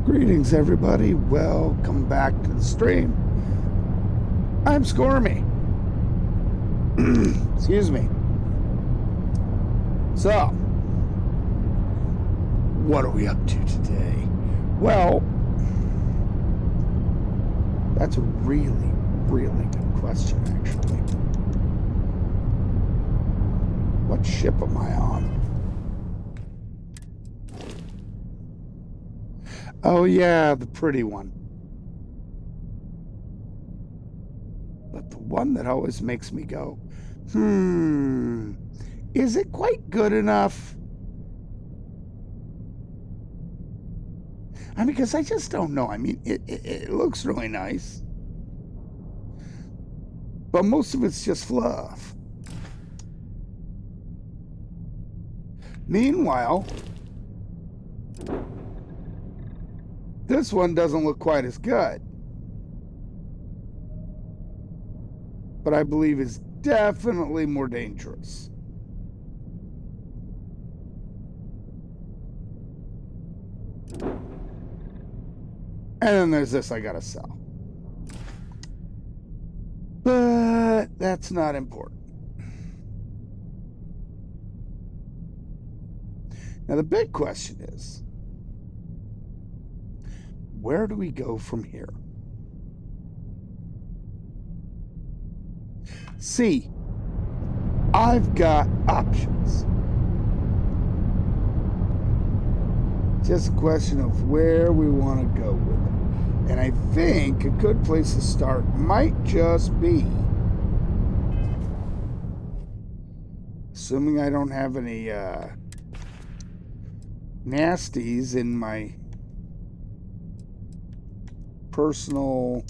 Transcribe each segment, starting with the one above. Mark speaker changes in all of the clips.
Speaker 1: Greetings, everybody. Welcome back to the stream. I'm Squirmy. Excuse me. So, what are we up to today? Well, that's a really, really good question, actually. What ship am I on? Oh, yeah, the pretty one. But the one that always makes me go, is it quite good enough? I mean, because I just don't know. I mean, it looks really nice. But most of it's just fluff. Meanwhile, this one doesn't look quite as good. But I believe is definitely more dangerous. And then there's this I gotta sell. But that's not important. Now the big question is, where do we go from here? See, I've got options. Just a question of where we want to go with it. And I think a good place to start might just be, assuming I don't have any nasties in my personal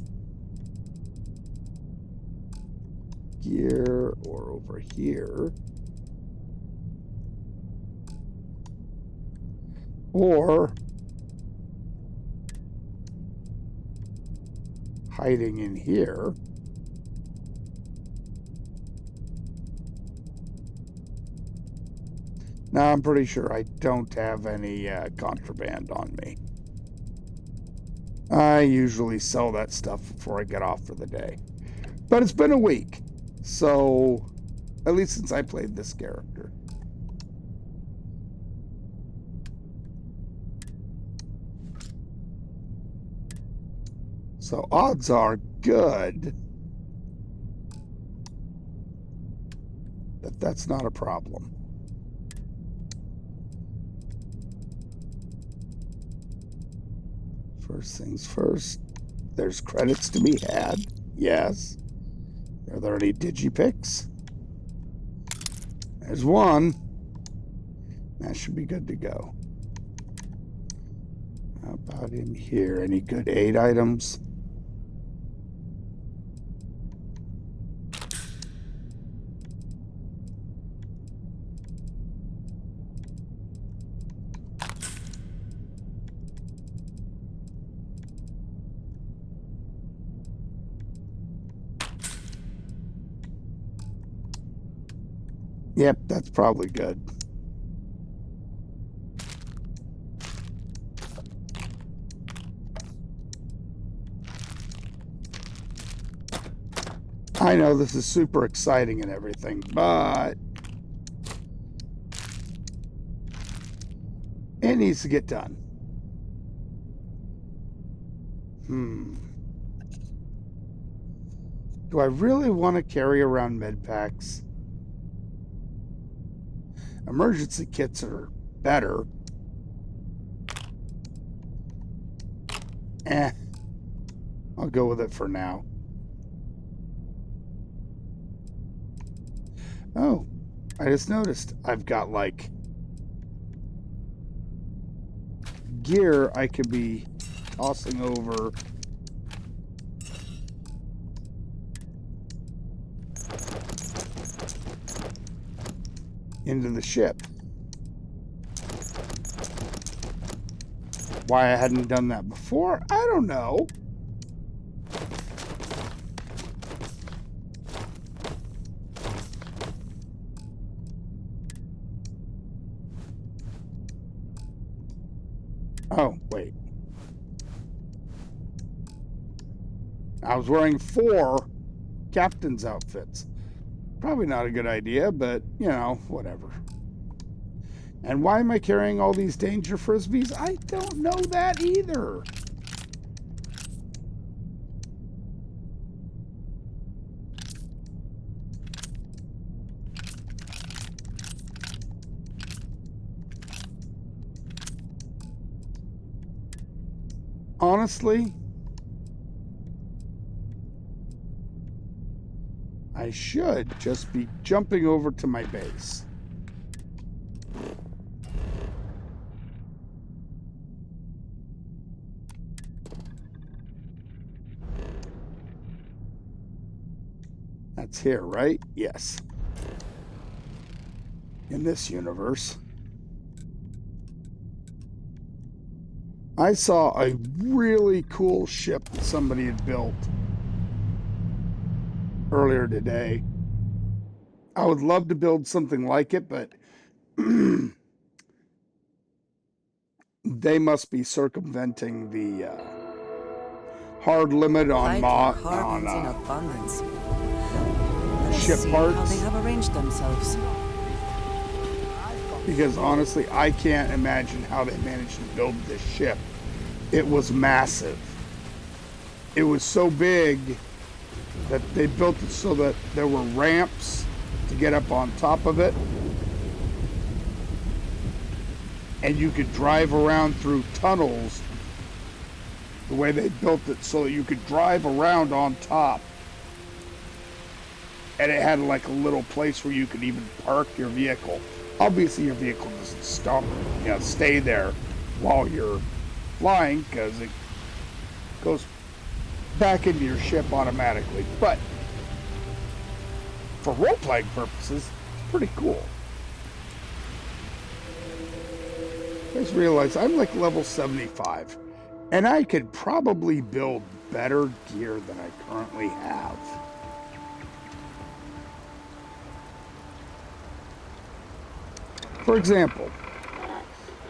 Speaker 1: gear or over here, or hiding in here. Now I'm pretty sure I don't have any contraband on me. I usually sell that stuff before I get off for the day. But it's been a week, so at least since I played this character. So odds are good that that's not a problem. First things first, there's credits to be had. Yes. Are there any digipicks? There's one. That should be good to go. How about in here? Any good aid items? Yep, that's probably good. I know this is super exciting and everything, but it needs to get done. Do I really want to carry around med packs? Emergency kits are better. I'll go with it for now. Oh, I just noticed I've got like gear I could be tossing over into the ship. Why I hadn't done that before, I don't know. Oh, wait. I was wearing 4 captain's outfits. Probably not a good idea, but, you know, whatever. And why am I carrying all these danger frisbees? I don't know that either. Honestly, I should just be jumping over to my base. That's here, right? Yes. In this universe. I saw a really cool ship that somebody had built earlier today. I would love to build something like it, but they must be circumventing the hard limit on
Speaker 2: in abundance. Let us
Speaker 1: ship
Speaker 2: see
Speaker 1: parts.
Speaker 2: how they have arranged themselves.
Speaker 1: Because honestly, I can't imagine how they managed to build this ship. It was massive. It was so big that they built it so that there were ramps to get up on top of it. And you could drive around through tunnels the way they built it so that you could drive around on top. And it had like a little place where you could even park your vehicle. Obviously your vehicle doesn't stop, stay there while you're flying because it goes back into your ship automatically. But for role-playing purposes, it's pretty cool. I just realized I'm like level 75 and I could probably build better gear than I currently have. For example,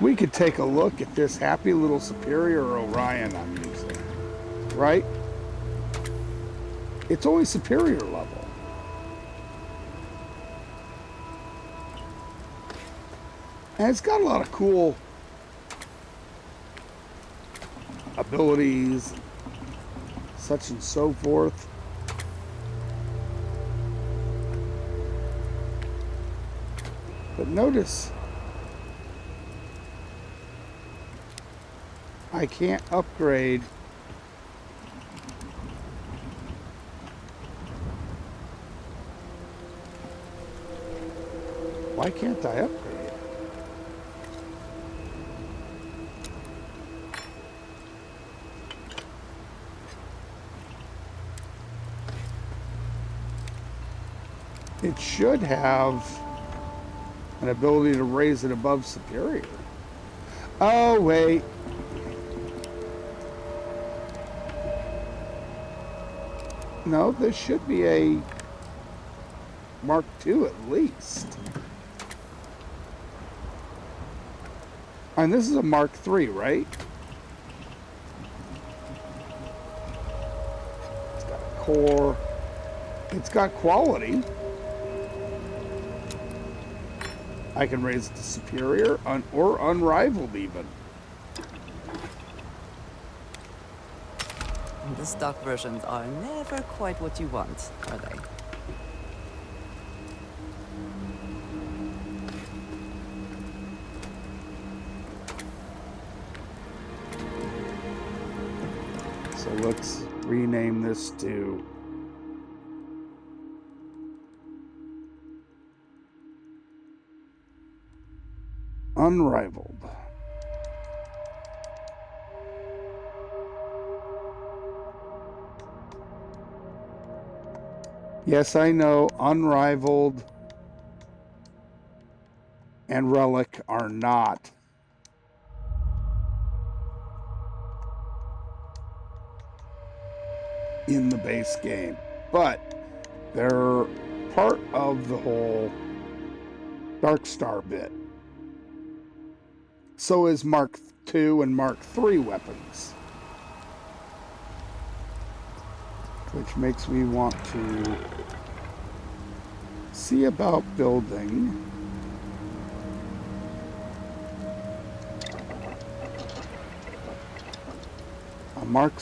Speaker 1: we could take a look at this happy little Superior Orion I'm using, right? It's only Superior level. And it's got a lot of cool abilities, such and so forth. But notice, I can't upgrade why can't I upgrade it? It should have an ability to raise it above Superior. Oh, wait. No, this should be a Mark II at least. And this is a Mark III, right? It's got a core. It's got quality. I can raise it to Superior or Unrivaled even.
Speaker 2: The stock versions are never quite what you want, are they?
Speaker 1: So let's rename this to Unrivaled. Yes, I know Unrivaled and Relic are not in the base game, but they're part of the whole Dark Star bit. So is Mark II and Mark III weapons. which makes me want to see about building a Mark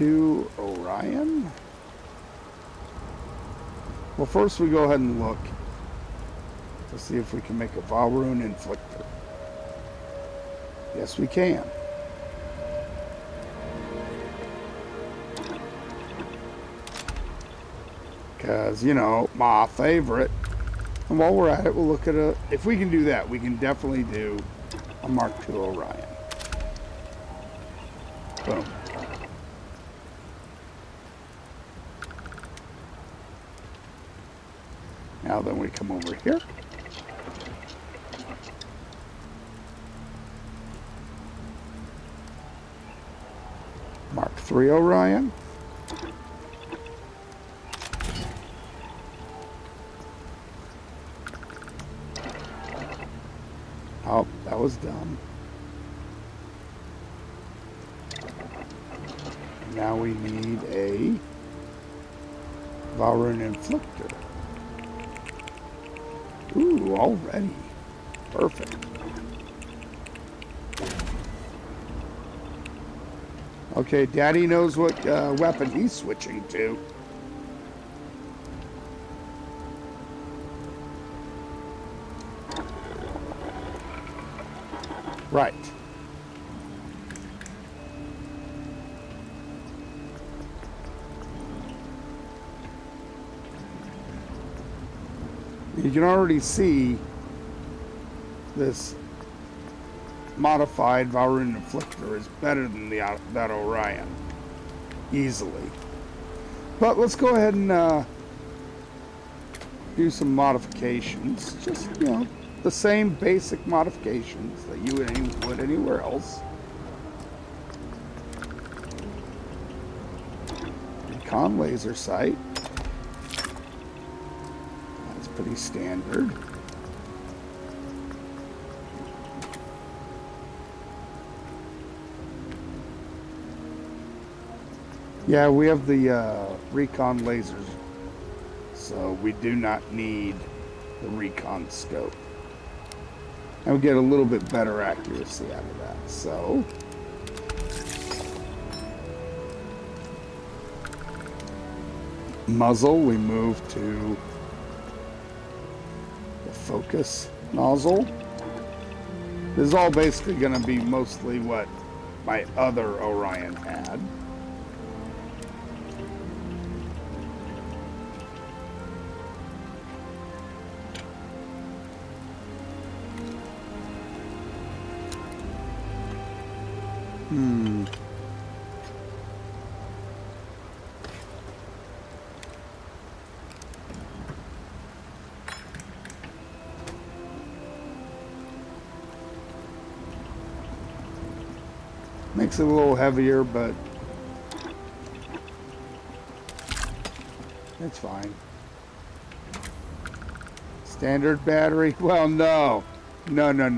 Speaker 1: II Orion. Well, first we go ahead and look to see if we can make a Valrune Inflictor. Yes, we can. Because, you know, my favorite. And while we're at it, we'll look at if we can do that, we can definitely do a Mark II Orion. Boom. Now then we come over here. Mark III Orion. Oh, that was dumb. Now we need a Valrune Inflictor. Ooh, already. Perfect. Okay, Daddy knows what weapon he's switching to. Right. You can already see this modified Valrune Inflictor is better than that Orion. Easily. But let's go ahead and do some modifications. Just, you know, the same basic modifications that you would anywhere else. Recon laser sight. That's pretty standard. Yeah, we have the recon lasers, so we do not need the recon scope. And we get a little bit better accuracy out of that. So muzzle, we move to the focus nozzle. This is all basically going to be mostly what my other Orion had. Makes it a little heavier, but it's fine. Standard battery? Well, no. No. No,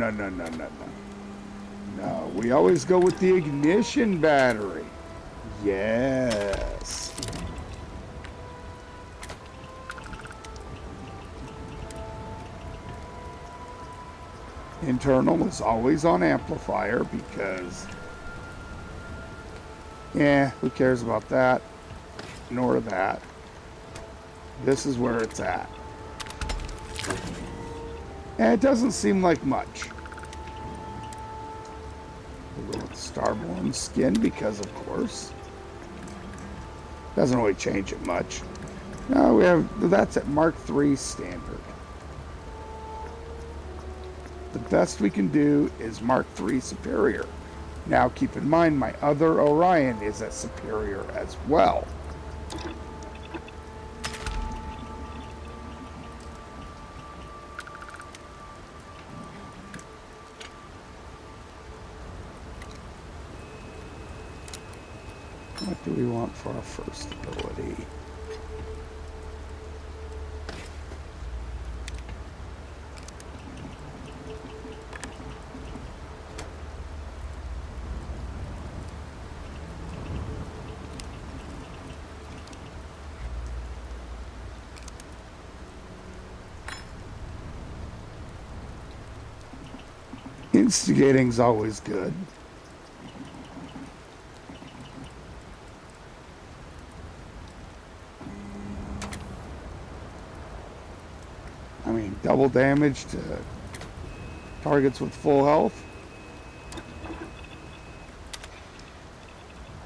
Speaker 1: we always go with the ignition battery. Yes. Internal is always on amplifier because, yeah, who cares about that? Nor that. This is where it's at. And it doesn't seem like much. We'll go with Starborn skin because, of course, doesn't really change it much. No, we have that's at Mark III standard. The best we can do is Mark III superior. Now, keep in mind, my other Orion is at superior as well. What do we want for our first ability? Instigating's always good. I mean, double damage to targets with full health.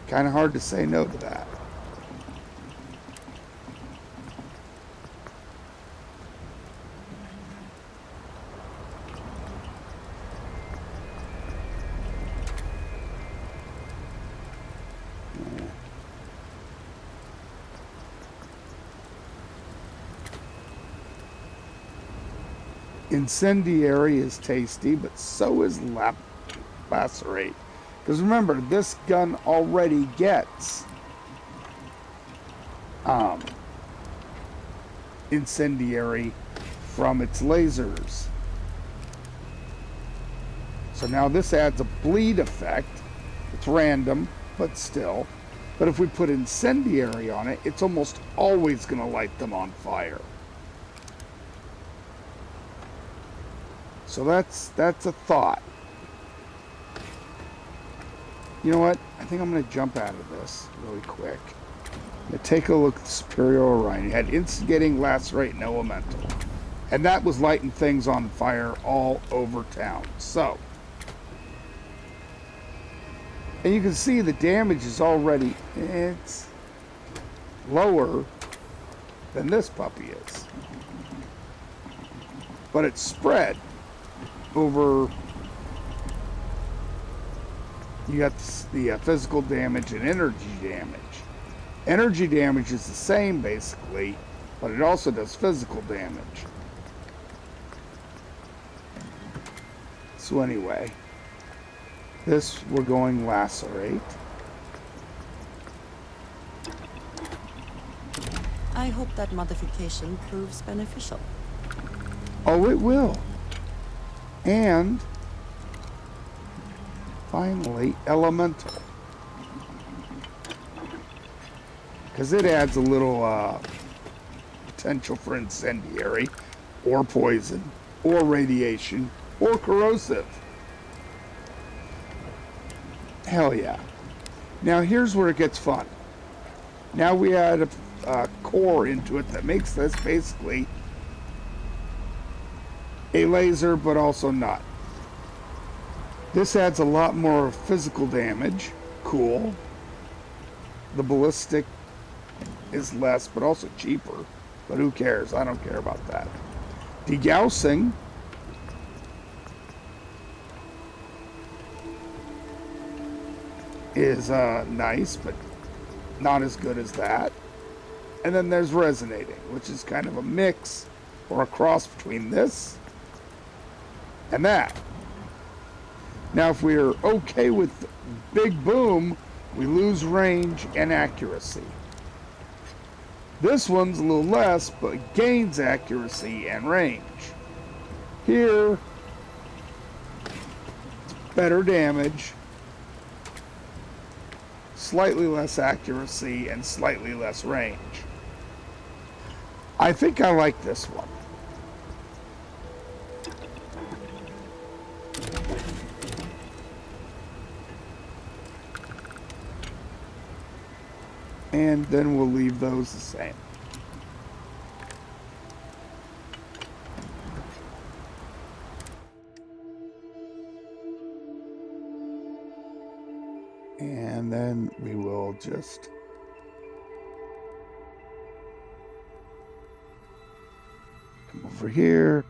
Speaker 1: Kind of hard to say no to that. Incendiary is tasty, but so is Lacerate. Because remember, this gun already gets incendiary from its lasers. So now this adds a bleed effect. It's random, but still. But if we put incendiary on it, it's almost always going to light them on fire. So that's a thought. You know what? I think I'm going to jump out of this really quick. Now take a look at the Superior Orion. You had Instigating, Lacerate, and Elemental. And that was lighting things on fire all over town. So, and you can see the damage is already, it's lower than this puppy is. But it's spread over, you got the physical damage and energy damage. Energy damage is the same basically, but it also does physical damage. So anyway, this we're going Lacerate.
Speaker 2: I hope that modification proves beneficial.
Speaker 1: Oh, it will. And finally, Elemental. Because it adds a little potential for incendiary, or poison, or radiation, or corrosive. Hell yeah. Now here's where it gets fun. Now we add a core into it that makes this basically a laser, but also not. This adds a lot more physical damage. Cool. The ballistic is less, but also cheaper. But who cares? I don't care about that. Degaussing is nice, but not as good as that. And then there's Resonating, which is kind of a mix or a cross between this and that. Now, if we're okay with Big Boom, we lose range and accuracy. This one's a little less, but gains accuracy and range. Here, it's better damage, slightly less accuracy, and slightly less range. I think I like this one. And then we'll leave those the same. And then we will just come over here.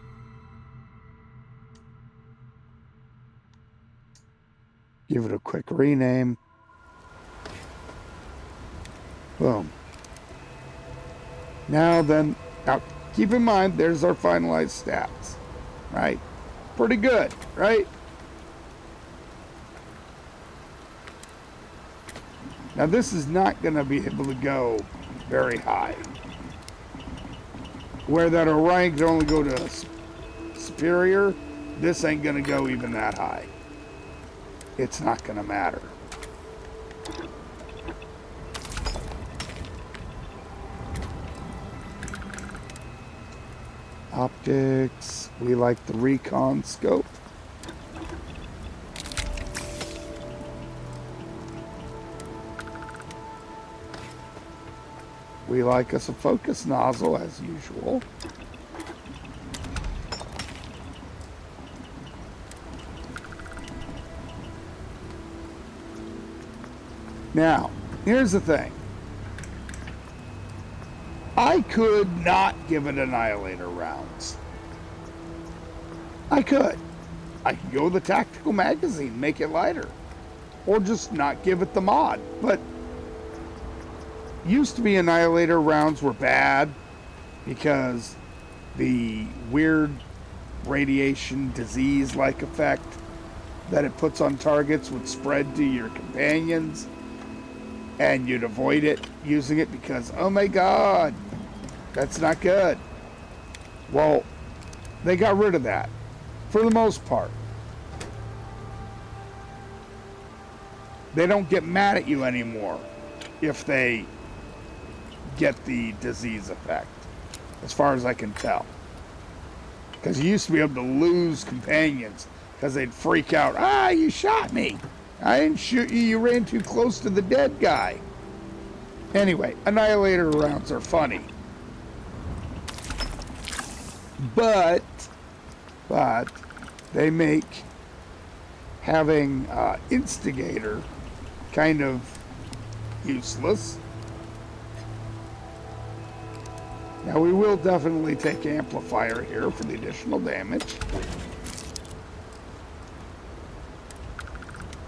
Speaker 1: Give it a quick rename. Boom. Now keep in mind, there's our finalized stats, right? Pretty good, right? Now this is not going to be able to go very high. Where that Orion could only go to Superior, this ain't going to go even that high. It's not going to matter. Optics, we like the recon scope. We like us a focus nozzle as usual. Now, here's the thing. I could not give it Annihilator rounds. I could. I could go with the tactical magazine, make it lighter. Or just not give it the mod. But used to be Annihilator rounds were bad because the weird radiation disease-like effect that it puts on targets would spread to your companions, and you'd avoid it using it because, oh my god, that's not good. Well, they got rid of that for the most part. They don't get mad at you anymore if they get the disease effect, as far as I can tell. Because you used to be able to lose companions because they'd freak out. Ah, you shot me. I didn't shoot you. You ran too close to the dead guy. Anyway, Annihilator rounds are funny. But they make having Instigator kind of useless. Now we will definitely take Amplifier here for the additional damage.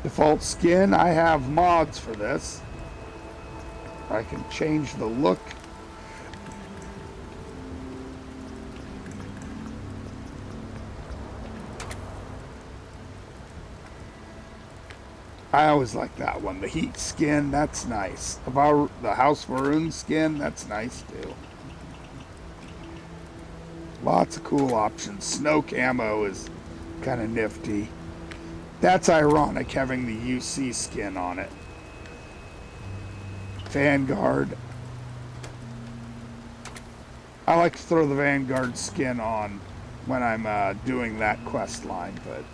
Speaker 1: Default skin, I have mods for this. I can change the look. I always like that one. The heat skin, that's nice. The House Maroon skin, that's nice too. Lots of cool options. Snow camo is kind of nifty. That's ironic having the UC skin on it. Vanguard. I like to throw the Vanguard skin on when I'm doing that quest line, but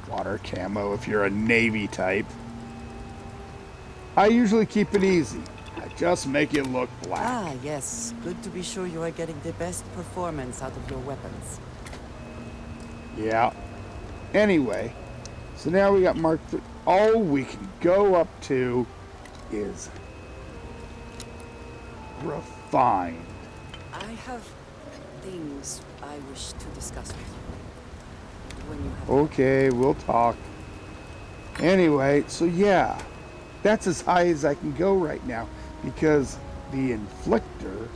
Speaker 1: water camo if you're a Navy type. I usually keep it easy. I just make it look black.
Speaker 2: Ah, yes. Good to be sure you are getting the best performance out of your weapons.
Speaker 1: Yeah. Anyway, so now we got Mark III. All we can go up to is refined.
Speaker 2: I have things I wish to discuss with you. When you have...
Speaker 1: Okay, we'll talk. Anyway, so yeah, that's as high as I can go right now because the Inflictor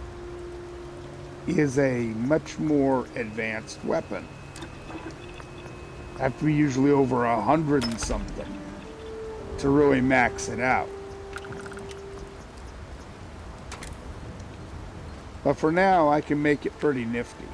Speaker 1: is a much more advanced weapon. I have to be usually over 100 and something to really max it out. But for now, I can make it pretty nifty.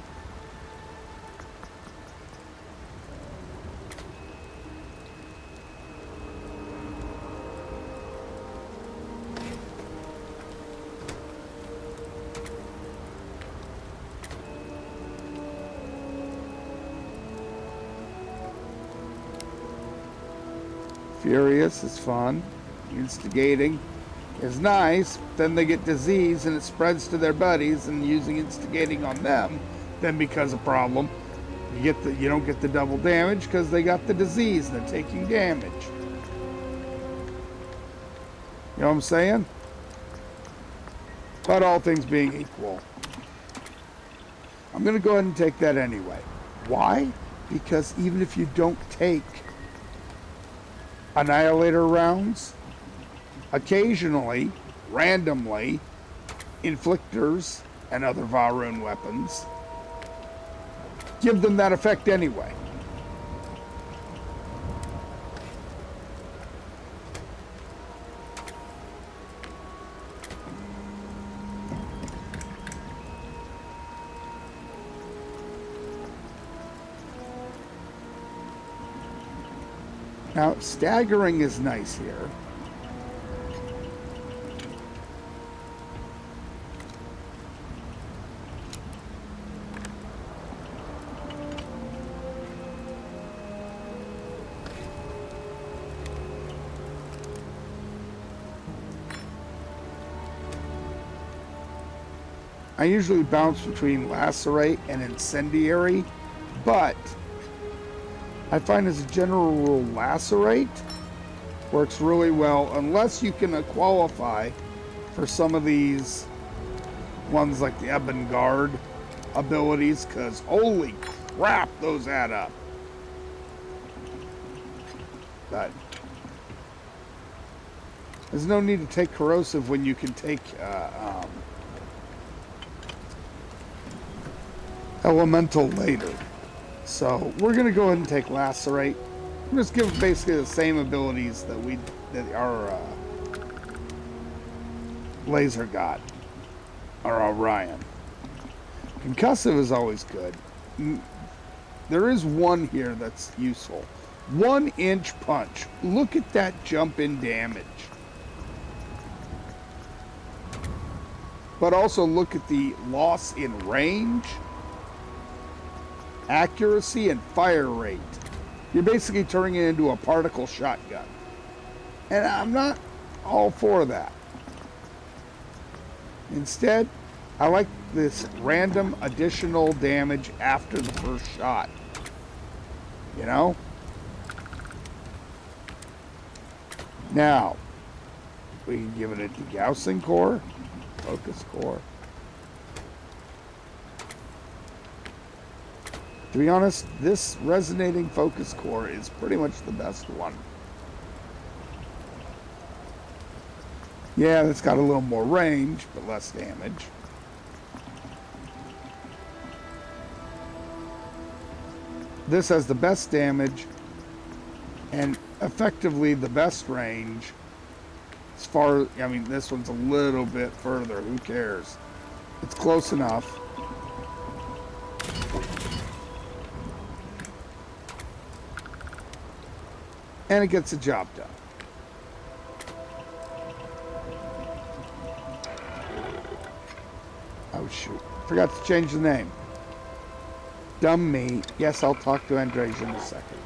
Speaker 1: Furious is fun. Instigating is nice. Then they get disease and it spreads to their buddies, and using instigating on them then becomes a problem. You don't get the double damage because they got the disease and they're taking damage. You know what I'm saying? But all things being equal, I'm going to go ahead and take that anyway. Why? Because even if you don't take Annihilator rounds, occasionally, randomly, Inflictors and other Va'ruun weapons give them that effect anyway. Now, staggering is nice here. I usually bounce between lacerate and incendiary, but I find as a general rule, lacerate works really well unless you can qualify for some of these ones like the Ebon Guard abilities, because holy crap, those add up. But there's no need to take corrosive when you can take elemental later. So we're gonna go ahead and take lacerate. I'm just giving basically the same abilities that our laser got, or Orion. Concussive is always good. There is one here that's useful. 1 inch punch. Look at that jump in damage. But also look at the loss in range, accuracy, and fire rate. You're basically turning it into a particle shotgun. And I'm not all for that. Instead, I like this random additional damage after the first shot. You know? Now, we can give it a degaussing core, focus core. To be honest, this resonating focus core is pretty much the best one. Yeah, it's got a little more range, but less damage. This has the best damage and effectively the best range. As far, I mean, this one's a little bit further. Who cares? It's close enough. And it gets the job done. Oh shoot, forgot to change the name. Dumb me. Yes, I'll talk to Andreja in a second.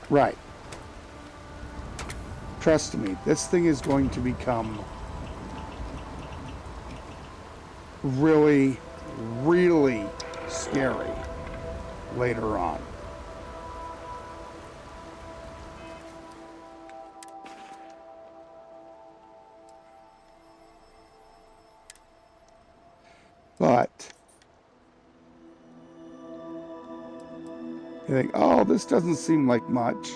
Speaker 1: Right. Trust me, this thing is going to become really, really scary later on. But you think, oh, this doesn't seem like much.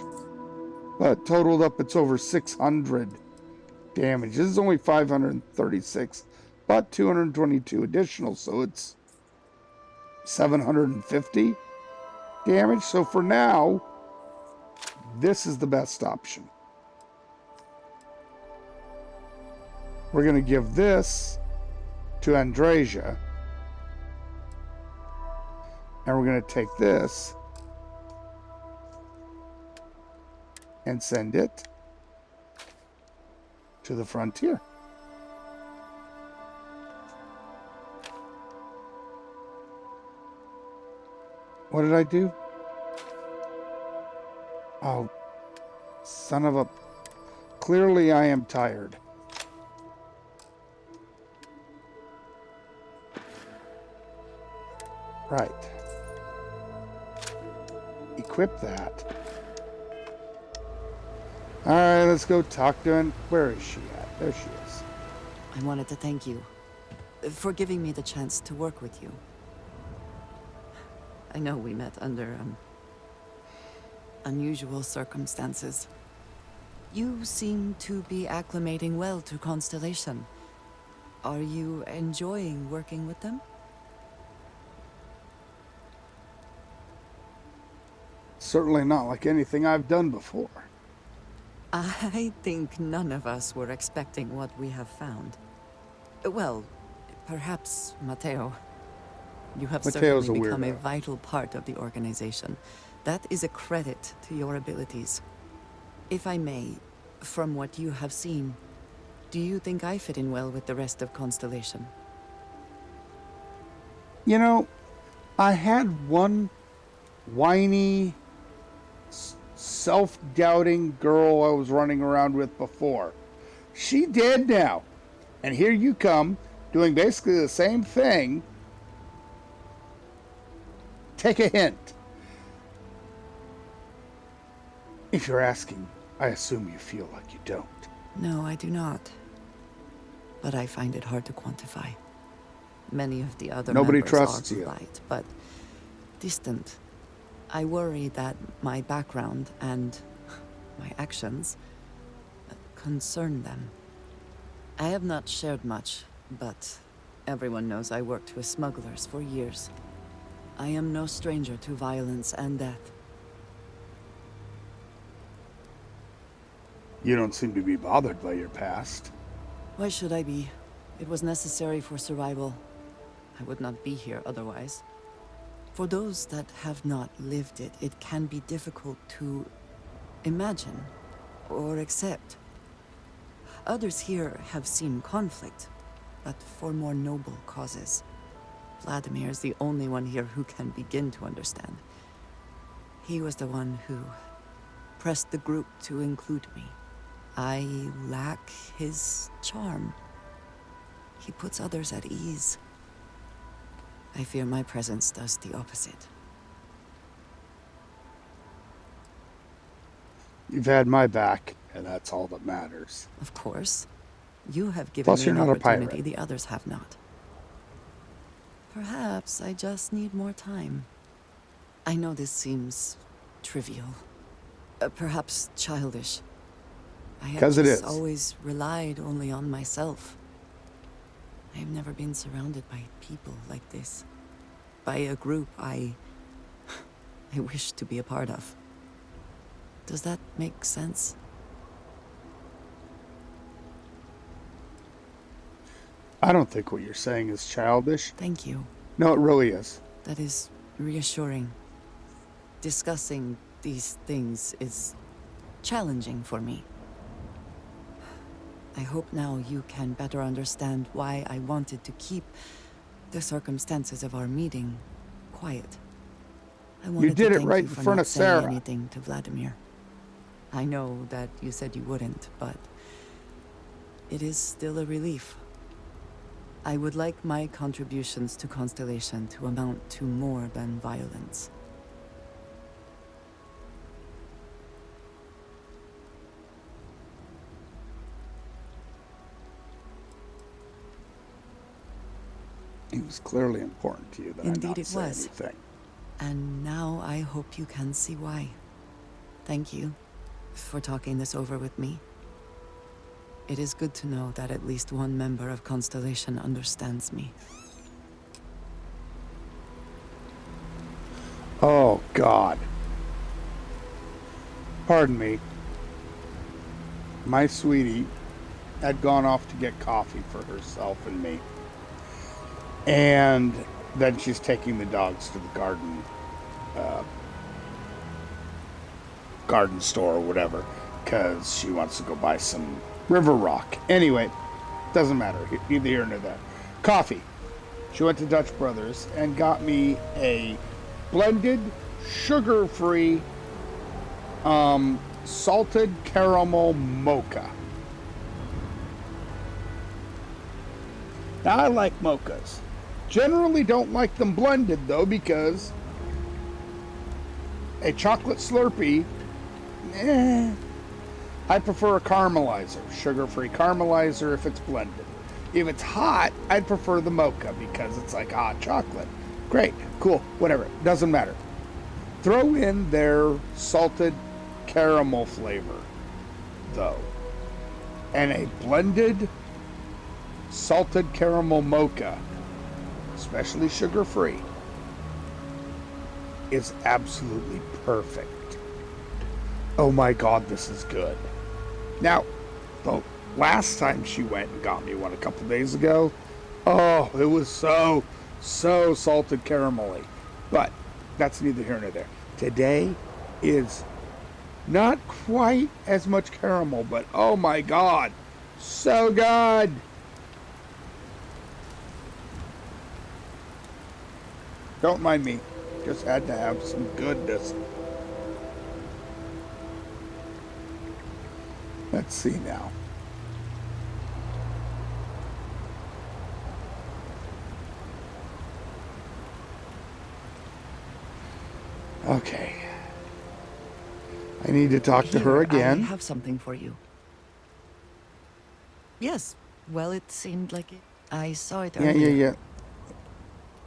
Speaker 1: But totaled up, it's over 600 damage. This is only 536, but 222 additional, so it's 750 damage. So for now, this is the best option. We're going to give this to Andreja, and we're going to take this and send it to the frontier. What did I do? Oh, son of a... Clearly I am tired. Right. Equip that. Alright, let's go talk to her. Where is she at? There she is.
Speaker 2: I wanted to thank you for giving me the chance to work with you. I know we met under unusual circumstances. You seem to be acclimating well to Constellation. Are you enjoying working with them?
Speaker 1: Certainly not like anything I've done before.
Speaker 2: I think none of us were expecting what we have found. Well, perhaps Matteo. You have
Speaker 1: Matteo's
Speaker 2: certainly
Speaker 1: a
Speaker 2: become a
Speaker 1: weirdo.
Speaker 2: vital part of the organization. That is a credit to your abilities. If I may, from what you have seen, Do you think I fit in well with the rest of Constellation?
Speaker 1: You know, I had one whiny, self-doubting girl I was running around with before. She dead now. And here you come, doing basically the same thing. Take a hint. If you're asking, I assume you feel like you don't.
Speaker 2: No, I do not. But I find it hard to quantify. Many of the other
Speaker 1: Nobody
Speaker 2: members
Speaker 1: trusts
Speaker 2: are
Speaker 1: you.
Speaker 2: polite, but distant. I worry that my background and my actions concern them. I have not shared much, but everyone knows I worked with smugglers for years. I am no stranger to violence and death.
Speaker 1: You don't seem to be bothered by your past.
Speaker 2: Why should I be? It was necessary for survival. I would not be here otherwise. For those that have not lived it, it can be difficult to imagine or accept. Others here have seen conflict, but for more noble causes. Vladimir is the only one here who can begin to understand. He was the one who pressed the group to include me. I lack his charm. He puts others at ease. I fear my presence does the opposite.
Speaker 1: You've had my back, and that's all that matters.
Speaker 2: Of course. You have given
Speaker 1: Plus,
Speaker 2: me
Speaker 1: you're
Speaker 2: an
Speaker 1: not a
Speaker 2: opportunity
Speaker 1: pirate.
Speaker 2: the others have not. Perhaps I just need more time. I know this seems trivial. Perhaps childish. I have
Speaker 1: 'Cause it
Speaker 2: just
Speaker 1: is.
Speaker 2: always relied only on myself. I have never been surrounded by people like this. By a group I wish to be a part of. Does that make sense?
Speaker 1: I don't think what you're saying is childish.
Speaker 2: Thank you.
Speaker 1: No, it really is.
Speaker 2: That is reassuring. Discussing these things is challenging for me. I hope now you can better understand why I wanted to keep the circumstances of our meeting quiet. I wanted
Speaker 1: did
Speaker 2: to
Speaker 1: it
Speaker 2: thank
Speaker 1: right
Speaker 2: you
Speaker 1: in
Speaker 2: for
Speaker 1: front
Speaker 2: not
Speaker 1: of
Speaker 2: saying
Speaker 1: Sarah.
Speaker 2: anything to Vladimir. I know that you said you wouldn't, but it is still a relief. I would like my contributions to Constellation to amount to more than violence.
Speaker 1: It was clearly important to you that
Speaker 2: Indeed
Speaker 1: I not
Speaker 2: it
Speaker 1: say
Speaker 2: was.
Speaker 1: anything.
Speaker 2: And now I hope you can see why. Thank you for talking this over with me. It is good to know that at least one member of Constellation understands me.
Speaker 1: Oh, God. Pardon me. My sweetie had gone off to get coffee for herself and me. And then she's taking the dogs to the garden store or whatever, because she wants to go buy some river rock. Anyway, doesn't matter. Neither here nor there. Coffee. She went to Dutch Brothers and got me a blended, sugar-free, salted caramel mocha. Now, I like mochas. Generally don't like them blended, though, because a chocolate Slurpee, I prefer a caramelizer, sugar-free caramelizer if it's blended. If it's hot, I'd prefer the mocha because it's like hot chocolate. Great, cool, whatever, doesn't matter. Throw in their salted caramel flavor, though, and a blended salted caramel mocha, especially sugar-free, is absolutely perfect. Oh my God, this is good. Now, the last time she went and got me one a couple days ago, oh, it was so salted caramelly. But that's neither here nor there. Today is not quite as much caramel, but oh my God, So good. Don't mind me. Just had to have some goodness. Let's see now. Okay. I need to talk to her
Speaker 2: Here,
Speaker 1: again.
Speaker 2: I have something for you. Yes. Well, it seemed like it. I saw it earlier.
Speaker 1: Yeah.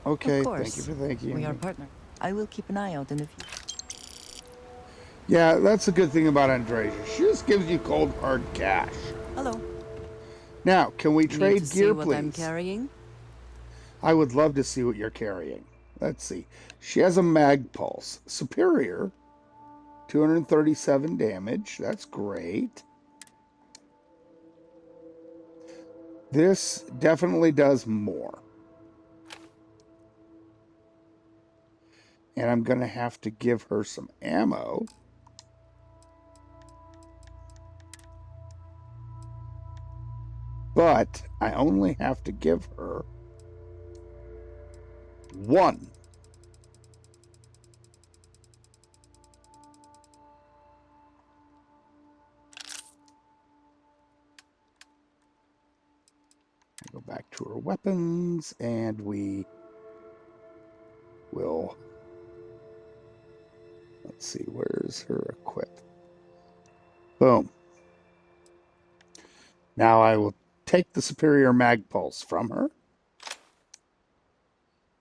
Speaker 1: Okay,
Speaker 2: Of course.
Speaker 1: thank you for thanking
Speaker 2: We are
Speaker 1: me.
Speaker 2: partners. I will keep an eye out in the future.
Speaker 1: Yeah, that's a good thing about Andresia. She just gives you cold, hard cash.
Speaker 2: Hello.
Speaker 1: Now, can we
Speaker 2: Need to
Speaker 1: trade
Speaker 2: see
Speaker 1: gear,
Speaker 2: what
Speaker 1: please?
Speaker 2: I'm carrying?
Speaker 1: I would love to see what you're carrying. Let's see. She has a mag pulse. Superior. 237 damage. That's great. This definitely does more. And I'm going to have to give her some ammo. But I only have to give her one. I go back to her weapons and we will, let's see, where's her equip? Boom. Now I will take the superior mag pulse from her,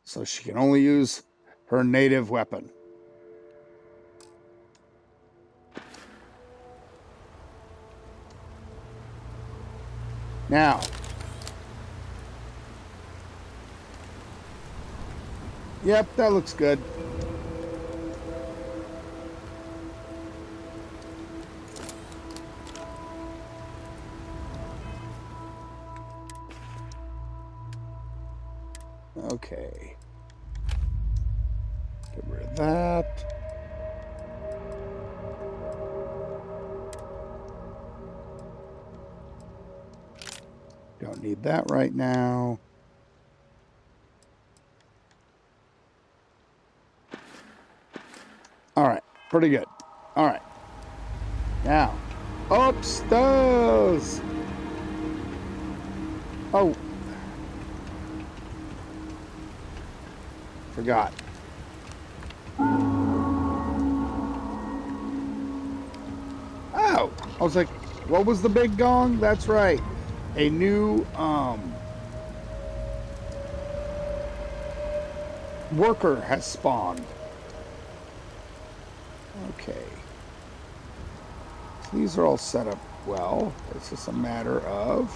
Speaker 1: so she can only use her native weapon. Now, yep, that looks good. Okay. Get rid of that. Don't need that right now. All right, pretty good. All right. Now, upstairs. Oh. Forgot. Oh, I was like, what was the big gong? That's right. A new worker has spawned. Okay. So these are all set up well. It's just a matter of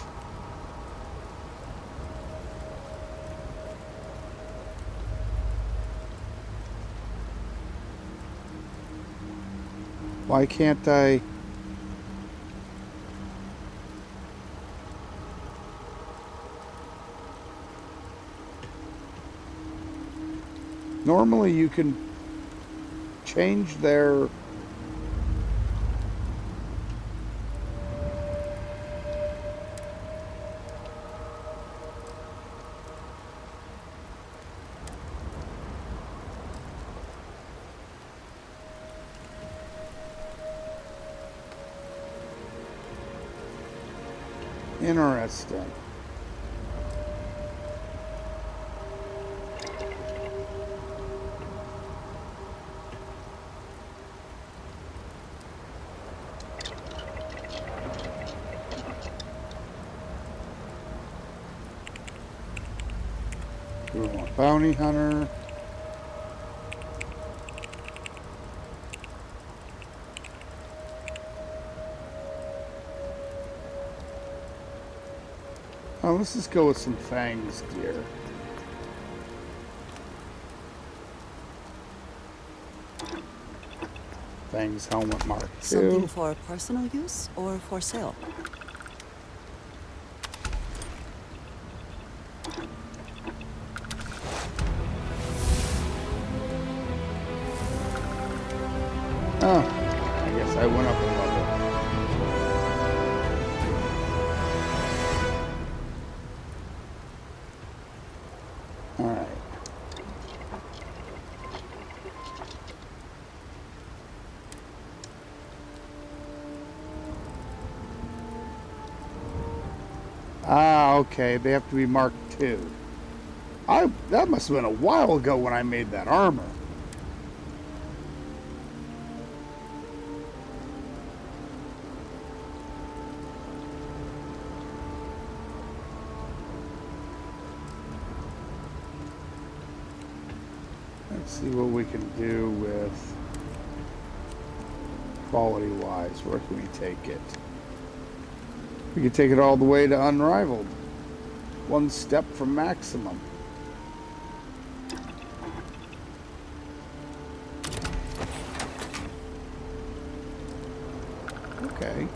Speaker 1: why can't I? Normally you can change their interesting. We want bounty hunter. Oh, let's just go with some fangs gear. Fangs helmet mark 2.
Speaker 2: Something for personal use or for sale?
Speaker 1: Oh, I guess I went up a level. Ah, okay. They have to be Mark II. That must have been a while ago when I made that armor. Let's see what we can do with quality-wise. Where can we take it? We can take it all the way to unrivaled. One step from maximum. Okay.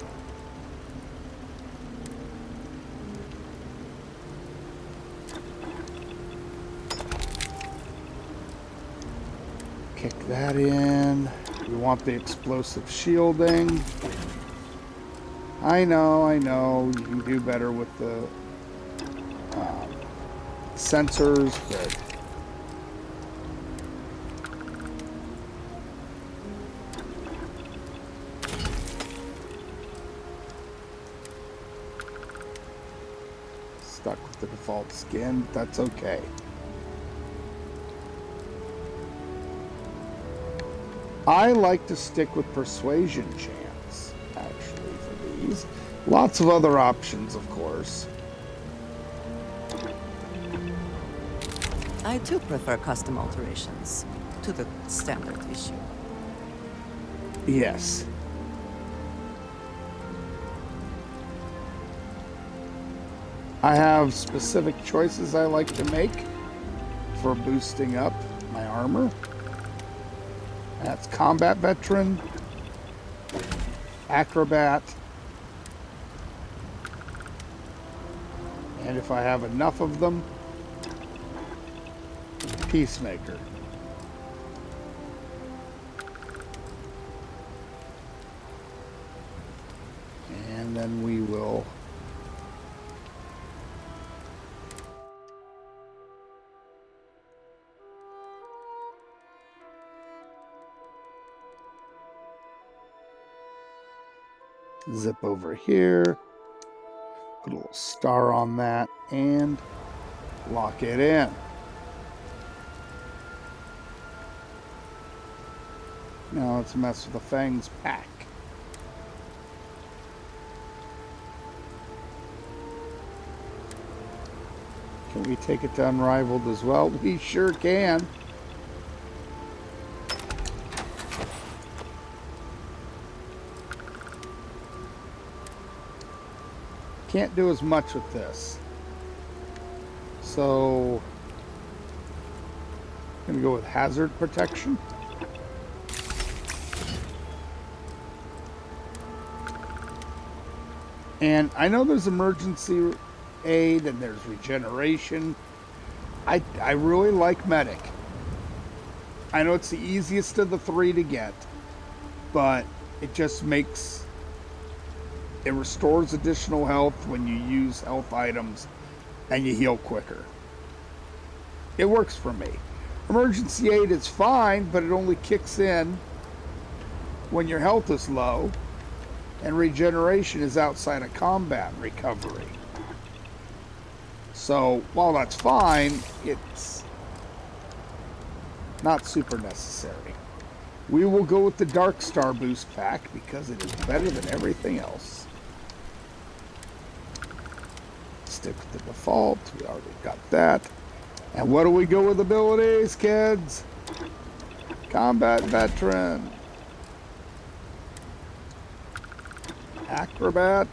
Speaker 1: Kick that in. We want the explosive shielding. I know. You can do better with the sensors, but stuck with the default skin, but that's okay. I like to stick with persuasion chance, actually, for these. Lots of other options, of course.
Speaker 2: I too prefer custom alterations to the standard issue.
Speaker 1: Yes. I have specific choices I like to make for boosting up my armor. That's combat veteran, acrobat, and if I have enough of them, peacemaker. And then we will zip over here, put a little star on that, and lock it in. Now let's mess with the Fangs pack. Can we take it to Unrivaled as well? We sure can. Can't do as much with this. So, I'm going to go with hazard protection. And I know there's emergency aid and there's regeneration. I really like medic. I know it's the easiest of the three to get, but it just makes it restores additional health when you use health items and you heal quicker. It works for me. Emergency aid is fine, but it only kicks in when your health is low, and regeneration is outside of combat recovery. So while that's fine, it's not super necessary. We will go with the Dark Star boost pack because it is better than everything else. Stick with the default. We already got that. And what do we go with abilities, kids? Combat veteran. Acrobat.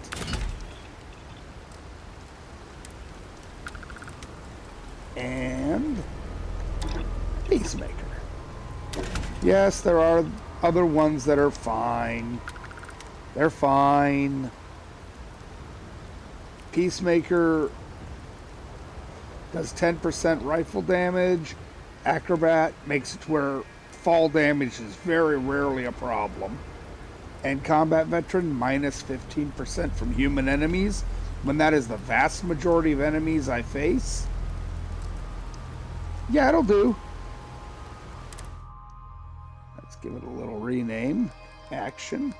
Speaker 1: And peacemaker. Yes, there are other ones that are fine. They're fine. Peacemaker does 10% rifle damage. Acrobat makes it to where fall damage is very rarely a problem. And combat veteran minus 15% from human enemies, when that is the vast majority of enemies I face. Yeah, it'll do. Let's give it a little rename. Action.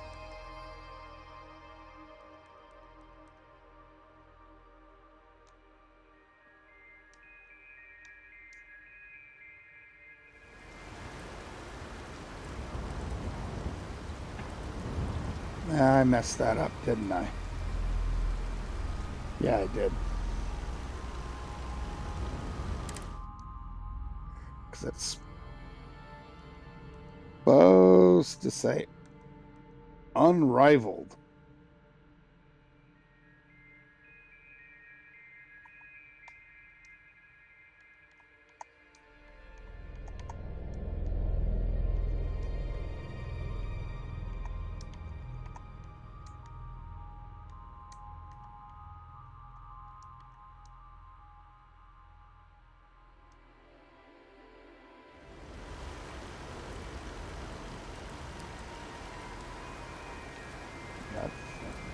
Speaker 1: I messed that up, didn't I? Yeah, I did. Because it's supposed to say unrivaled.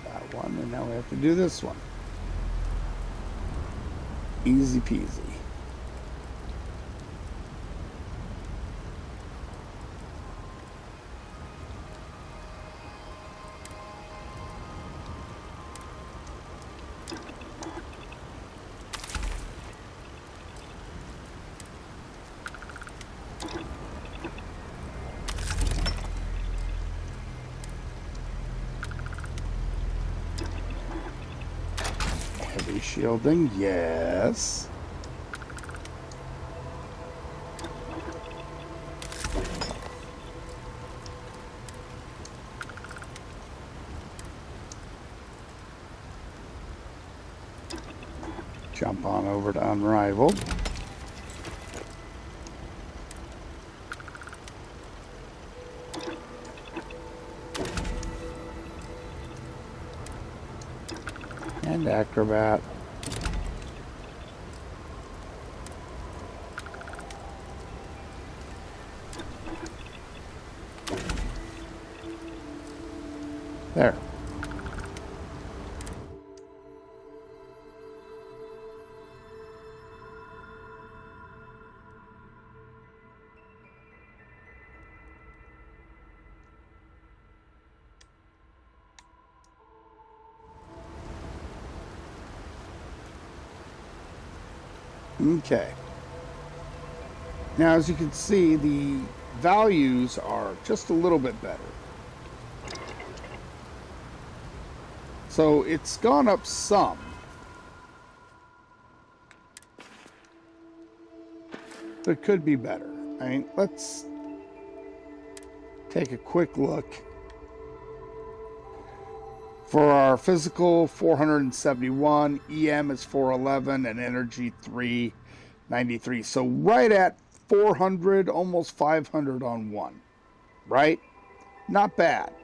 Speaker 1: That one, and now we have to do this one. Easy peasy. Heavy shielding, yes. Jump on over to Unrivaled. And Acrobat. There. Okay. Now, as you can see, the values are just a little bit better. So it's gone up some. But it could be better. I mean, let's take a quick look. For our physical, 471, EM is 411, and energy 393. So right at 400, almost 500 on one, right? Not bad.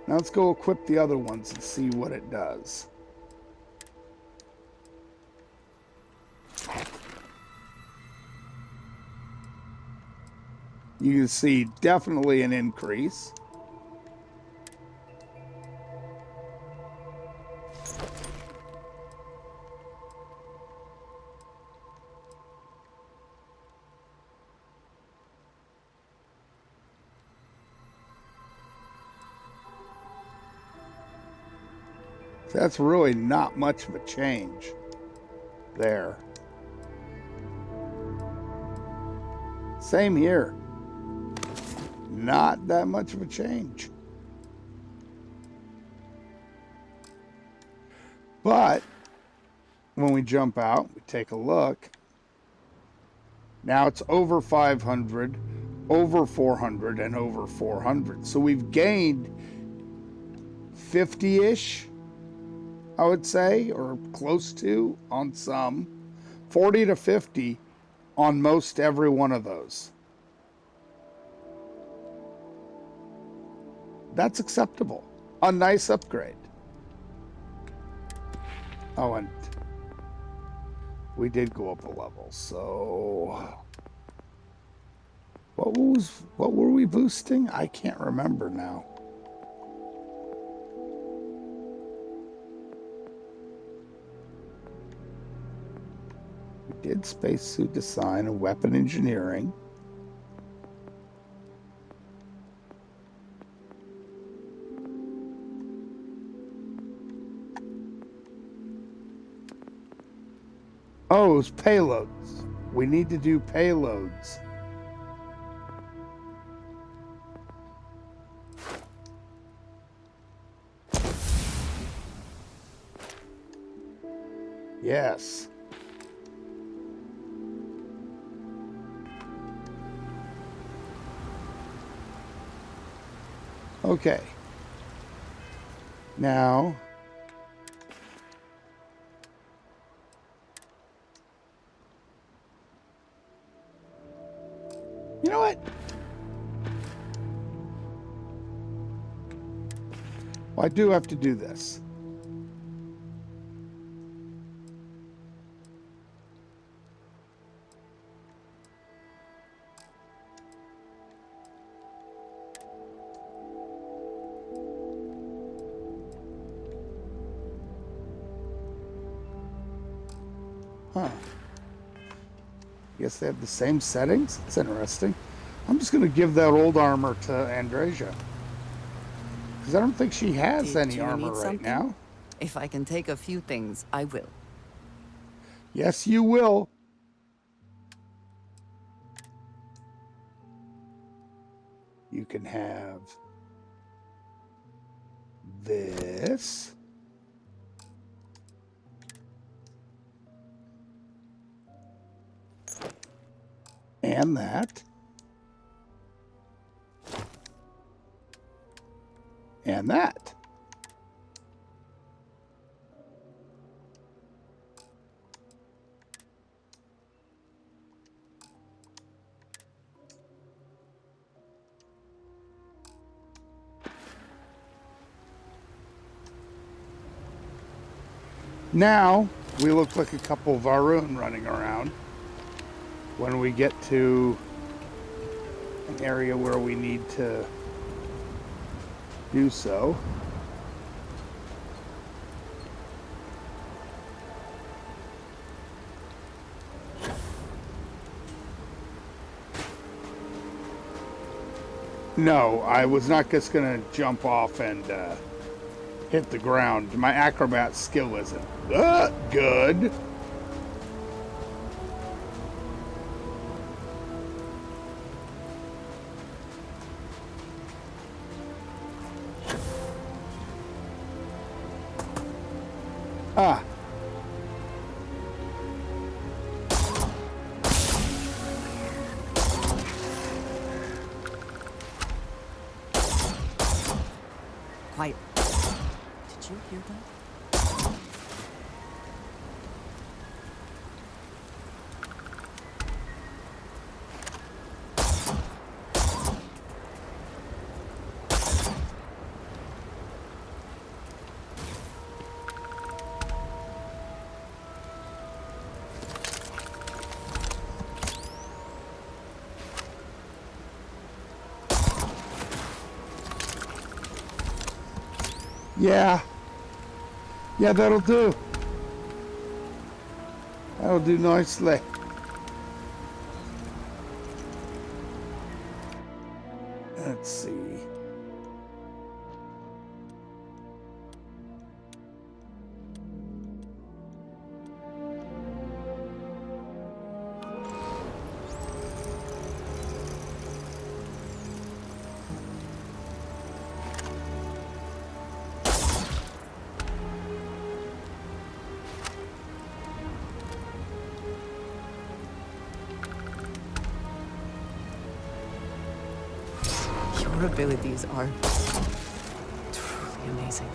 Speaker 1: Now let's go equip the other ones and see what it does. You can see definitely an increase. That's really not much of a change there. Same here. Not that much of a change. But when we jump out, we take a look. Now it's over 500, over 400, and over 400. So we've gained 50-ish, I would say, or close to on some. 40 to 50 on most every one of those. That's acceptable. A nice upgrade. Oh, and we did go up a level, so what were we boosting? I can't remember now. We did spacesuit design and weapon engineering. Oh, it was payloads. We need to do payloads. Yes. Okay. Now, you know what? Well, I do have to do this. Huh. Guess they have the same settings? That's interesting. I'm just going to give that old armor to Andreja. Because I don't think she has
Speaker 2: Did
Speaker 1: any
Speaker 2: you
Speaker 1: armor
Speaker 2: need
Speaker 1: right
Speaker 2: something?
Speaker 1: now.
Speaker 2: If I can take a few things, I will.
Speaker 1: Yes, you will. You can have this. And that. And that. Now, we look like a couple of Varun running around. When we get to an area where we need to do so. No, I was not just going to jump off and hit the ground. My acrobat skill isn't good. Ah.
Speaker 2: Quiet. Did you hear that?
Speaker 1: Yeah. Yeah, that'll do. That'll do nicely. Let's see.
Speaker 2: Your abilities are truly amazing.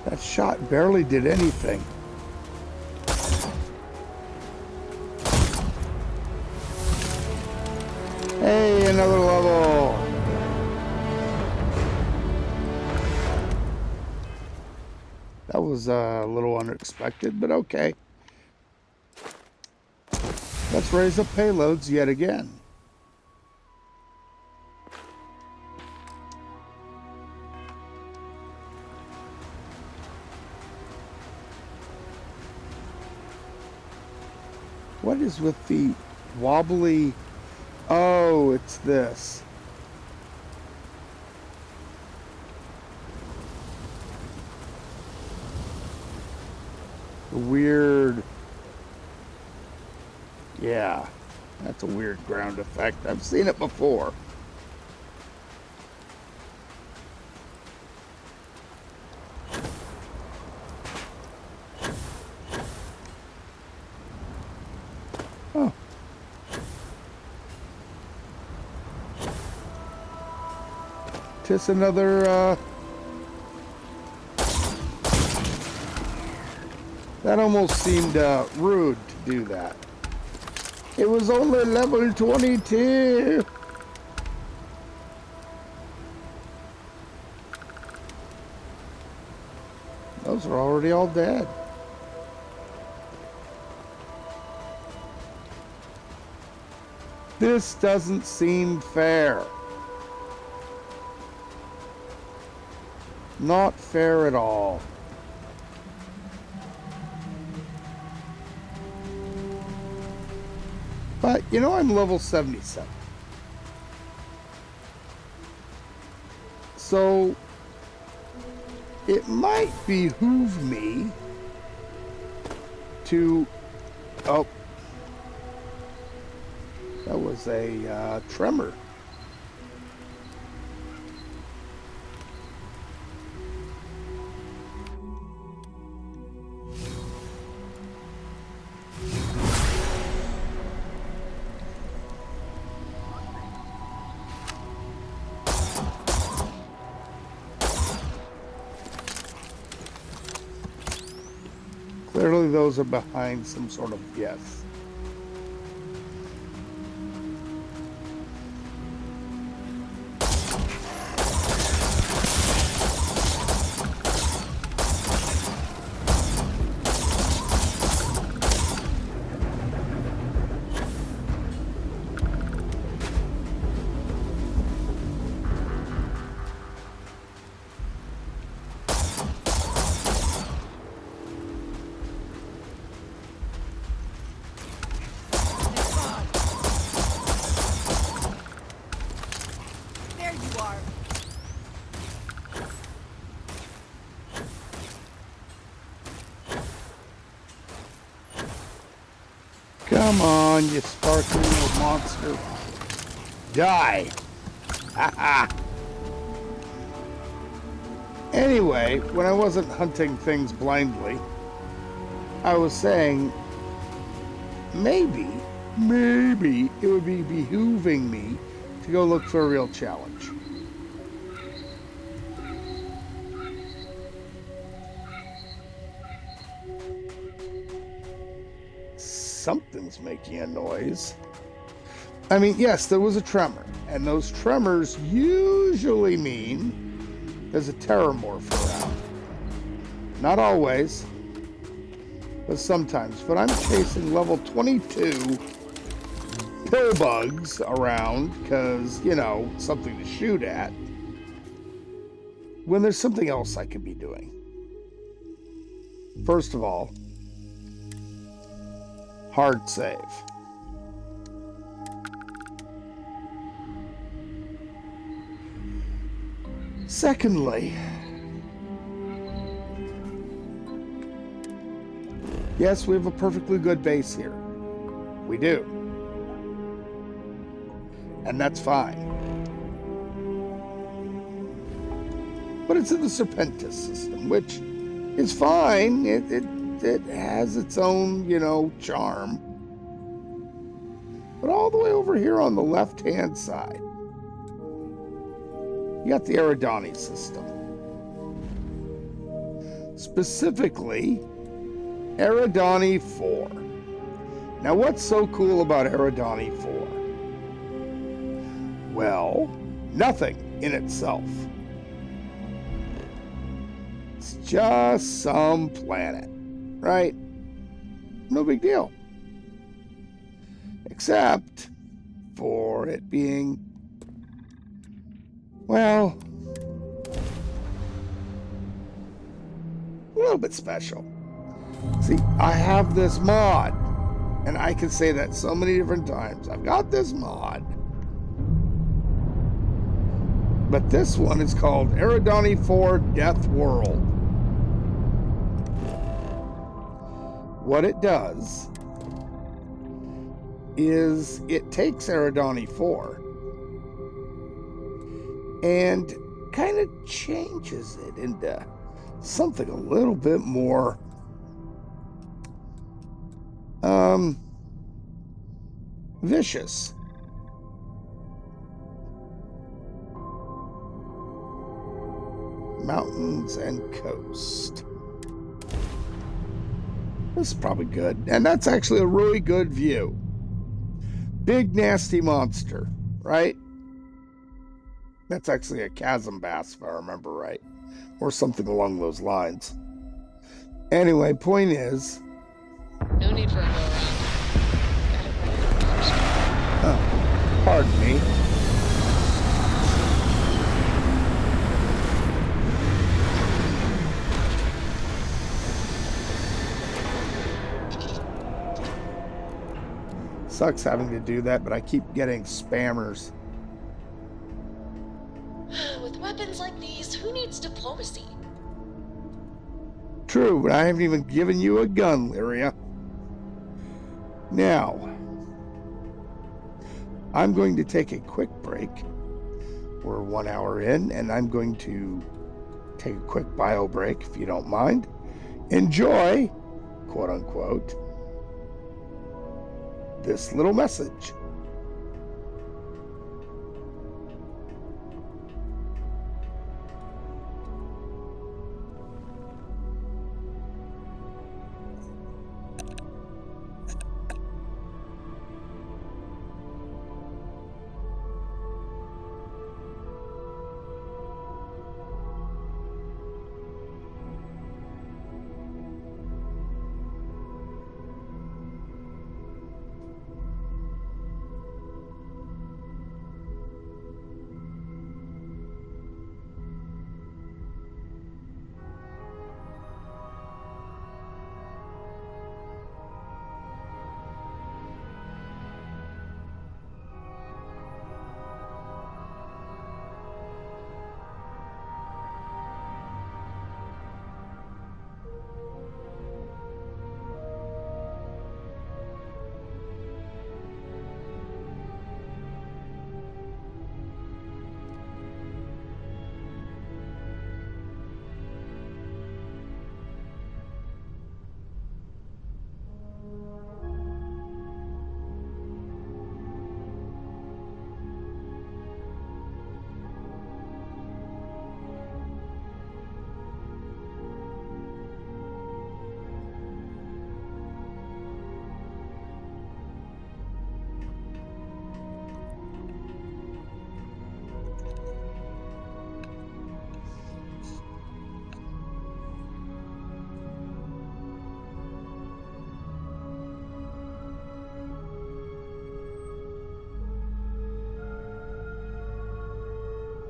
Speaker 1: That shot barely did anything. Hey, another level. That was a little unexpected, but okay. Let's raise up payloads yet again. What is with the wobbly? Oh, it's this. The weird... Yeah, that's a weird ground effect. I've seen it before. Oh. Just another, That almost seemed rude to do that. It was only level 22. Those are already all dead. This doesn't seem fair. Not fair at all. But, you know, I'm level 77. So, it might behoove me to... Oh. That was a tremor. Clearly those are behind some sort of yes. Come on, you sparkling little monster. Die! Haha! Anyway, when I wasn't hunting things blindly, I was saying maybe it would be behooving me to go look for a real challenge. Something's making a noise. I mean, yes, there was a tremor, and those tremors usually mean there's a terramorph around. Not always, but sometimes. But I'm chasing level 22 pill bugs around because, you know, something to shoot at, when there's something else I could be doing. First of all, hard save. Secondly, yes, we have a perfectly good base here. We do. And that's fine. But it's in the Serpentis system, which is fine. It has its own, you know, charm. But all the way over here on the left-hand side, you got the Eridani system. Specifically, Eridani 4. Now, what's so cool about Eridani 4? Well, nothing in itself. It's just some planet, right? No big deal. Except for it being, well, a little bit special. See, I have this mod, and I can say that so many different times. I've got this mod. But this one is called Eridani 4 Death World. what it does is it takes Eridani 4 and kind of changes it into something a little bit more vicious. Mountains and coast. This is probably good. And that's actually a really good view. Big nasty monster, right? That's actually a chasm bass, if I remember right. Or something along those lines. Anyway, point is...
Speaker 3: No need for a go around.
Speaker 1: Pardon me. Sucks having to do that, but I keep getting spammers.
Speaker 3: With weapons like these, who needs diplomacy?
Speaker 1: True, but I haven't even given you a gun, Lyria. Now, I'm going to take a quick break. We're 1 hour in, and I'm going to take a quick bio break, if you don't mind. Enjoy, quote unquote, this little message.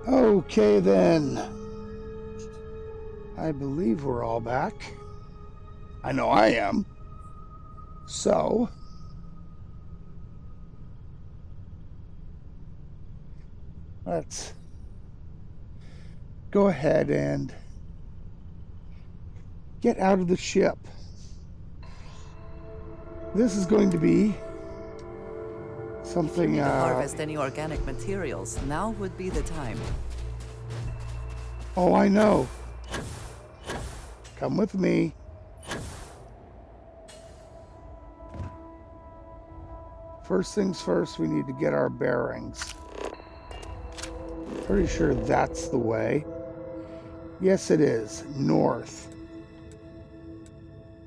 Speaker 1: Okay then. I believe we're all back. I know I am. So, let's go ahead and get out of the ship. This is going to be something.
Speaker 2: If you need to harvest any organic materials, now would be the time.
Speaker 1: Oh, I know. Come with me. First things first, we need to get our bearings. Pretty sure that's the way. Yes, it is. North.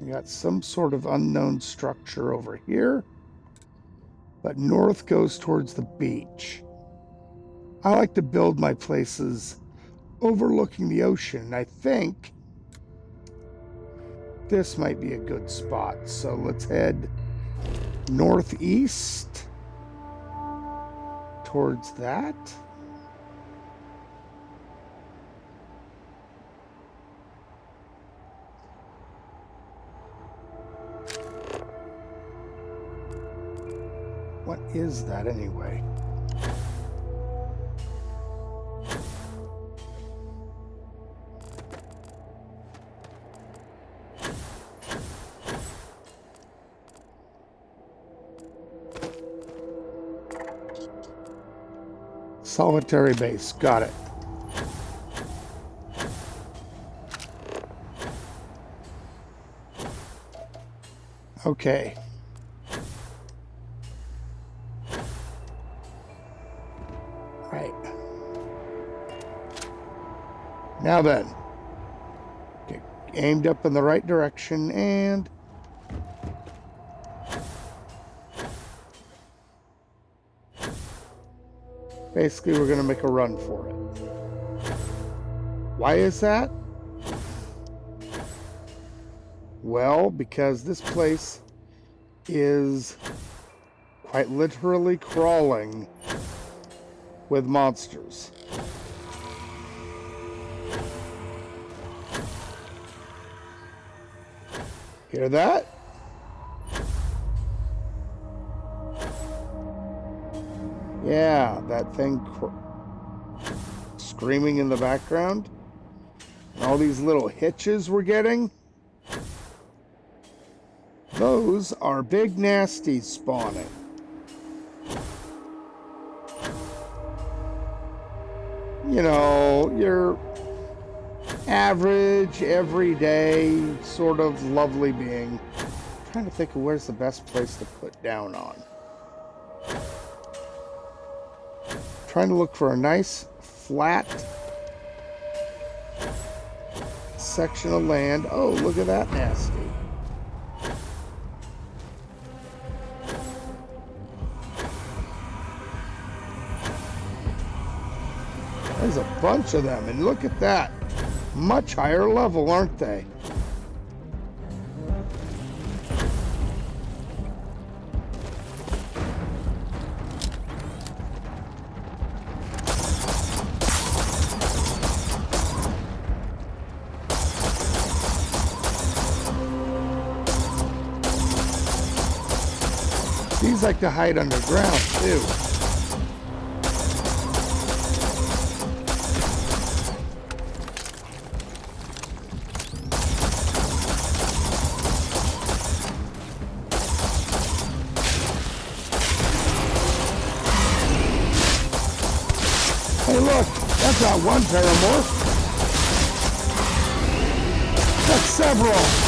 Speaker 1: We got some sort of unknown structure over here. But north goes towards the beach. I like to build my places overlooking the ocean. I think this might be a good spot. So let's head northeast towards that. What is that anyway? Solitary base. Got it. Okay. Right. Now then. Okay. Aimed up in the right direction and... basically, we're going to make a run for it. Why is that? Well, because this place is quite literally crawling with monsters. Hear that? Yeah, that thing screaming in the background. And all these little hitches we're getting. Those are big nasties spawning. You know, your average, everyday, sort of lovely being. I'm trying to think of where's the best place to put down on. Trying to look for a nice, flat section of land. Oh, look at that nasty. There's a bunch of them, and look at that. Much higher level, aren't they? These like to hide underground, too. Hey, look, that's not one paramorph. That's several.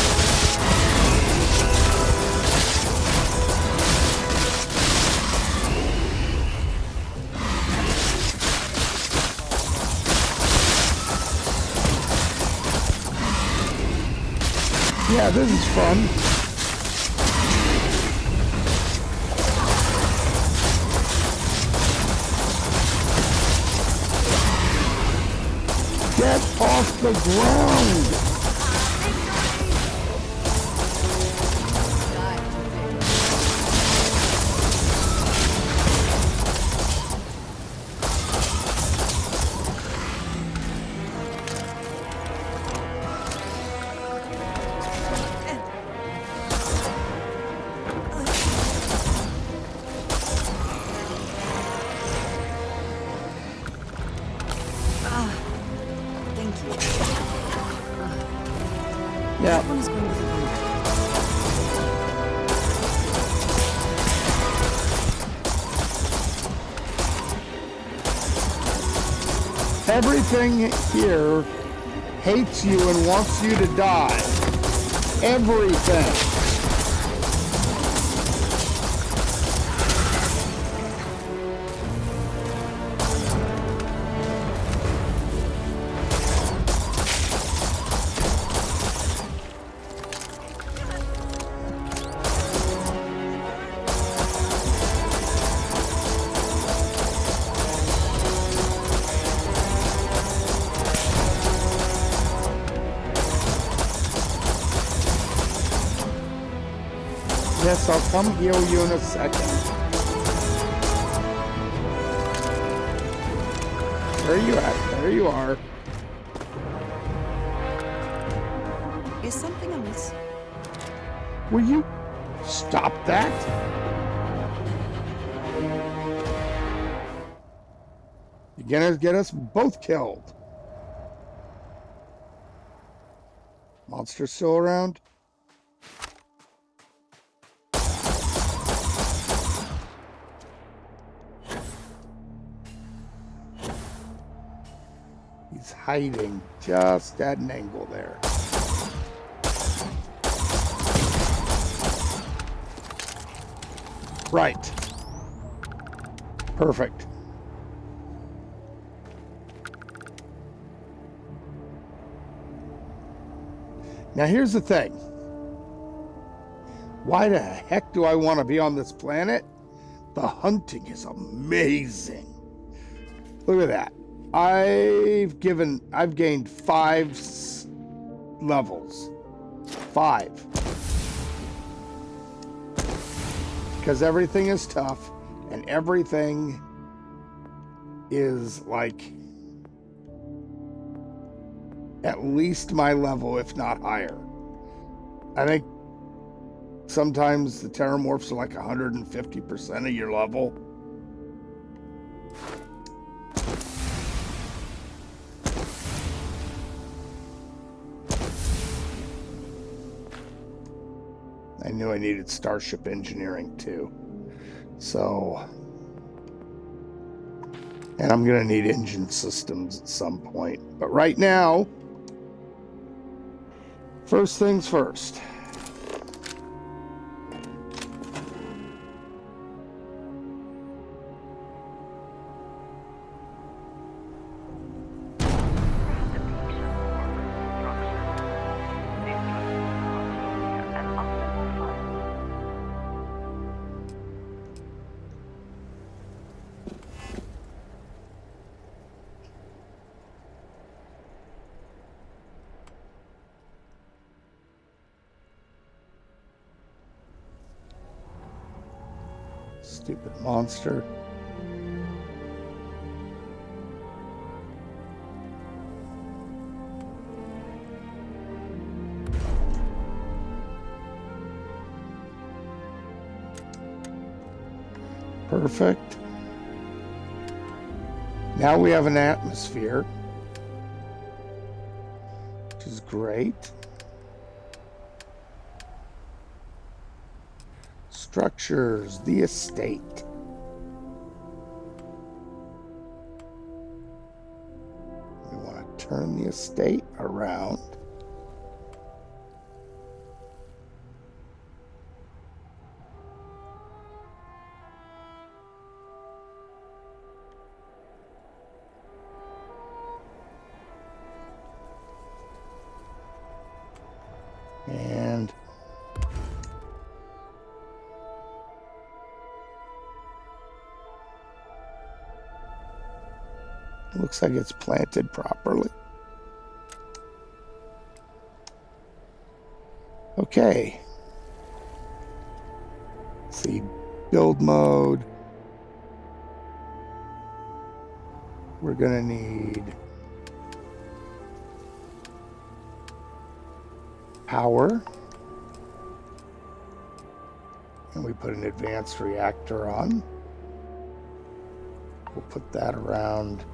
Speaker 1: Yeah, this is fun. Get off the ground! Yeah.
Speaker 2: That one is going to the
Speaker 1: Everything here hates you and wants you to die. Everything. Yes, I'll come heal you in a second. Where are you at? There you are.
Speaker 2: Is something amiss?
Speaker 1: Will you stop that? You're gonna get us both killed. Monster still around? He's hiding just at an angle there. Right. Perfect. Now here's the thing. Why the heck do I want to be on this planet? The hunting is amazing. Look at that. I've gained 5 levels. 5. Because everything is tough and everything is like at least my level, if not higher. I think sometimes the Terramorphs are like 150% of your level. I knew I needed Starship Engineering too. So, and I'm going to need engine systems at some point. But right now, first things first. Stupid monster. Perfect. Now we have an atmosphere, which is great. Structures, the estate. We want to turn the estate around. And looks like it's planted properly. Okay. Let's see, build mode. We're gonna need power. And we put an advanced reactor on. We'll put that around.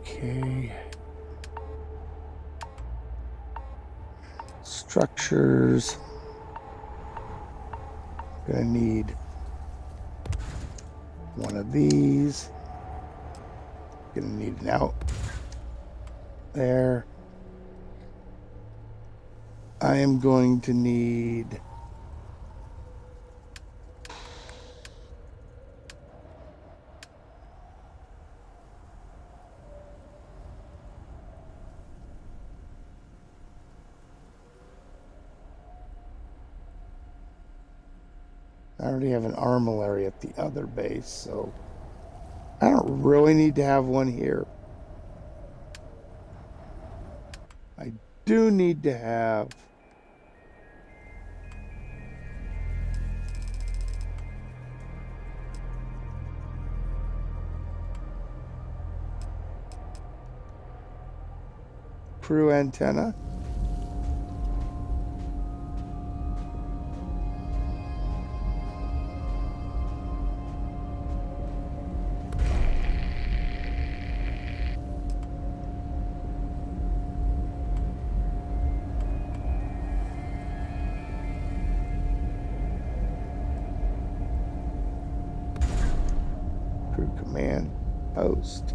Speaker 1: Okay. Structures. Gonna need one of these. Gonna need an out there. I am going to need I already have an armillary at the other base, so I don't really need to have one here. I do need to have crew antenna. command post.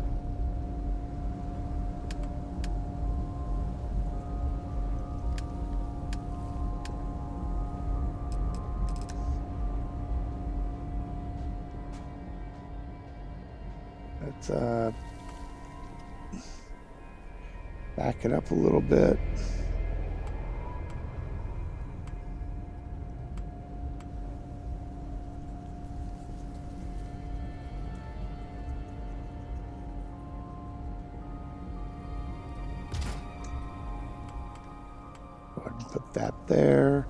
Speaker 1: Let's back it up a little bit. Go ahead and put that there.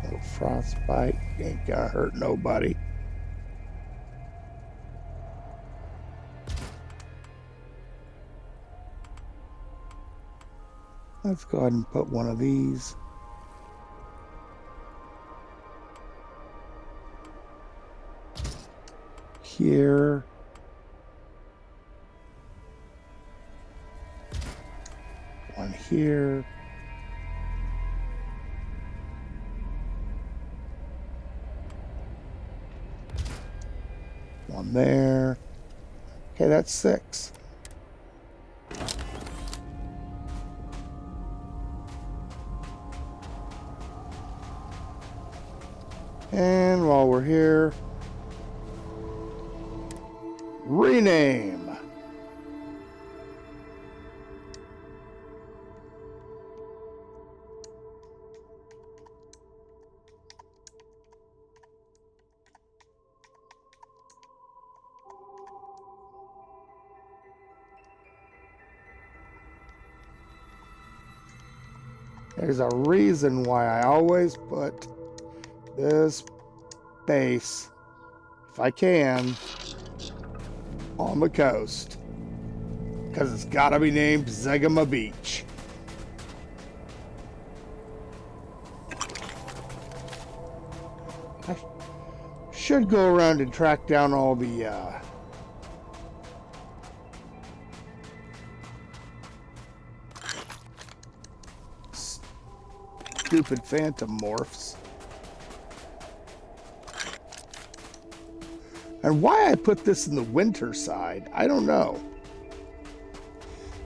Speaker 1: Little frostbite ain't gonna hurt nobody. Let's go ahead and put one of these. Here. One here. One there. Okay, that's 6. And while we're here, rename. There's a reason why I always put this base, if I can, on the coast. Because it's got to be named Zegama Beach. I should go around and track down all the stupid phantom morphs. And why I put this in the winter side, I don't know.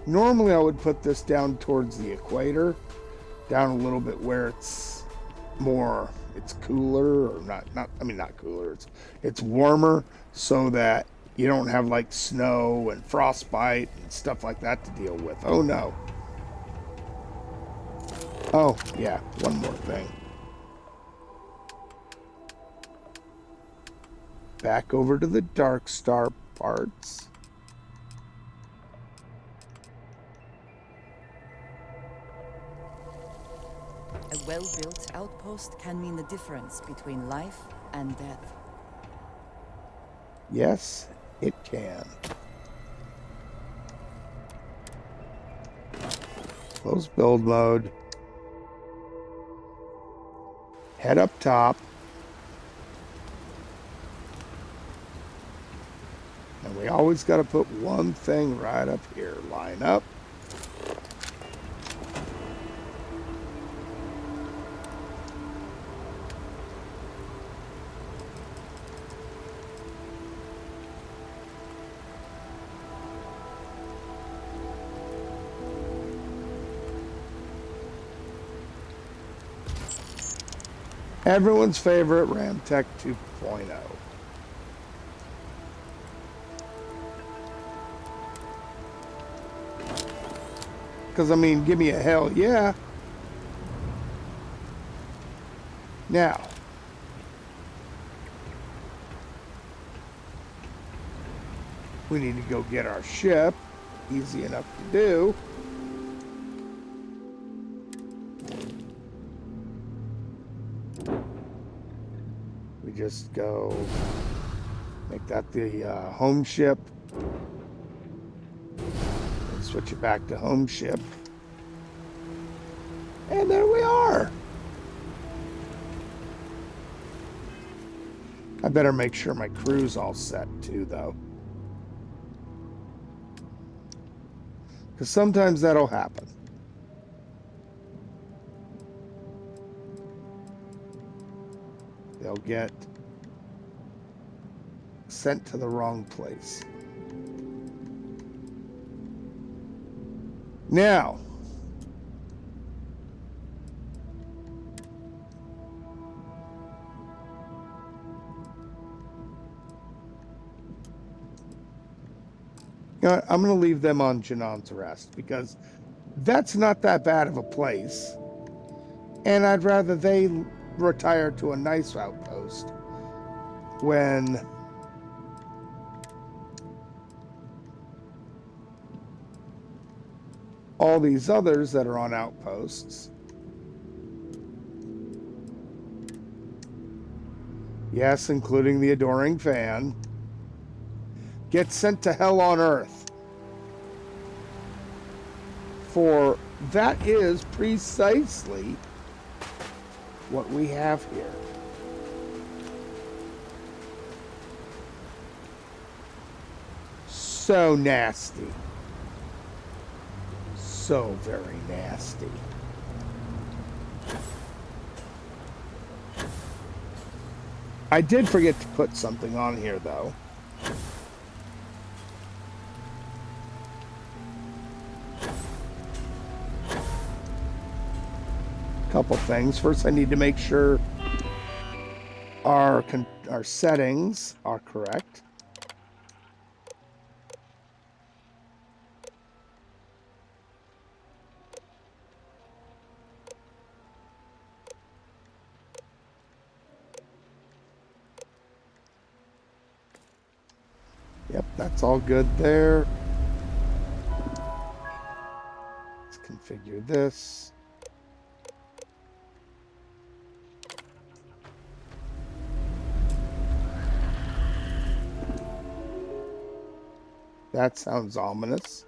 Speaker 1: Normally I would put this down towards the equator, down a little bit where it's more, it's cooler, or not cooler, it's warmer, so that you don't have like snow and frostbite and stuff like that to deal with. Oh no. Oh, yeah, one more thing. Back over to the Dark Star parts.
Speaker 2: A well-built outpost can mean the difference between life and death.
Speaker 1: Yes, it can. Close build mode. Head up top. And we always got to put one thing right up here. Line up. Everyone's favorite Ramtech 2.0. Because, I mean, give me a hell yeah. Now, we need to go get our ship. Easy enough to do. We just go make that the home ship. And switch it back to home ship. And there we are. I better make sure my crew's all set too, though. Because sometimes that'll happen. They'll get sent to the wrong place. Now, you know what, I'm going to leave them on Janon's Rest because that's not that bad of a place. And I'd rather they retire to a nice outpost when all these others that are on outposts, yes, including the Adoring Fan, get sent to hell on earth. For that is precisely what we have here. So nasty. So very nasty. I did forget to put something on here, though. Couple things. First, I need to make sure our settings are correct. Yep, that's all good there. Let's configure this. That sounds ominous.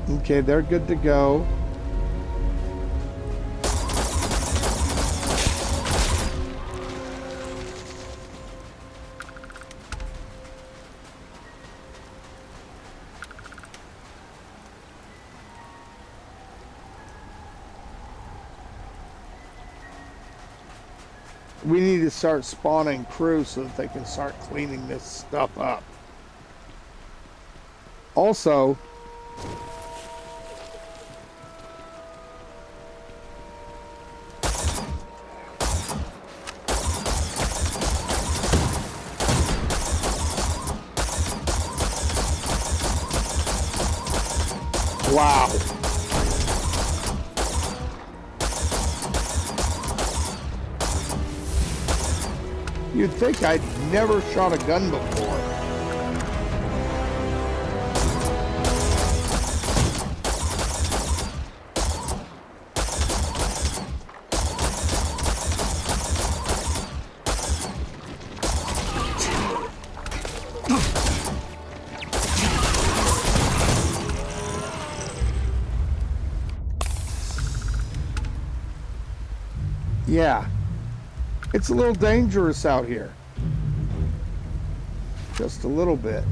Speaker 1: Okay, they're good to go. We need to start spawning crew so that they can start cleaning this stuff up. Also, wow. You'd think I'd never shot a gun before. Yeah, it's a little dangerous out here. Just a little bit.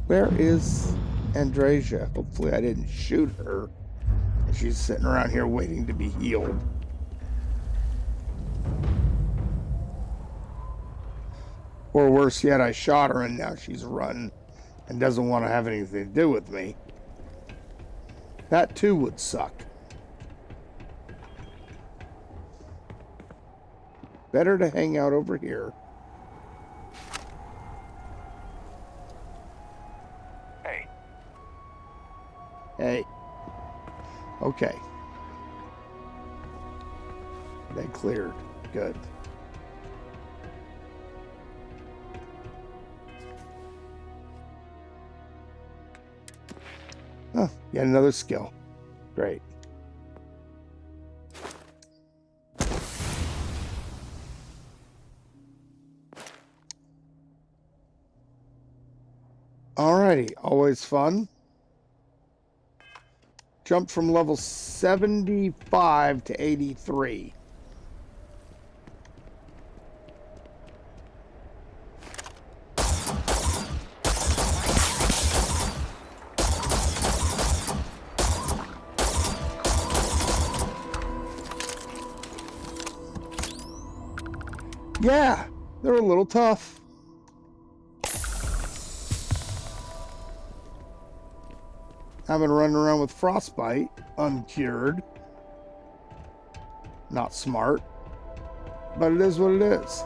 Speaker 1: Where is Andrasia? Hopefully I didn't shoot her. She's sitting around here waiting to be healed. Or worse yet, I shot her and now she's run and doesn't want to have anything to do with me. That too would suck. Better to hang out over here. Okay. They cleared. Good. Huh, yet another skill. Great. Alrighty, always fun. Jump from level 75 to 83. Yeah, they're a little tough. I've been running around with frostbite, uncured. Not smart, but it is what it is.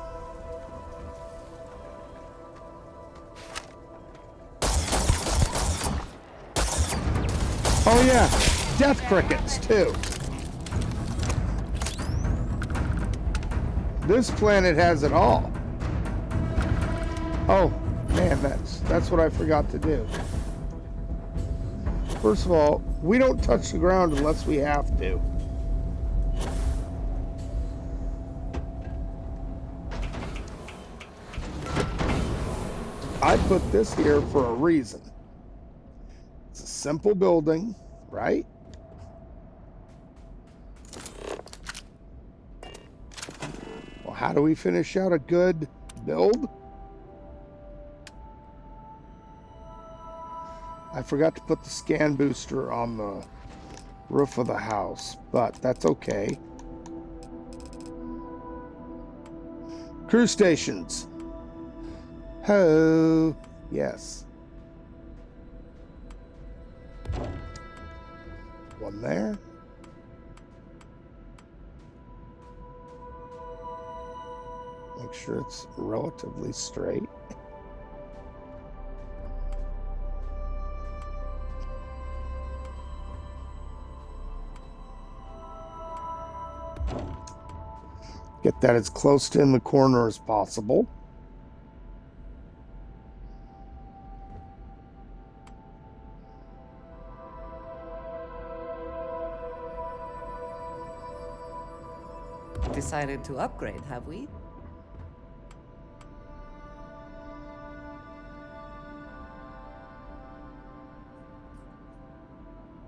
Speaker 1: Oh yeah, death crickets too. This planet has it all. Oh man, that's what I forgot to do. First of all, we don't touch the ground unless we have to. I put this here for a reason. It's a simple building, right? Well, how do we finish out a good build? I forgot to put the scan booster on the roof of the house, but that's okay. Crew stations. Ho, yes. One there. Make sure it's relatively straight. Get that as close to in the corner as possible.
Speaker 2: Decided to upgrade, have we?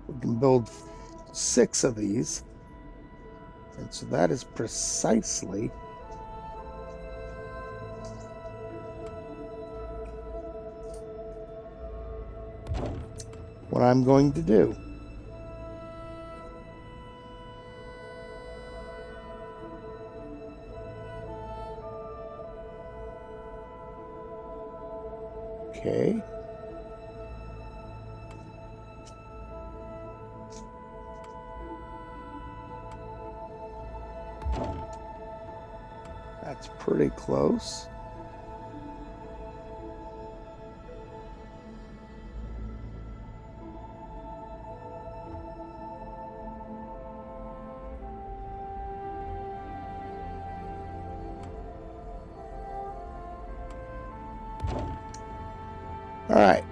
Speaker 1: We can build 6 of these. And so that is precisely what I'm going to do. Okay. That's pretty close. All right.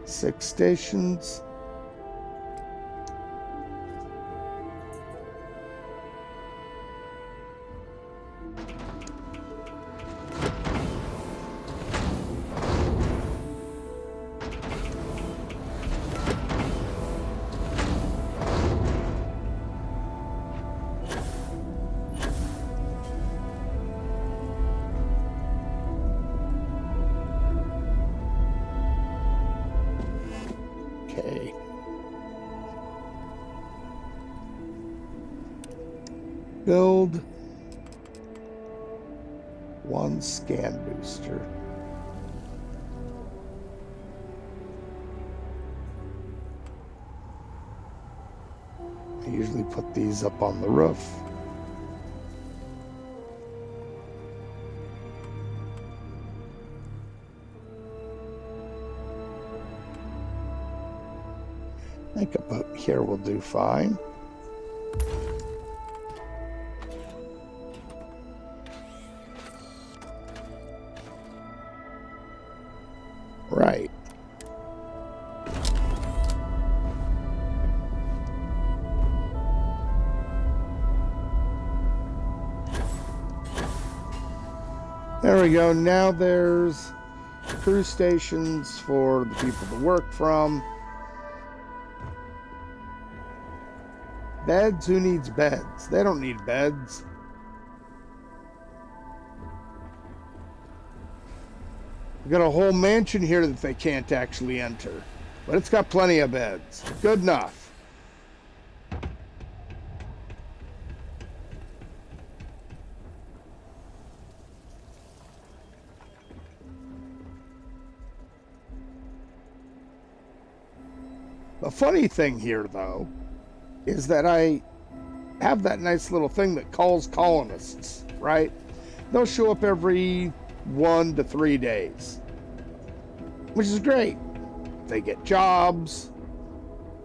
Speaker 1: 6 stations. Okay. Build 1 scan booster. I usually put these up on the roof. I think about here will do fine. Right. There we go. Now there's crew stations for the people to work from. Beds? Who needs beds? They don't need beds. We've got a whole mansion here that they can't actually enter. But it's got plenty of beds. Good enough. The funny thing here, though, is that I have that nice little thing that calls colonists, right? They'll show up every 1 to 3 days, which is great. They get jobs.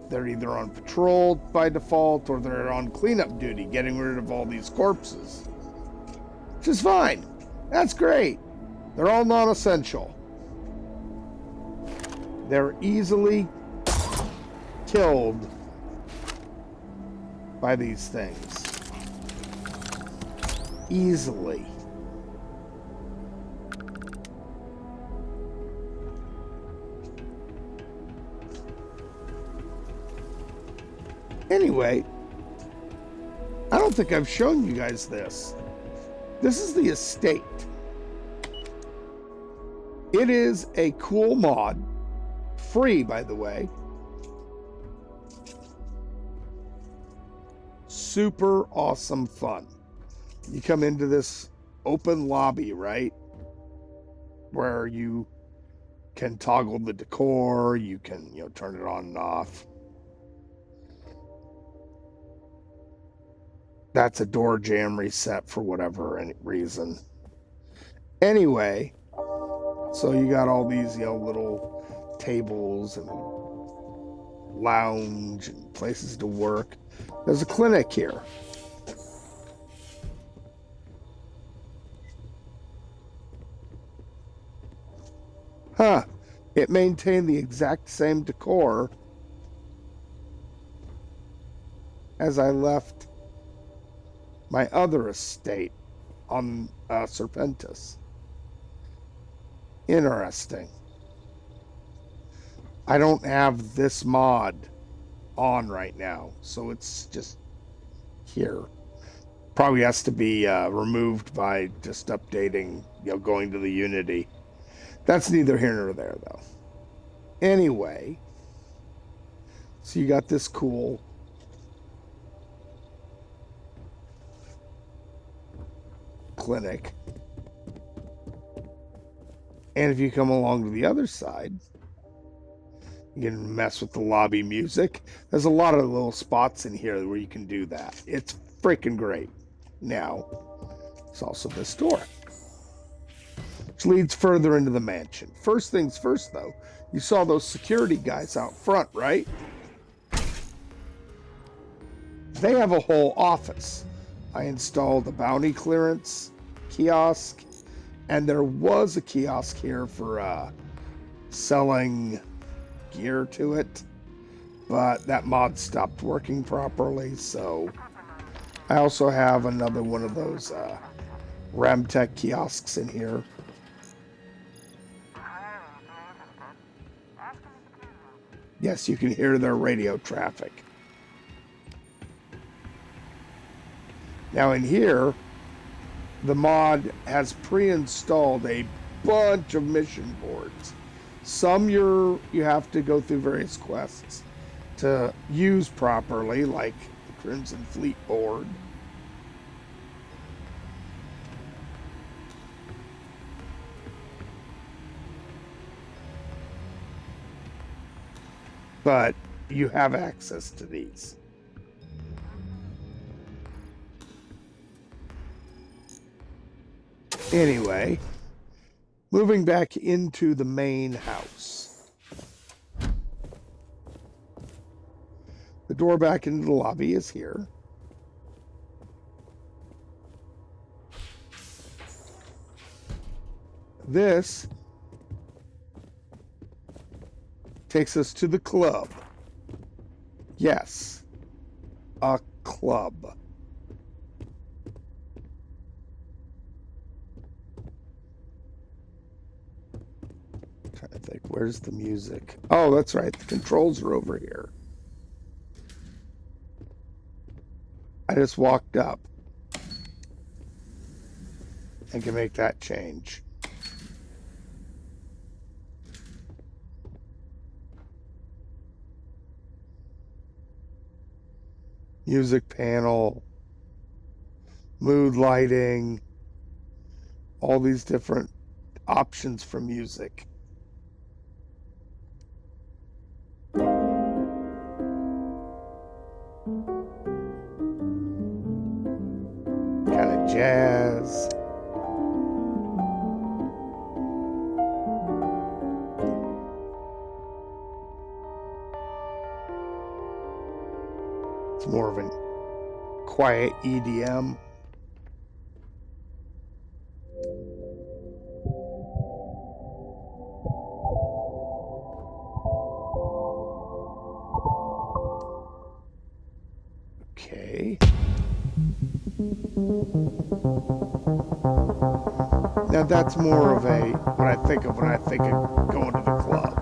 Speaker 1: They're either on patrol by default or they're on cleanup duty, getting rid of all these corpses, which is fine. That's great. They're all non-essential. They're easily killed by these things. Easily. Anyway, I don't think I've shown you guys this. This is the estate. It is a cool mod. Free, by the way. Super awesome fun. You come into this open lobby, right? Where you can toggle the decor, you can, turn it on and off. That's a door jam reset for whatever reason. Anyway, so you got all these, little tables and lounge and places to work. There's a clinic here. Huh. It maintained the exact same decor as I left my other estate on Serpentis. Interesting. I don't have this mod on right now, so it's just here. Probably has to be removed by just updating, going to the Unity. That's neither here nor there, though. Anyway, so you got this cool clinic. And if you come along to the other side, you can mess with the lobby music. There's a lot of little spots in here where you can do that. It's freaking great. Now, it's also this door, which leads further into the mansion. First things first, though, you saw those security guys out front, right? They have a whole office. I installed a bounty clearance kiosk, and there was a kiosk here for selling gear to it, but that mod stopped working properly, so I also have another one of those Ramtech kiosks in here. Yes, you can hear their radio traffic. Now in here, the mod has pre-installed a bunch of mission boards. Some you have to go through various quests to use properly, like the Crimson Fleet board. But you have access to these. Anyway, moving back into the main house. door back into the lobby is here. This takes us to the club. Yes, a club. Trying to think, where's the music? Oh, that's right, the controls are over here. I just walked up. I can make that change. Music panel, mood lighting, all these different options for music. Kind of jazz. It's more of a quiet EDM. Okay. Now that's more of a what I think of when I think of going to the club.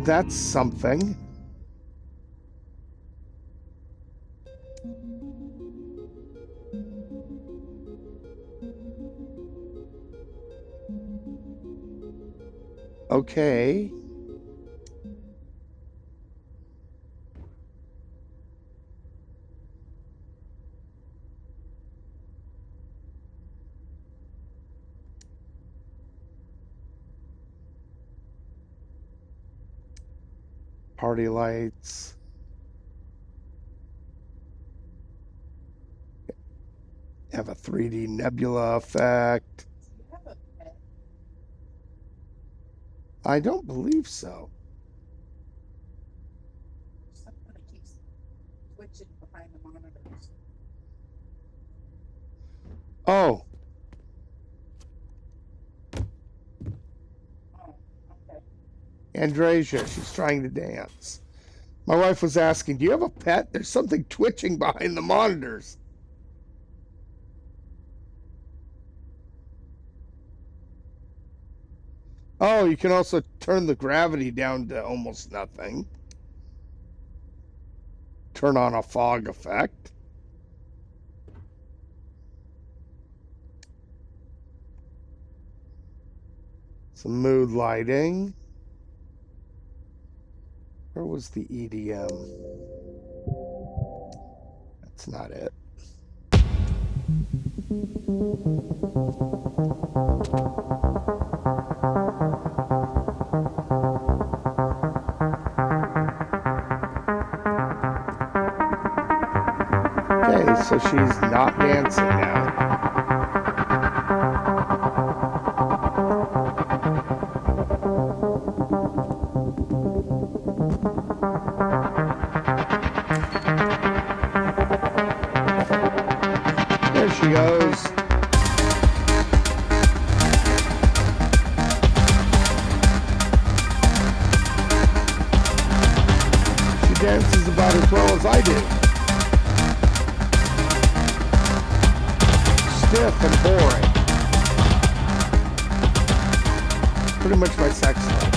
Speaker 1: That's something. Okay. Party lights. Have a 3D nebula effect. I don't believe so.
Speaker 4: Somebody keeps switching behind the monitors.
Speaker 1: Oh,
Speaker 4: Oh, okay.
Speaker 1: Andresia, she's trying to dance. My wife was asking, do you have a pet? There's something twitching behind the monitors. Oh, you can also turn the gravity down to almost nothing. Turn on a fog effect. Some mood lighting. Where was the EDM? That's not it. Okay, so she's not dancing now. There she goes. She dances about as well as I do. Stiff and boring. Pretty much my sex life.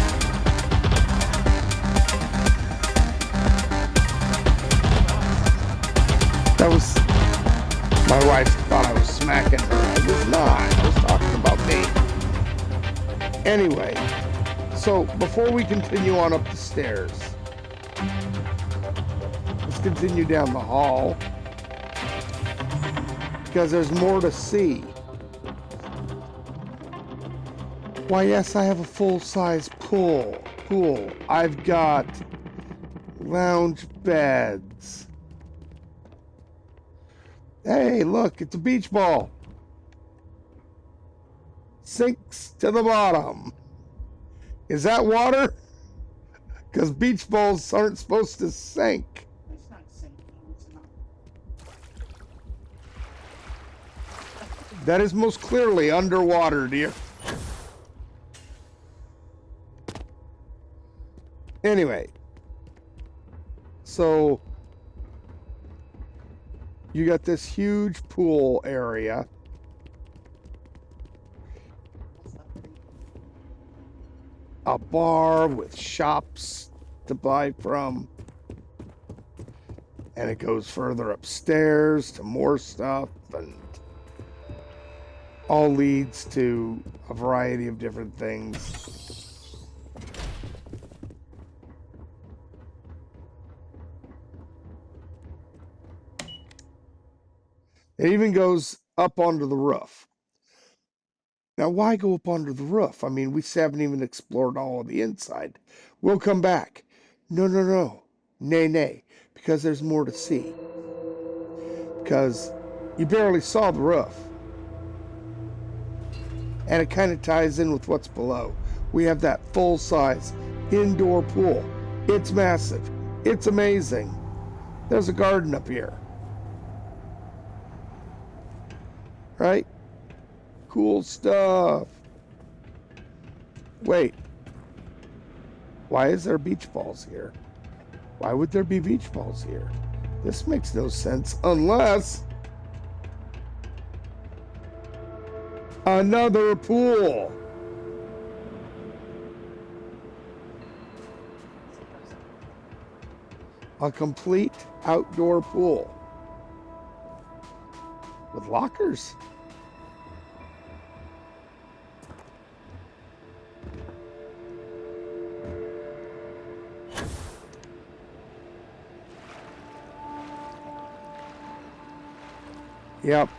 Speaker 1: That was... My wife thought I was smacking her. I was not. I was talking about me. Anyway, so before we continue on up the stairs, let's continue down the hall, because there's more to see. Why, yes, I have a full-size pool. I've got lounge beds, Hey, look, it's a beach ball. Sinks to the bottom. Is that water? Because beach balls aren't supposed to sink.
Speaker 4: It's not sinking. It's not.
Speaker 1: That is most clearly underwater, dear. Anyway, so you got this huge pool area. A bar with shops to buy from. And it goes further upstairs to more stuff, and all leads to a variety of different things. It even goes up onto the roof. Now, why go up onto the roof? I mean, we haven't even explored all of the inside. We'll come back. No, no, no. Nay, nay. Because there's more to see. Because you barely saw the roof. And it kind of ties in with what's below. We have that full-size indoor pool. It's massive. It's amazing. There's a garden up here. Right? Cool stuff. Wait. Why is there beach balls here? Why would there be beach balls here? This makes no sense unless another pool. A complete outdoor pool with lockers. Yep.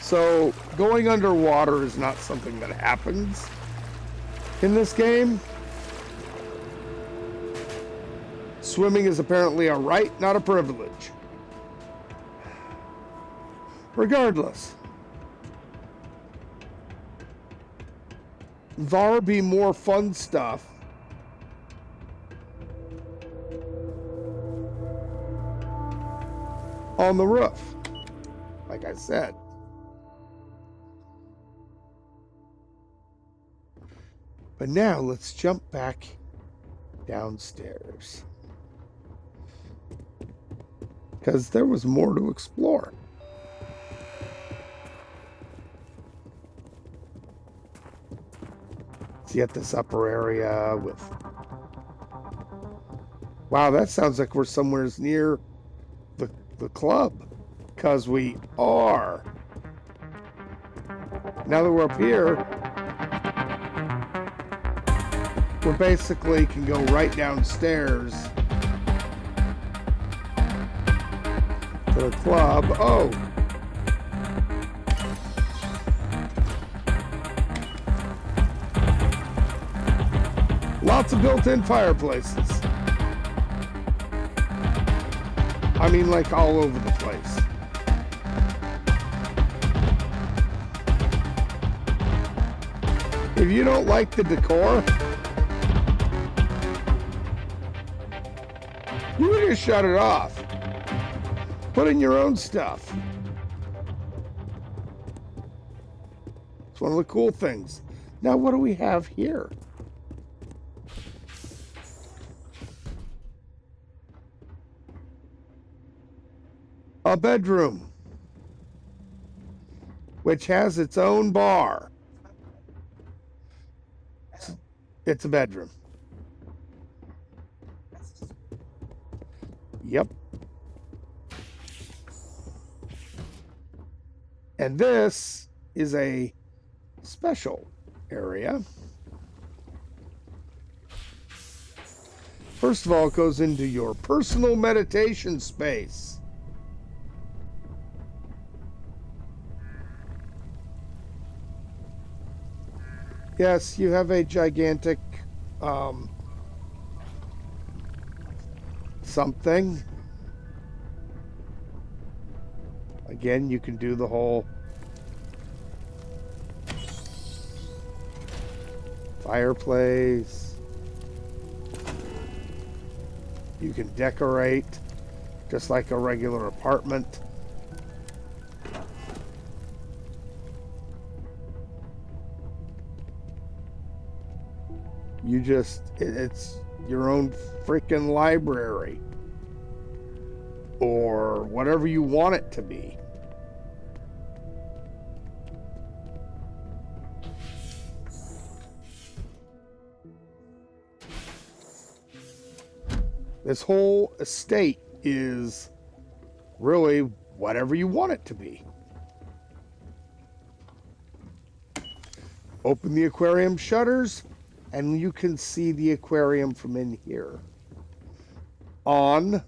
Speaker 1: So going underwater is not something that happens in this game. Swimming is apparently a right, not a privilege. Regardless, there be more fun stuff on the roof, like I said. But now let's jump back downstairs, because there was more to explore. See, at this upper area with... Wow, that sounds like we're somewhere near the club. Because we are. Now that we're up here, we basically can go right downstairs to the club. Oh! Lots of built-in fireplaces. I mean, like all over the place. If you don't like the decor, you can just shut it off. Put in your own stuff. It's one of the cool things. Now, what do we have here? A bedroom, which has its own bar. It's a bedroom. Yep. And this is a special area. First of all, it goes into your personal meditation space. Yes, you have a gigantic something. Again, you can do the whole fireplace. You can decorate just like a regular apartment. It's your own freaking library. Or whatever you want it to be. This whole estate is really whatever you want it to be. Open the aquarium shutters, and you can see the aquarium from in here. On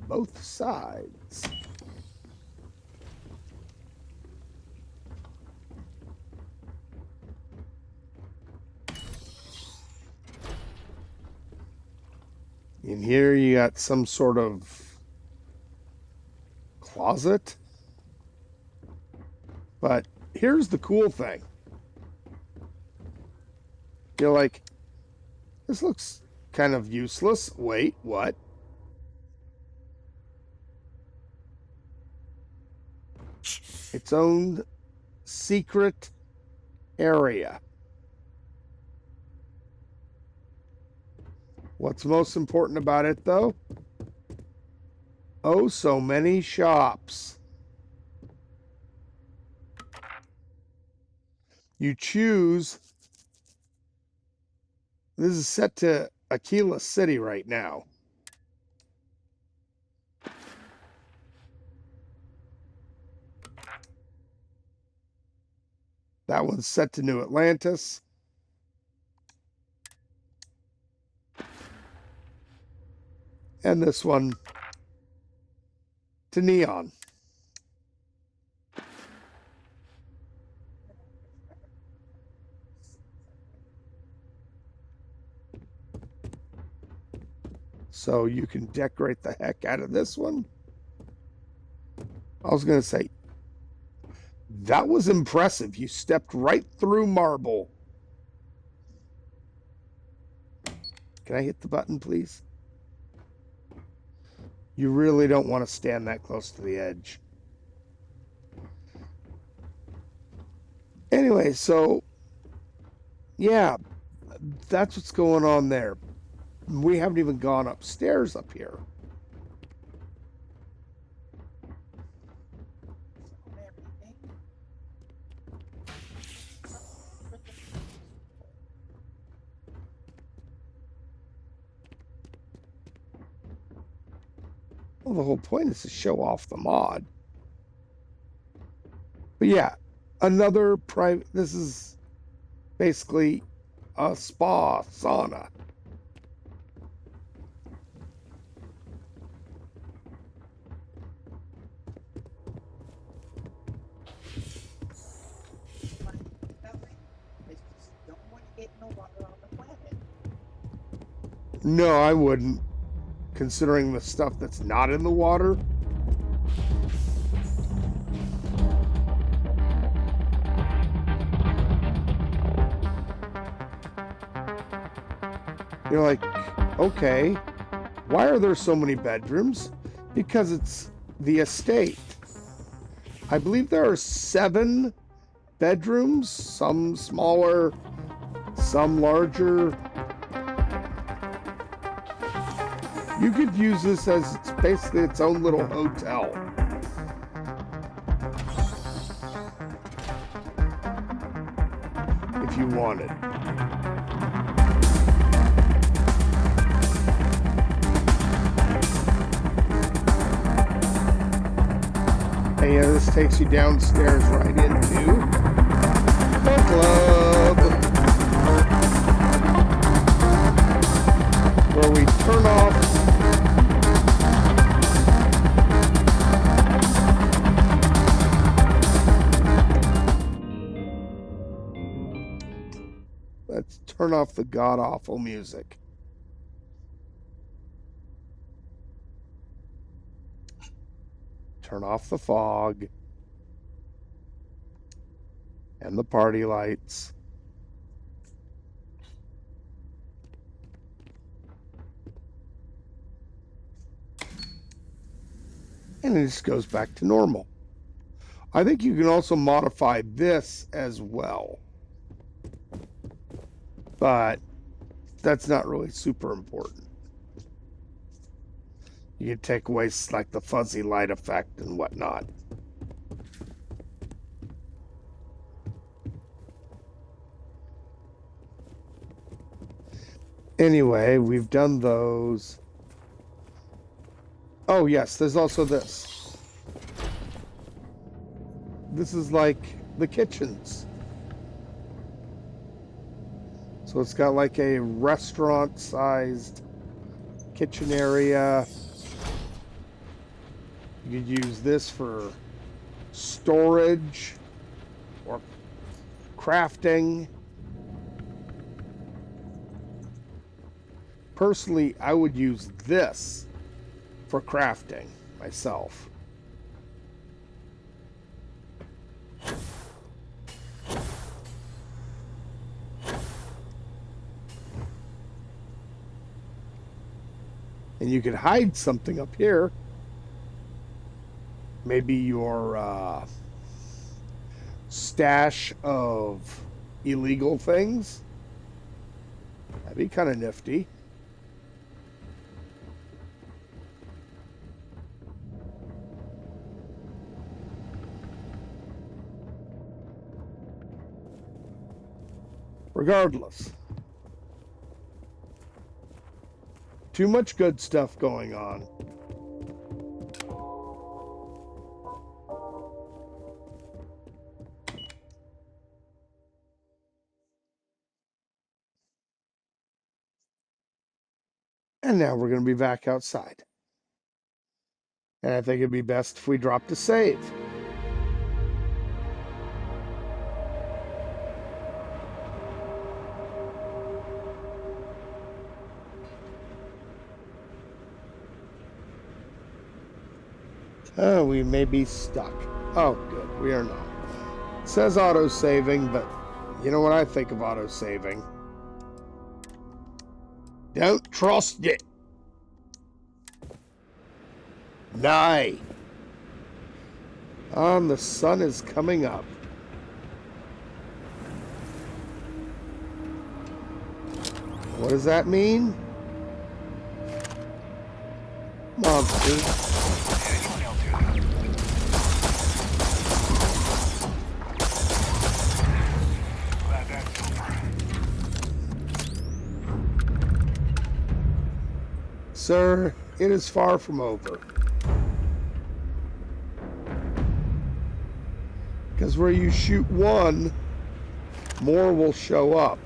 Speaker 1: both sides. In here you got some sort of closet. But here's the cool thing. You're like, this looks kind of useless. Wait, what? Its own secret area. What's most important about it, though? Oh, so many shops. You choose. This is set to Aquila City right now. That one's set to New Atlantis. And this one to Neon. So you can decorate the heck out of this one. I was going to say, that was impressive. You stepped right through marble. Can I hit the button, please? You really don't want to stand that close to the edge. Anyway, so, yeah, that's what's going on there. We haven't even gone upstairs up here. Well, the whole point is to show off the mod. But yeah, another private. This is basically a spa sauna. No, I wouldn't, considering the stuff that's not in the water. You're like, okay, why are there so many bedrooms? Because it's the estate. I believe there are 7 bedrooms, some smaller, some larger. You could use this as it's basically its own little hotel. If you wanted. And yeah, this takes you downstairs right into the club, where we turn off turn off the god-awful music. turn off the fog and the party lights. And it just goes back to normal. I think you can also modify this as well. But that's not really super important. You can take away like the fuzzy light effect and whatnot. Anyway, we've done those. Oh yes, there's also this. This is like the kitchens. So it's got like a restaurant-sized kitchen area. You could use this for storage or crafting. Personally, I would use this for crafting myself. And you could hide something up here. Maybe your stash of illegal things. That'd be kind of nifty. Regardless. Too much good stuff going on. And now we're going to be back outside. And I think it'd be best if we dropped a save. Oh, we may be stuck. Oh, good. We are not. It says auto-saving, but you know what I think of auto-saving. Don't trust it. Nay. The sun is coming up. What does that mean? Monsters. Sir, it is far from over. Because where you shoot one, more will show up.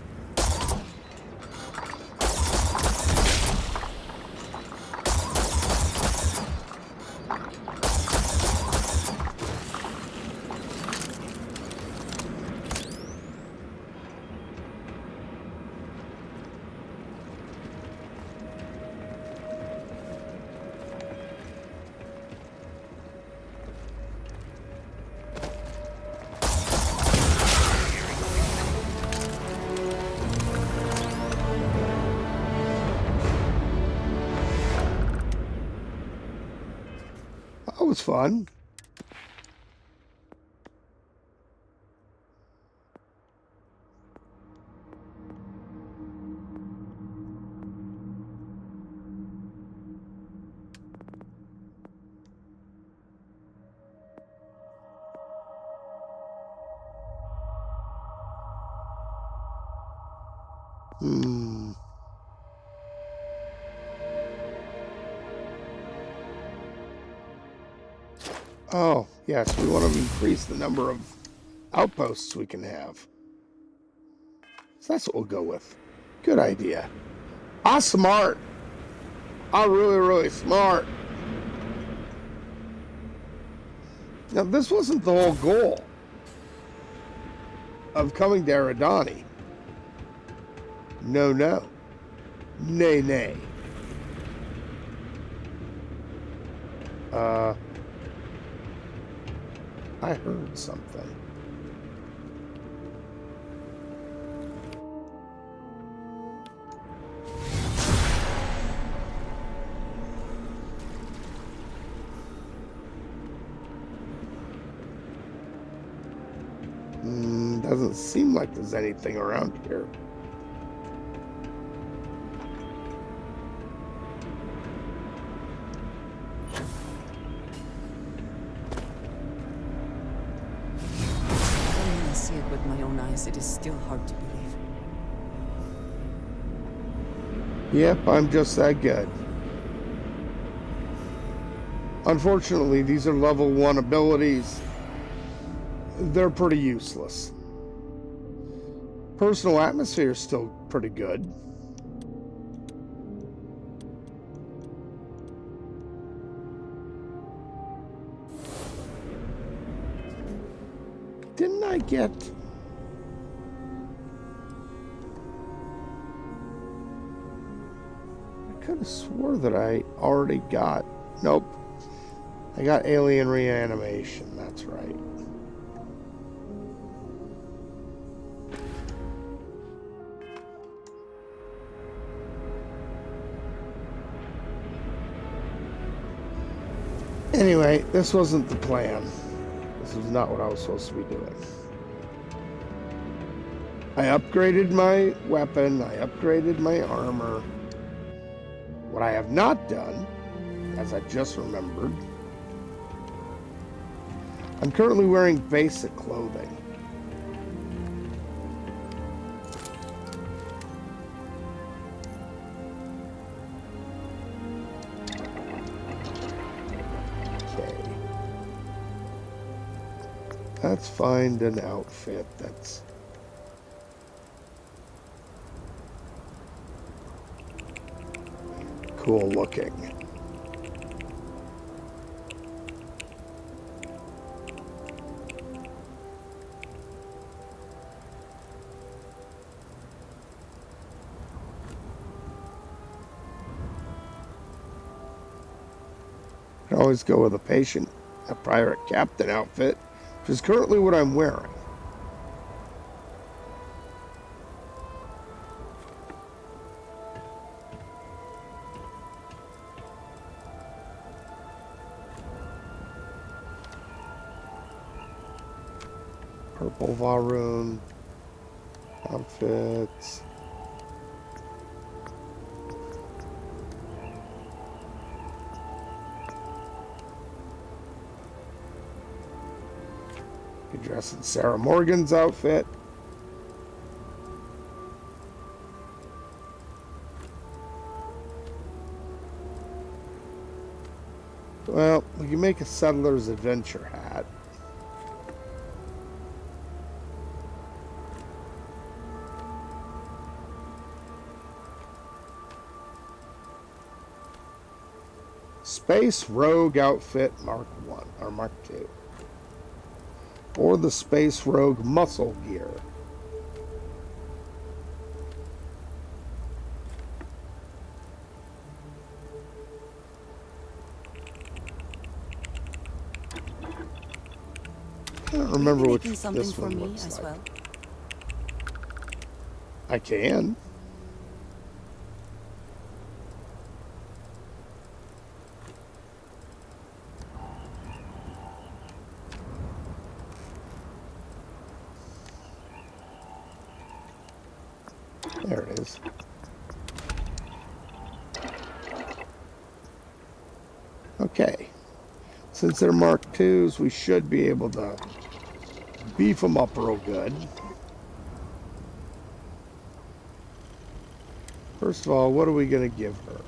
Speaker 1: That was fun. Oh, yes, we want to increase the number of outposts we can have. So that's what we'll go with. Good idea. Smart. Really, really smart. Now, this wasn't the whole goal of coming to Eridani. No, no. Nay, nay. I heard something. Doesn't seem like there's anything around here.
Speaker 2: When I see it with my own eyes, it is still hard to believe.
Speaker 1: Yep, I'm just that good. Unfortunately, these are level 1 abilities. They're pretty useless. Personal atmosphere is still pretty good. Didn't I get... I could have swore that I already got... Nope. I got alien reanimation, that's right. Anyway, this wasn't the plan. This was not what I was supposed to be doing. I upgraded my weapon, I upgraded my armor. What I have not done, as I just remembered, I'm currently wearing basic clothing. Let's find an outfit that's cool looking. I can always go with a pirate captain outfit, which is currently what I'm wearing. Purple Varun outfits. You dress in Sarah Morgan's outfit. Well, we can make a settler's adventure hat. Space Rogue outfit Mark 1 or Mark 2. Or the Space Rogue muscle gear. I don't remember which this one looks like.
Speaker 2: Well?
Speaker 1: I can. There it is. Okay. Since they're Mark IIs, we should be able to beef them up real good. First of all, what are we going to give her?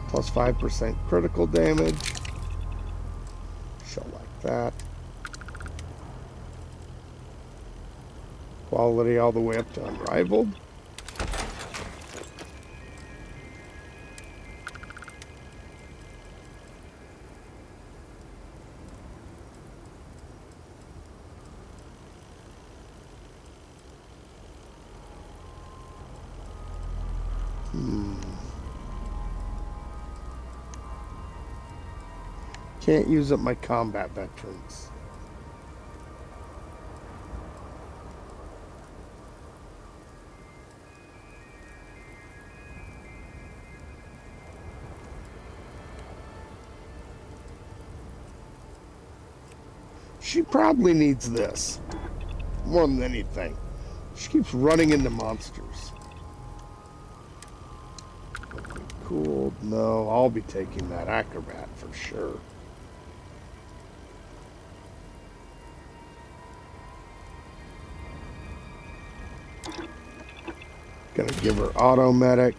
Speaker 1: Plus 5% critical damage. She'll like that. Quality all the way up to unrivaled. Can't use up my combat veterans. She probably needs this more than anything. She keeps running into monsters. Cool. No, I'll be taking that acrobat for sure. Gonna give her auto medic.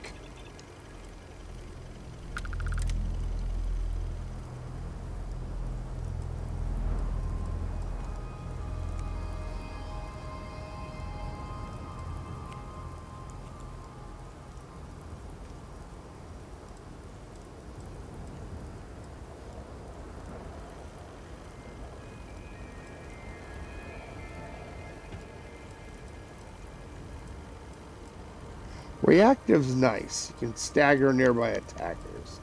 Speaker 1: Reactive's nice. You can stagger nearby attackers.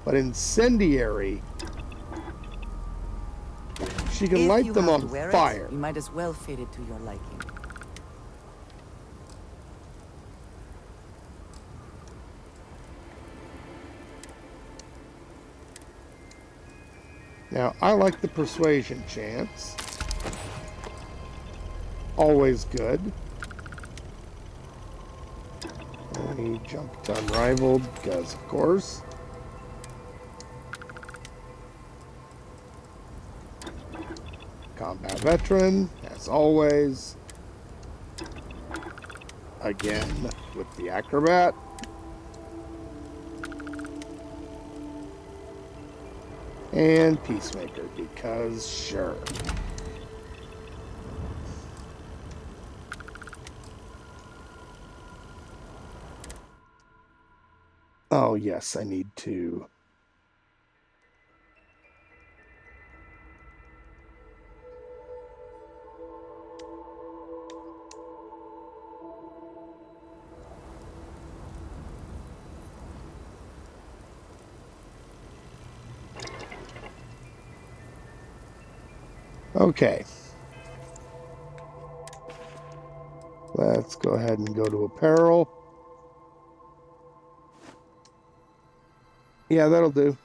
Speaker 1: But incendiary, she can light them on fire.
Speaker 2: You might as well fit it to your liking.
Speaker 1: Now, I like the persuasion chance. Always good. We jumped unrivaled, because of course. Combat veteran, as always. Again, with the acrobat. And peacemaker, because sure. Oh, yes, I need to. Okay. Let's go ahead and go to apparel. Yeah, that'll do.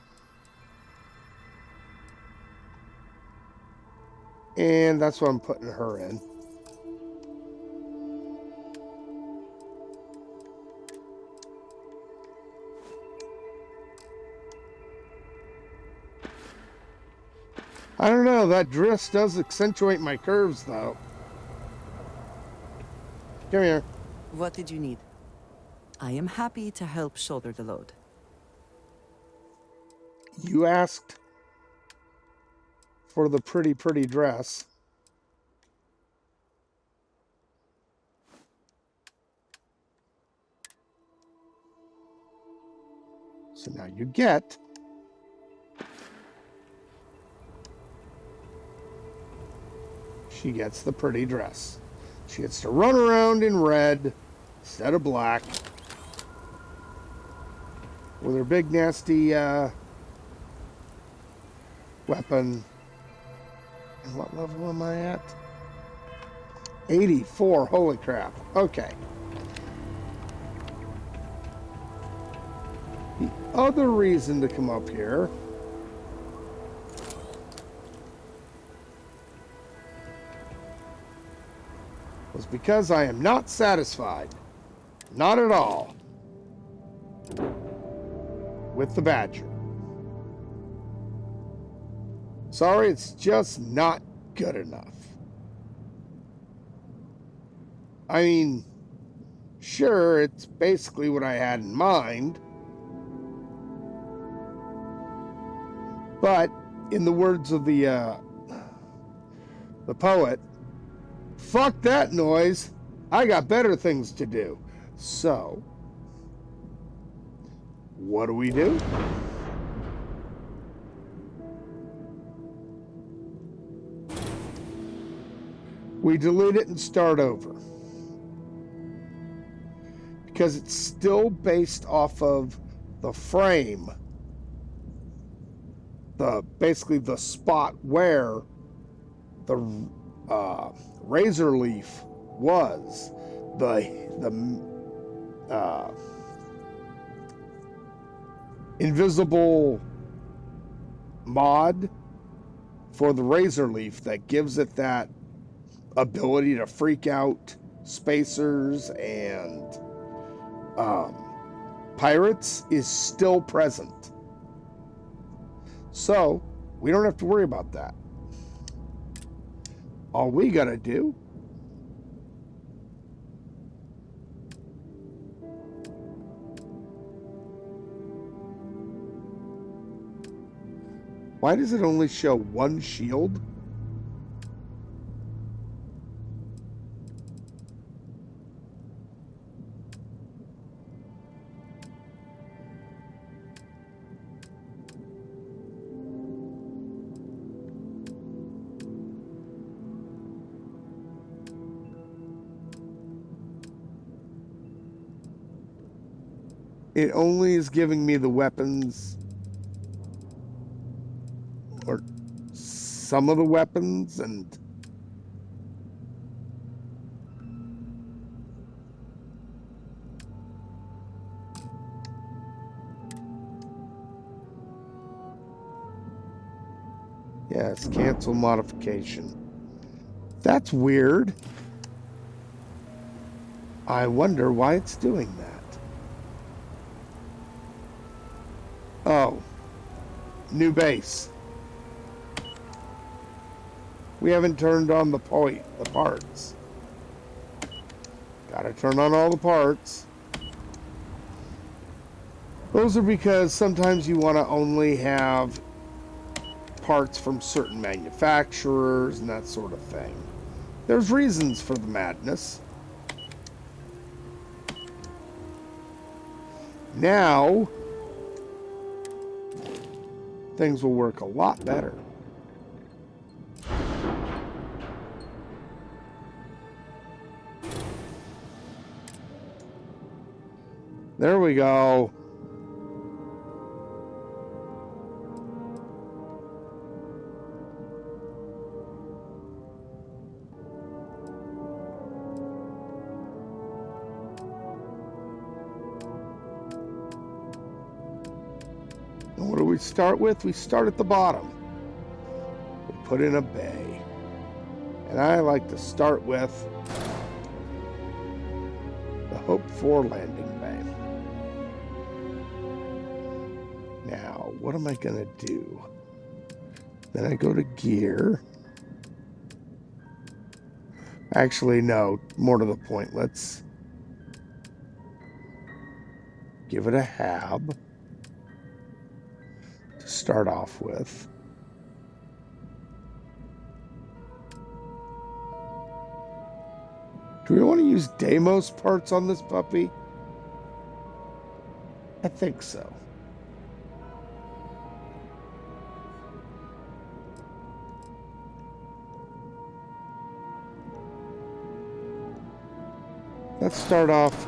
Speaker 1: And that's what I'm putting her in. I don't know, that dress does accentuate my curves, though. Come here.
Speaker 2: What did you need? I am happy to help shoulder the load.
Speaker 1: You asked for the pretty dress. So now you get she gets the pretty dress. She gets to run around in red instead of black with her big nasty weapon. And what level am I at? 84. Holy crap. Okay. The other reason to come up here was because I am not satisfied, not at all, with the Badger. Sorry, it's just not good enough. I mean, sure, it's basically what I had in mind, but in the words of the poet, fuck that noise. I got better things to do. So, what do? We delete it and start over. Because it's still based off of the frame basically the spot where the razor leaf was, the invisible mod for the razor leaf that gives it that ability to freak out spacers and pirates is still present. So we don't have to worry about that. All we gotta do why does it only show one shield? It only is giving me the weapons, or some of the weapons, and yes, cancel modification. That's weird. I wonder why it's doing that. Oh, new base. We haven't turned on the parts. Gotta turn on all the parts. Those are because sometimes you want to only have parts from certain manufacturers and that sort of thing. There's reasons for the madness. Now, things will work a lot better. There we go. And what do we start with? We start at the bottom. We put in a bay. And I like to start with the Hope 4 landing bay. Now, what am I going to do? Then I go to gear. Actually, no, more to the point. Let's give it a hab to start off with. Do we want to use Deimos parts on this puppy? I think so. Let's start off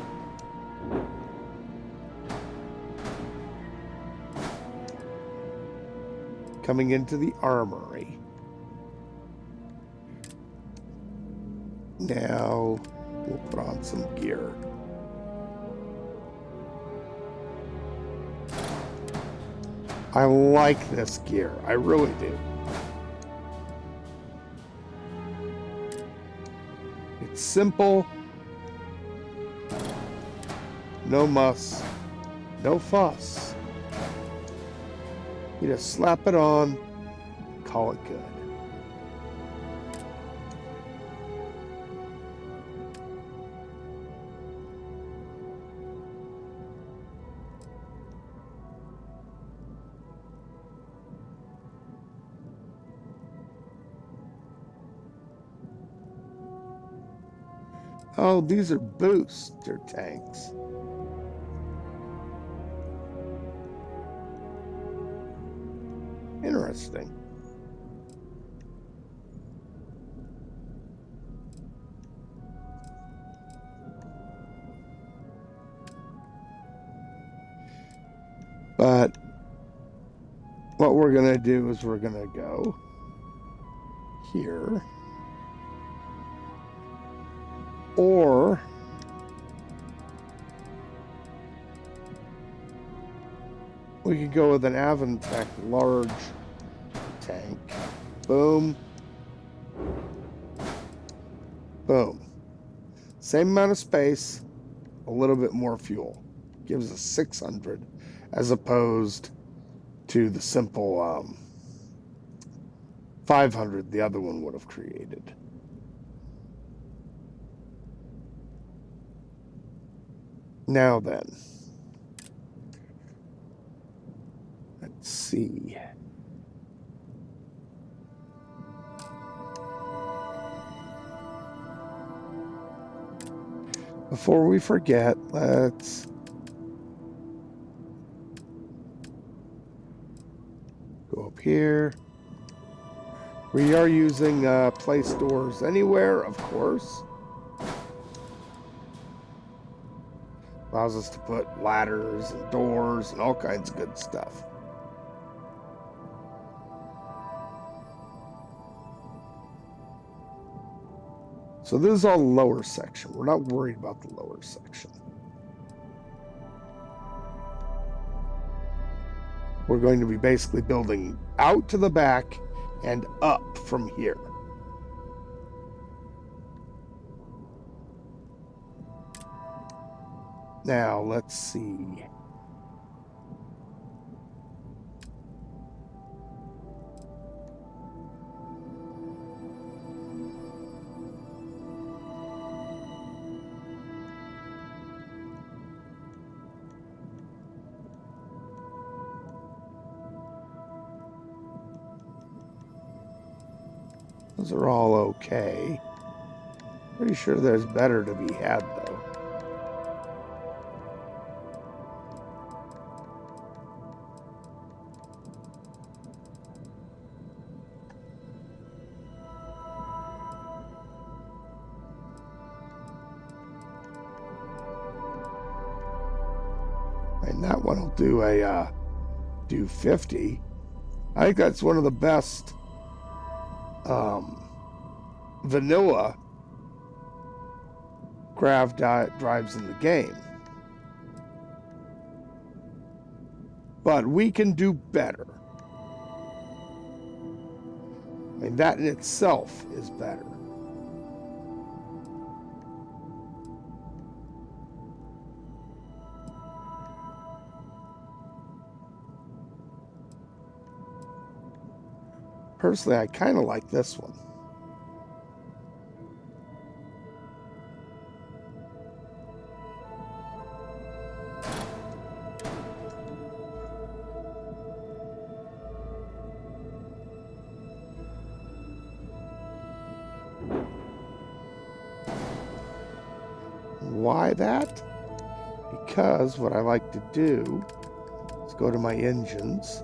Speaker 1: coming into the armory. Now we'll put on some gear. I like this gear. I really do. It's simple. No muss. No fuss. You just slap it on, call it good. Oh, these are booster tanks. Interesting. But what we're going to do is we're going to go here. Or we could go with an Avantech large tank. Boom. Boom. Same amount of space, a little bit more fuel. Gives us 600 as opposed to the simple 500 the other one would have created. Now then, let's see. Before we forget, let's go up here. We are using place doors anywhere, of course. Allows us to put ladders and doors and all kinds of good stuff. So this is all the lower section. We're not worried about the lower section. We're going to be basically building out to the back and up from here. Now, let's see. Those are all okay. Pretty sure there's better to be had, though. And that one will do a do 50. I think that's one of the best vanilla grav drives in the game. But we can do better. I mean, that in itself is better. Personally, I kind of like this one. Why that? Because what I like to do is go to my engines.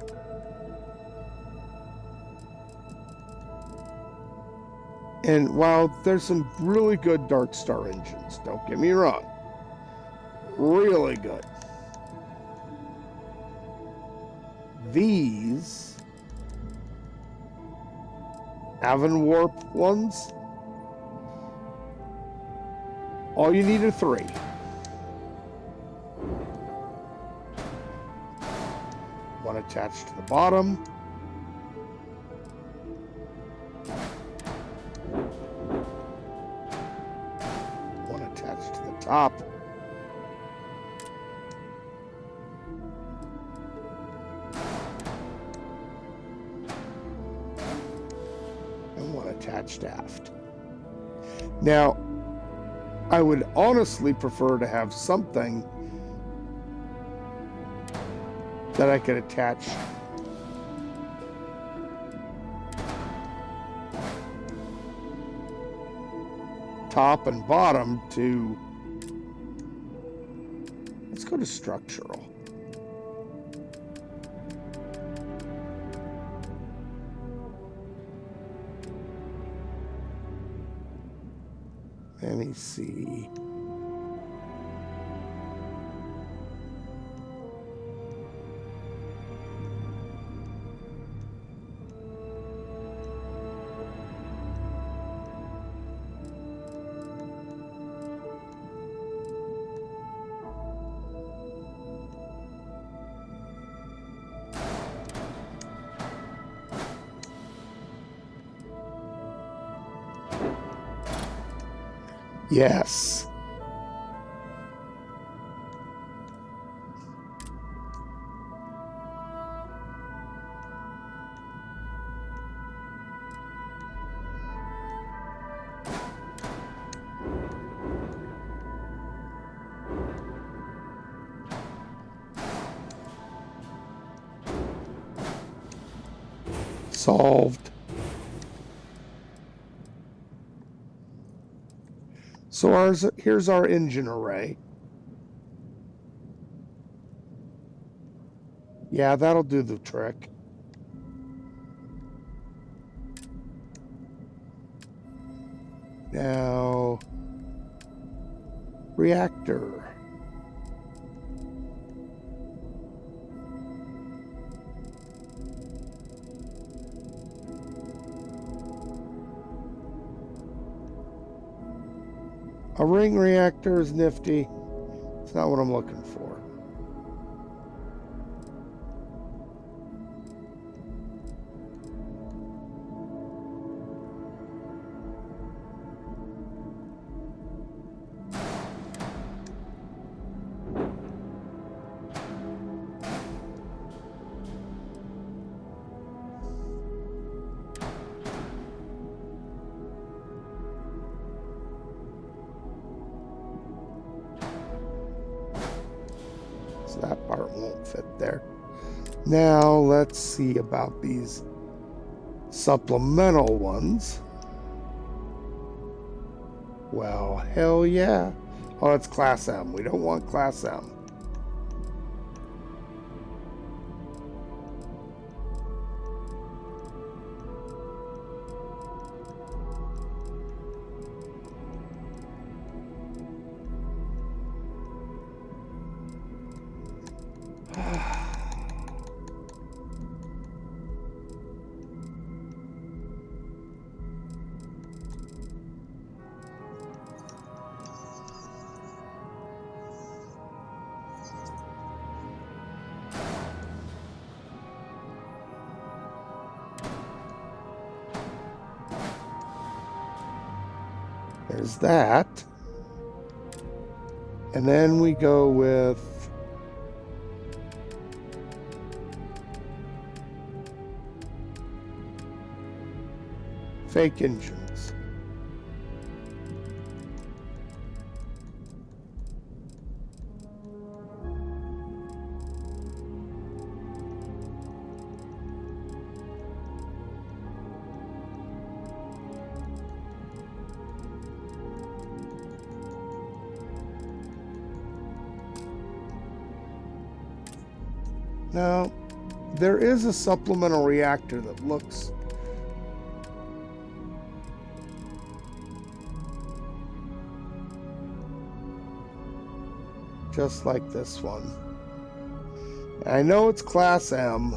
Speaker 1: And while there's some really good Dark Star engines, don't get me wrong, really good. These Avanwarp ones, all you need are 3. One attached to the bottom. One attached to the top. And one attached aft. Now, I would honestly prefer to have something that I could attach top and bottom to, let's go to structural. Let me see. Yes. Solved. So here's our engine array. Yeah, that'll do the trick. Now, reactor. A ring reactor is nifty. It's not what I'm looking for. So that part won't fit there. Now let's see about these supplemental ones. Well, hell yeah. Oh, it's Class M. We don't want Class M. There's that. And then we go with fake engines. Now, there is a supplemental reactor that looks just like this one. I know it's Class M.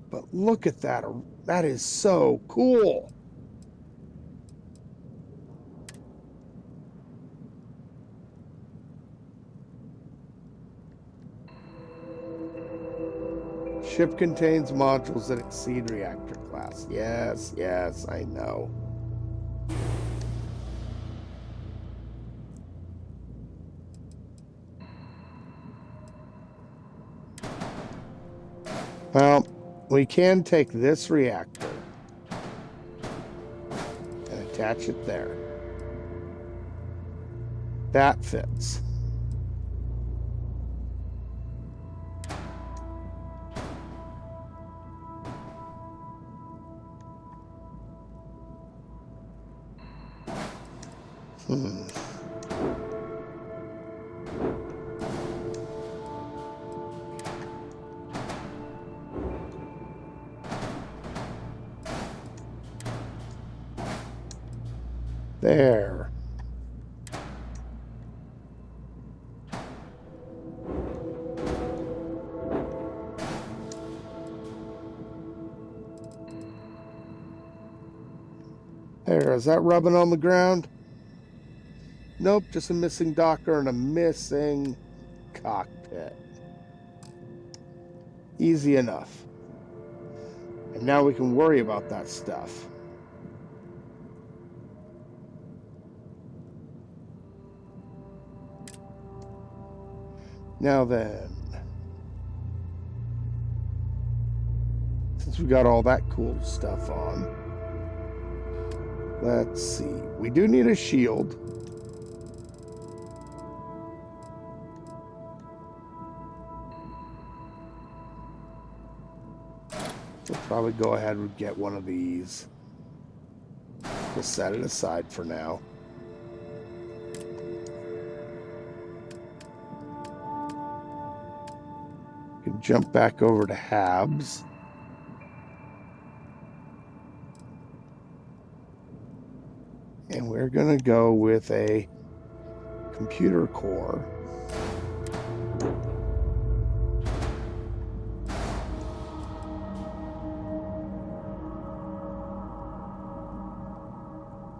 Speaker 1: But look at that. That is so cool. Ship contains modules that exceed reactor class. Yes, yes, I know. Well, we can take this reactor and attach it there. That fits. There. There, is that rubbing on the ground? Nope, just a missing docker and a missing cockpit. Easy enough. And now we can worry about that stuff. Now then, since we got all that cool stuff on, let's see. We do need a shield. We'll probably go ahead and get one of these. We'll set it aside for now. We can jump back over to Habs. And we're going to go with a computer core.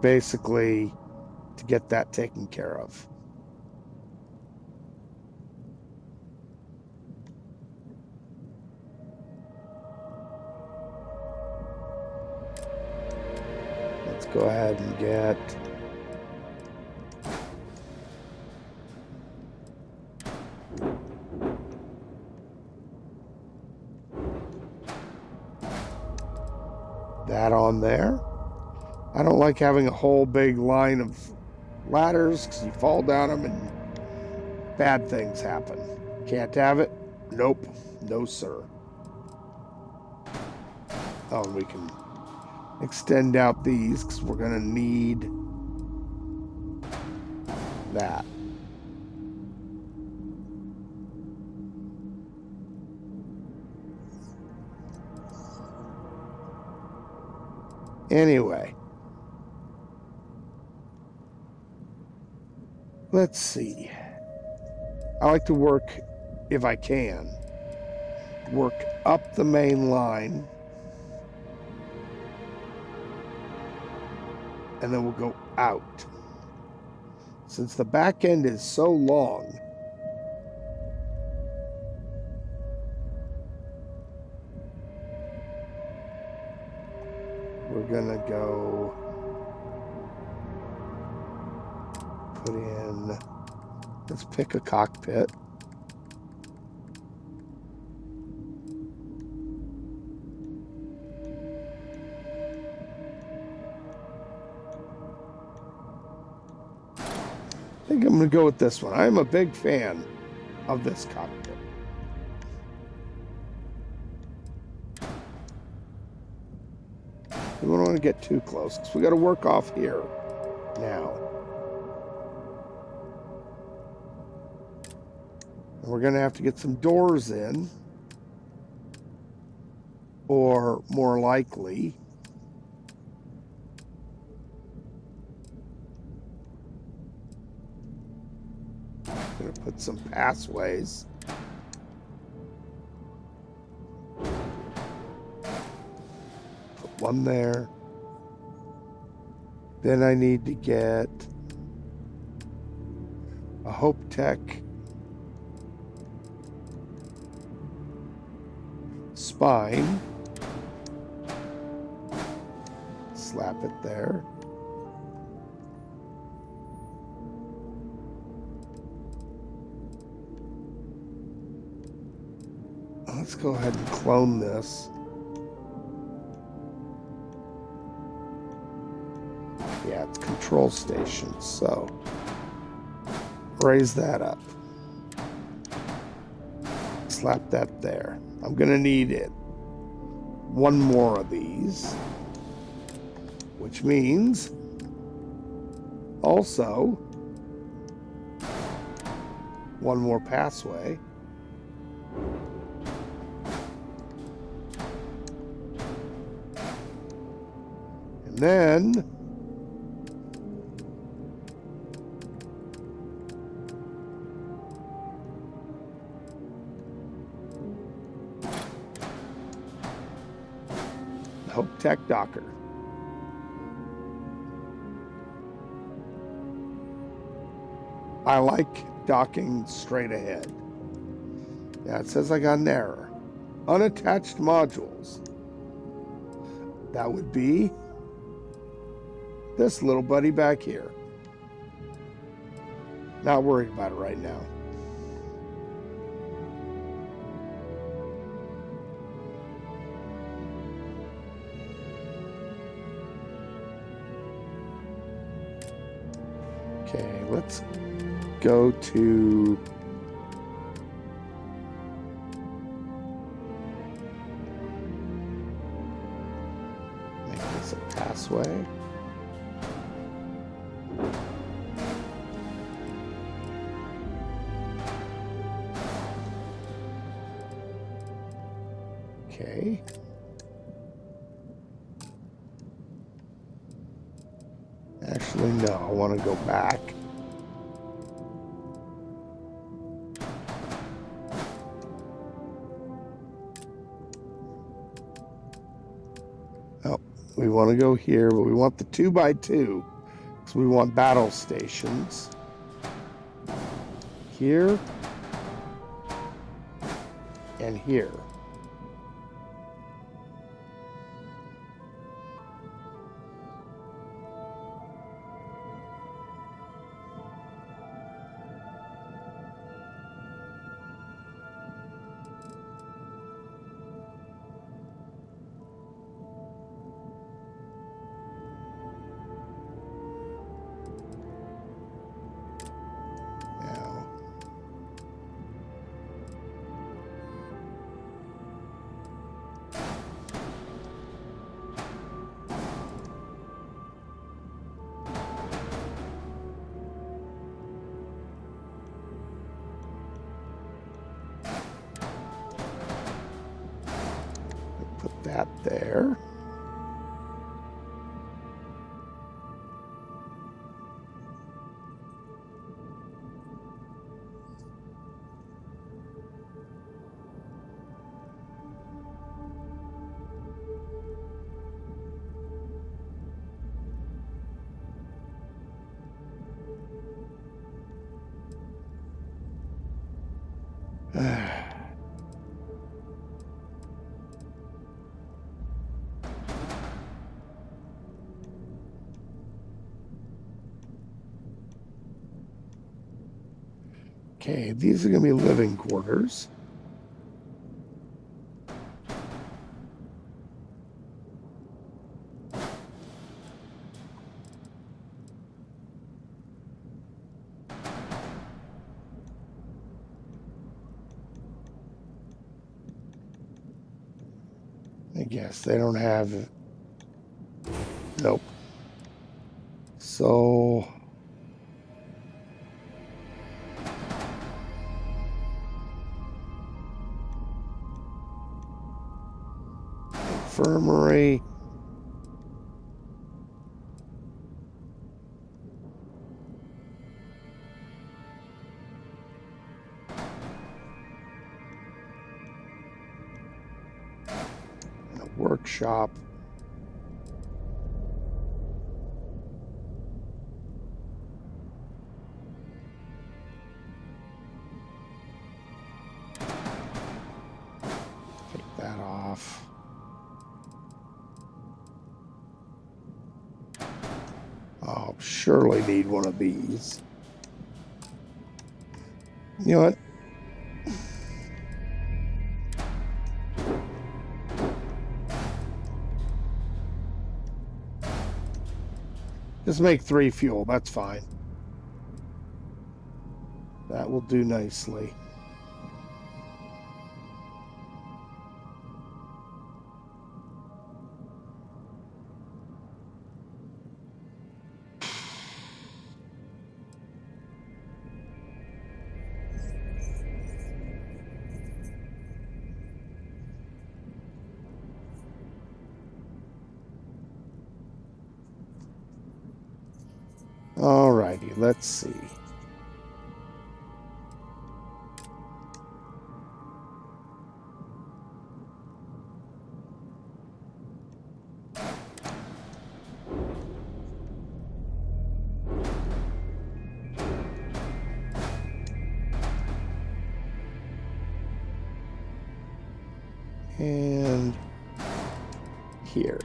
Speaker 1: Basically, to get that taken care of. Let's go ahead and get that on there. I don't like having a whole big line of ladders because you fall down them and bad things happen. Can't have it? Nope. No, sir. Oh, and we can extend out these because we're going to need that. Anyway. Let's see. I like to work, if I can, work up the main line. And then we'll go out. Since the back end is so long, we're gonna go put in, let's pick a cockpit. I think I'm going to go with this one. I'm a big fan of this cockpit. We don't want to get too close because we got to work off here now. And we're going to have to get some doors in, or more likely, going to put some pathways. Put one there. Then I need to get a Hope Tech spine. Slap it there. Let's go ahead and clone this. Yeah, it's control station, so raise that up. Slap that there. I'm gonna need it. One more of these, which means also one more passway. And then Hope Tech Docker. I like docking straight ahead. Yeah, it says I got an error. Unattached modules. That would be this little buddy back here. Not worried about it right now. Okay, let's go to make this a passway. Okay. Actually, no, I want to go back. Oh, we want to go here, but we want the 2x2 because we want battle stations. Here and here. Put that there. Okay, these are going to be living quarters. I guess they don't have... Nope. So... Infirmary. And a workshop. Take that off. I'll surely need one of these. You know what? Just make 3 fuel, that's fine. That will do nicely. Alrighty, let's see.
Speaker 5: And here.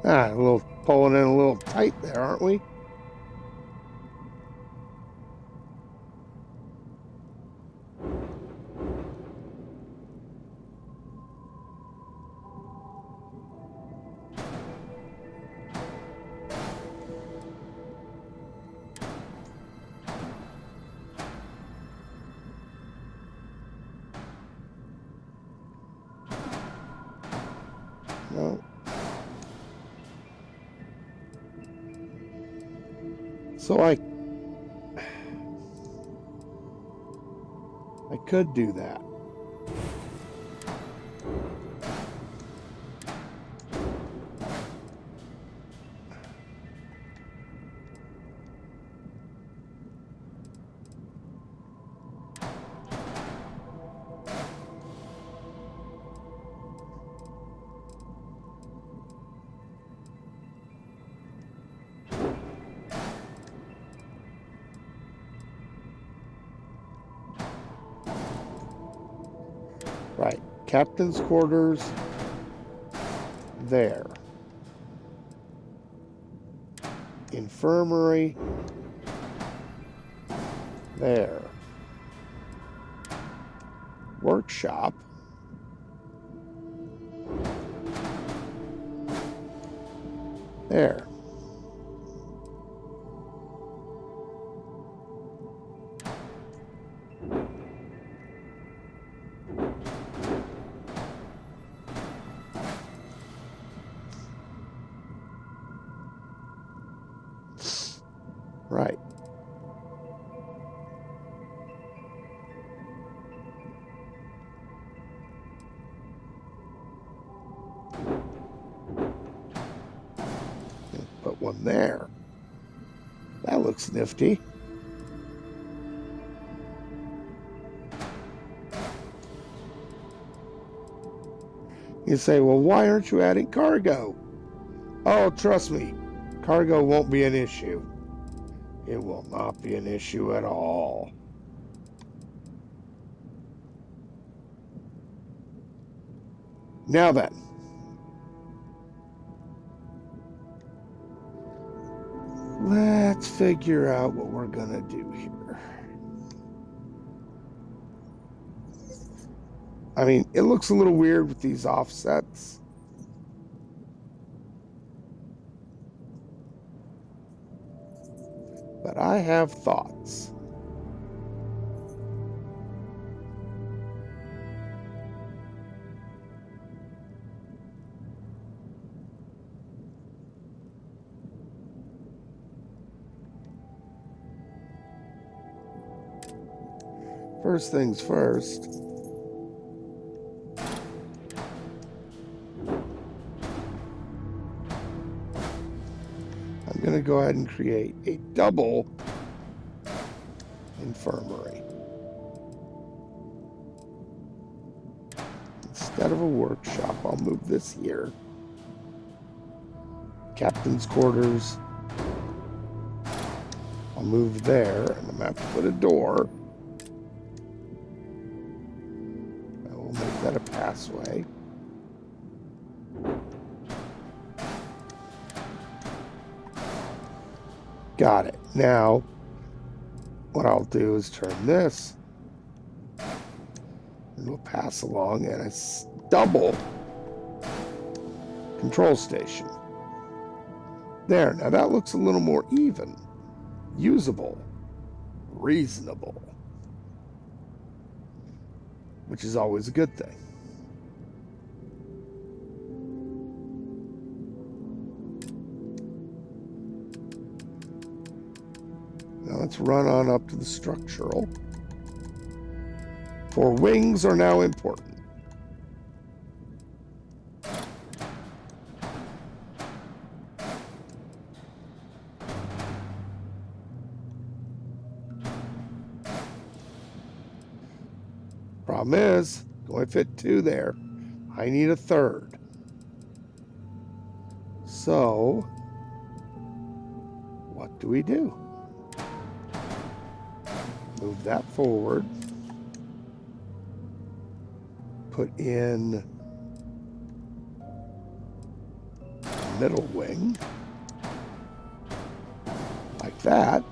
Speaker 5: Ah, a little pulling in a little tight there, aren't we? No. So I could do that. Right, captain's quarters there. Infirmary there. Workshop there. Right. Put one there. That looks nifty. You say, well, why aren't you adding cargo? Oh, trust me, cargo won't be an issue. It will not be an issue at all. Now then. Let's figure out what we're gonna do here. I mean, it looks a little weird with these offsets. But I have thoughts. First things first. I'm going to go ahead and create a double infirmary. Instead of a workshop, I'll move this here. Captain's quarters. I'll move there, and I'm going to have to put a door. I will make that a passway. Got it. Now, what I'll do is turn this, and we'll pass along, and a double control station. There. Now that looks a little more even, usable, reasonable, which is always a good thing. Now let's run on up to the structural. For wings are now important. Problem is, can only fit 2 there. I need a 3rd. So, what do we do? Move that forward. Put in middle wing. Like that.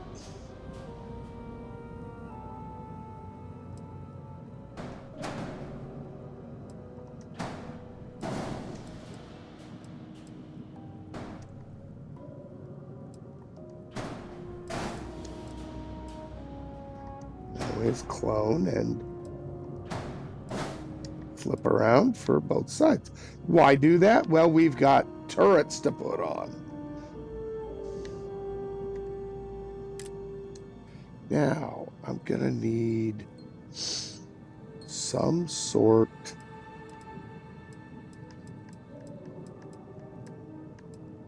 Speaker 5: Is clone and flip around for both sides. Why do that? Well, we've got turrets to put on. Now, I'm gonna need some sort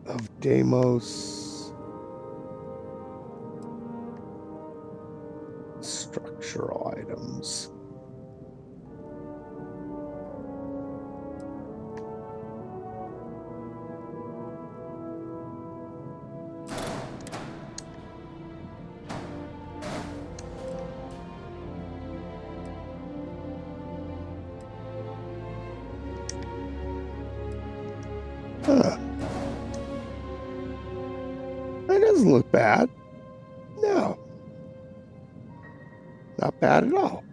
Speaker 5: of Deimos structural items. Huh. That doesn't look bad. No. Not bad at all.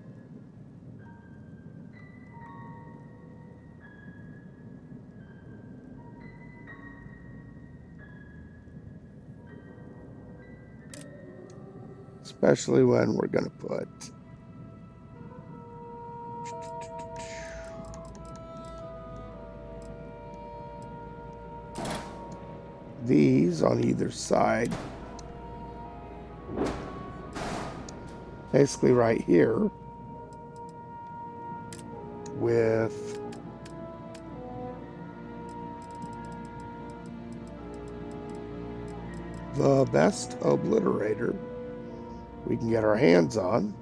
Speaker 5: Especially when we're going to put these on either side. Basically right here with the best obliterator we can get our hands on,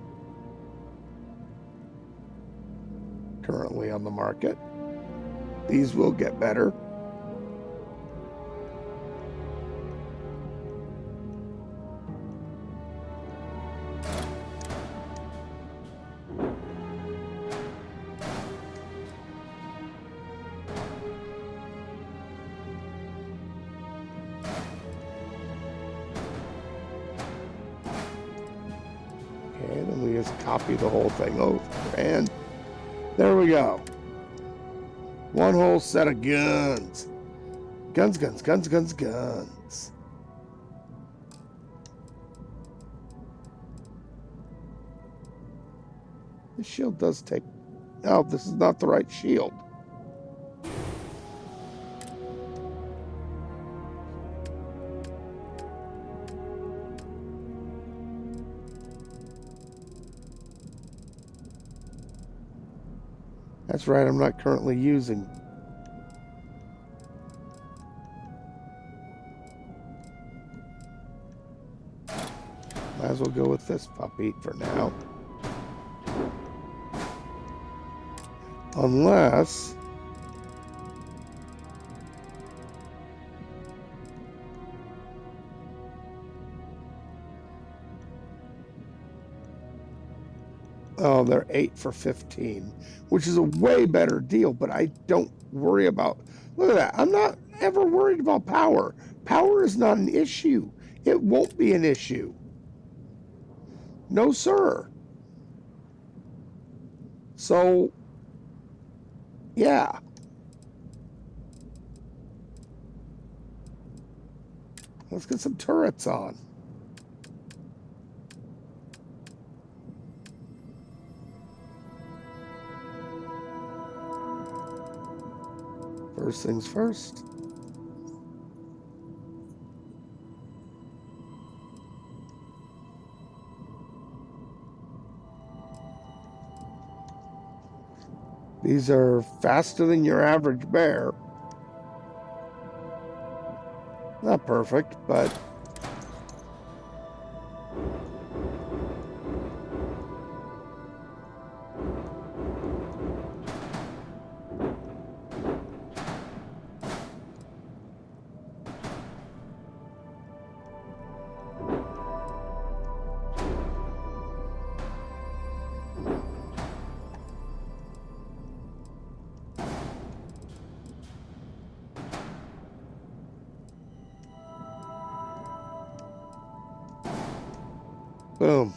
Speaker 5: currently on the market. These will get better. Copy the whole thing over, and there we go. One whole set of guns. Guns, guns, guns, guns, guns. This shield does take... No, this is not the right shield. That's right, I'm not currently using. Might as well go with this puppy for now. Unless... Oh, they're 8 for 15, which is a way better deal, but I don't worry about... Look at that. I'm not ever worried about power. Power is not an issue. It won't be an issue. No, sir. So, yeah. Let's get some turrets on. First things first. These are faster than your average bear. Not perfect, but Boom.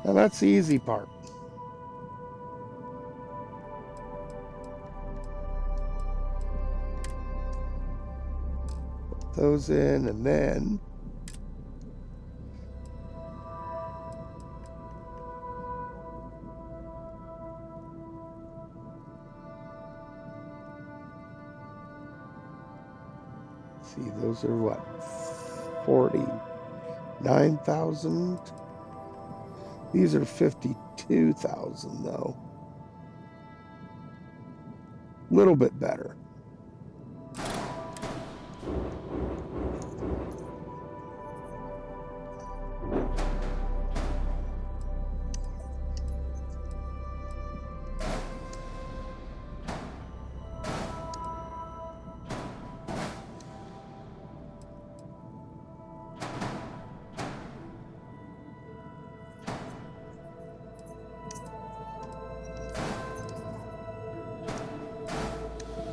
Speaker 5: Now that's the easy part. Put those in and then see, those are what? 49,000. These are 52,000 though. Little bit better.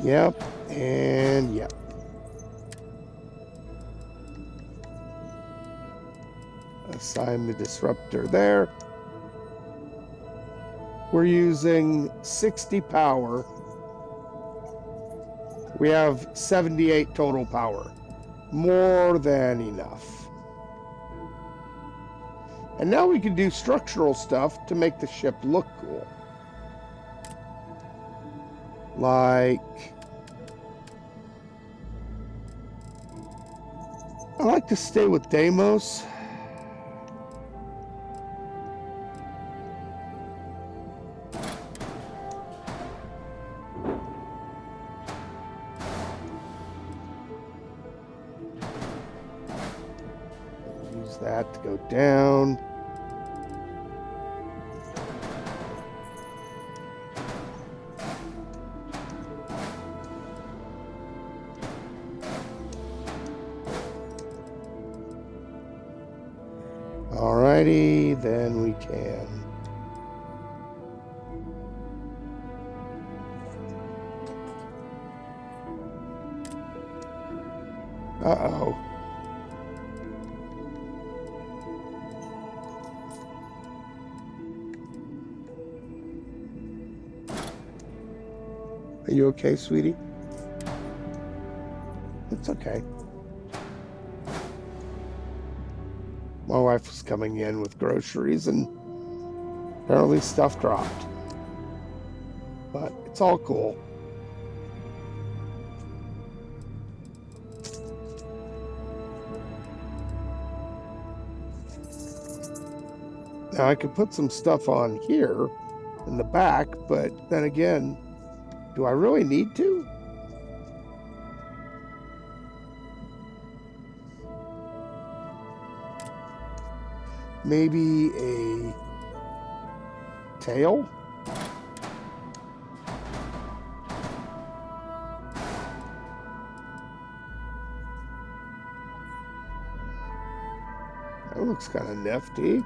Speaker 5: Yep, and yep. Assign the disruptor there. We're using 60 power. We have 78 total power. More than enough. And now we can do structural stuff to make the ship look cool. Like, I like to stay with Deimos. Use that to go down. Alrighty, then we can. Uh-oh. Are you okay, sweetie? It's okay. My wife was coming in with groceries and apparently stuff dropped. But it's all cool. Now I could put some stuff on here in the back, but then again, do I really need to? Maybe a tail? That looks kind of nifty.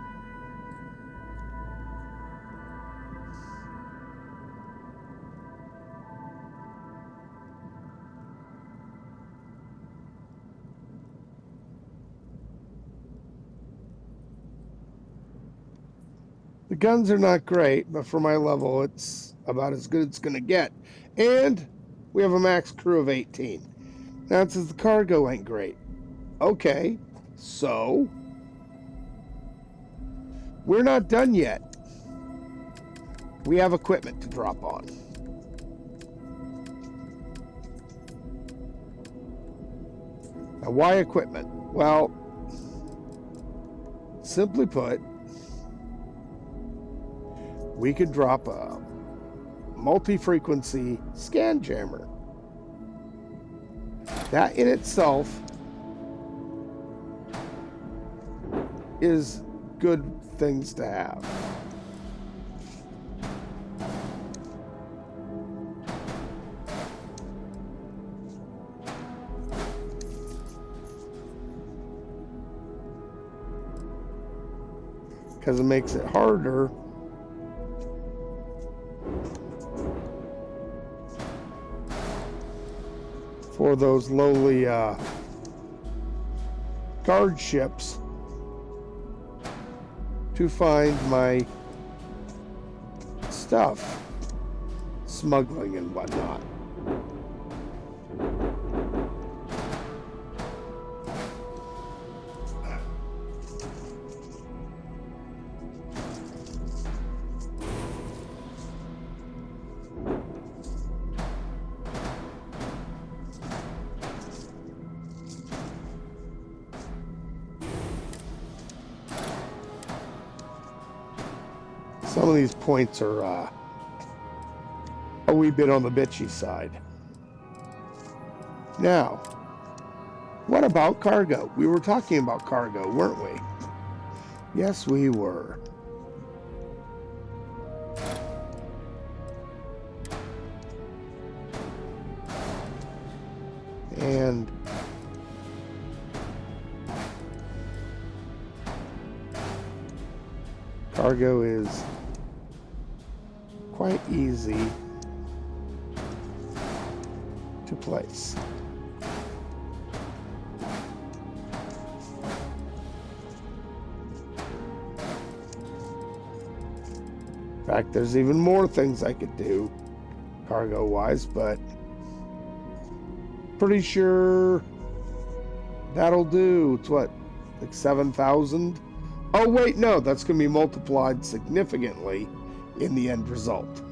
Speaker 5: The guns are not great, but for my level, it's about as good as it's going to get. And we have a max crew of 18. Now it says the cargo ain't great. Okay, so we're not done yet. We have equipment to drop on. Now, why equipment? Well, simply put, we could drop a multi-frequency scan jammer. That in itself is good things to have. because it makes it harder for those lowly guard ships to find my stuff, smuggling and whatnot. Some of these points are a wee bit on the bitchy side. Now, what about cargo? We were talking about cargo, weren't we? Yes, we were. And cargo is quite easy to place. In fact, there's even more things I could do cargo-wise, but pretty sure that'll do. It's what, like 7,000? Oh wait, no, that's going to be multiplied significantly in the end result.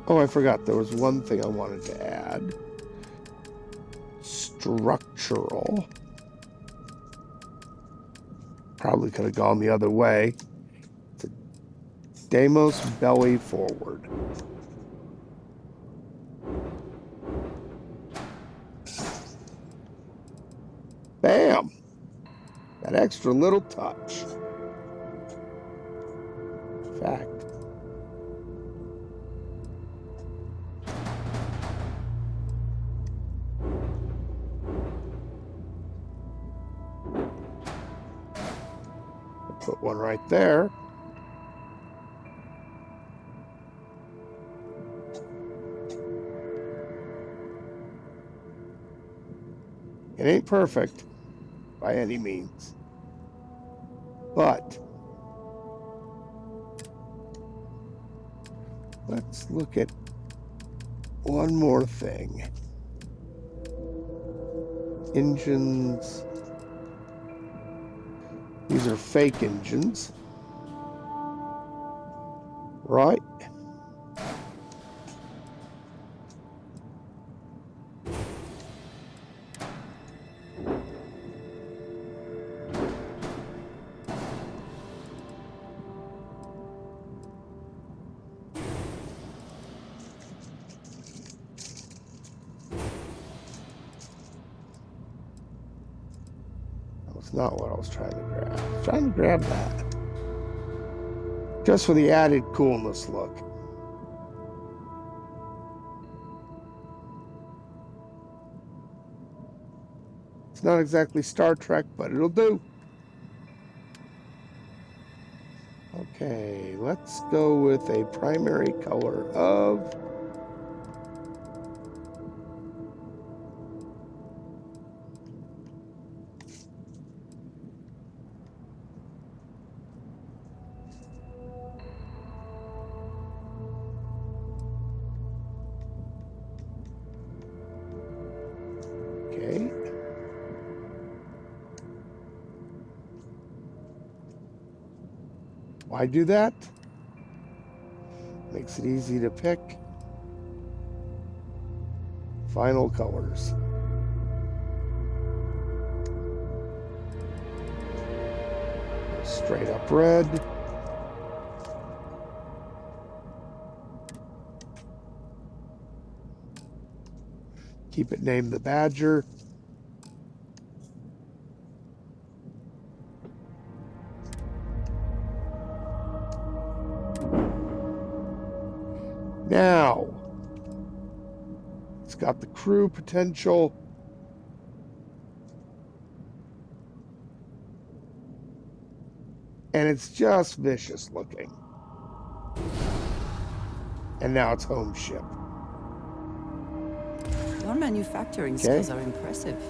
Speaker 5: Oh, I forgot. There was one thing I wanted to add. Structural. Probably could have gone the other way. It's a Deimos belly forward. Bam! That extra little touch. In fact, I'll put one right there. It ain't perfect by any means, but let's look at one more thing. Engines. These are fake engines, right? Not what I was trying to grab. I was trying to grab that. Just for the added coolness look. It's not exactly Star Trek, but it'll do. Okay, let's go with a primary color of Why do that? Makes it easy to pick. Final colors. Straight up red. Keep it named the Badger. Now, it's got the crew potential And it's just vicious looking. And now it's home ship.
Speaker 2: Your manufacturing skills are impressive.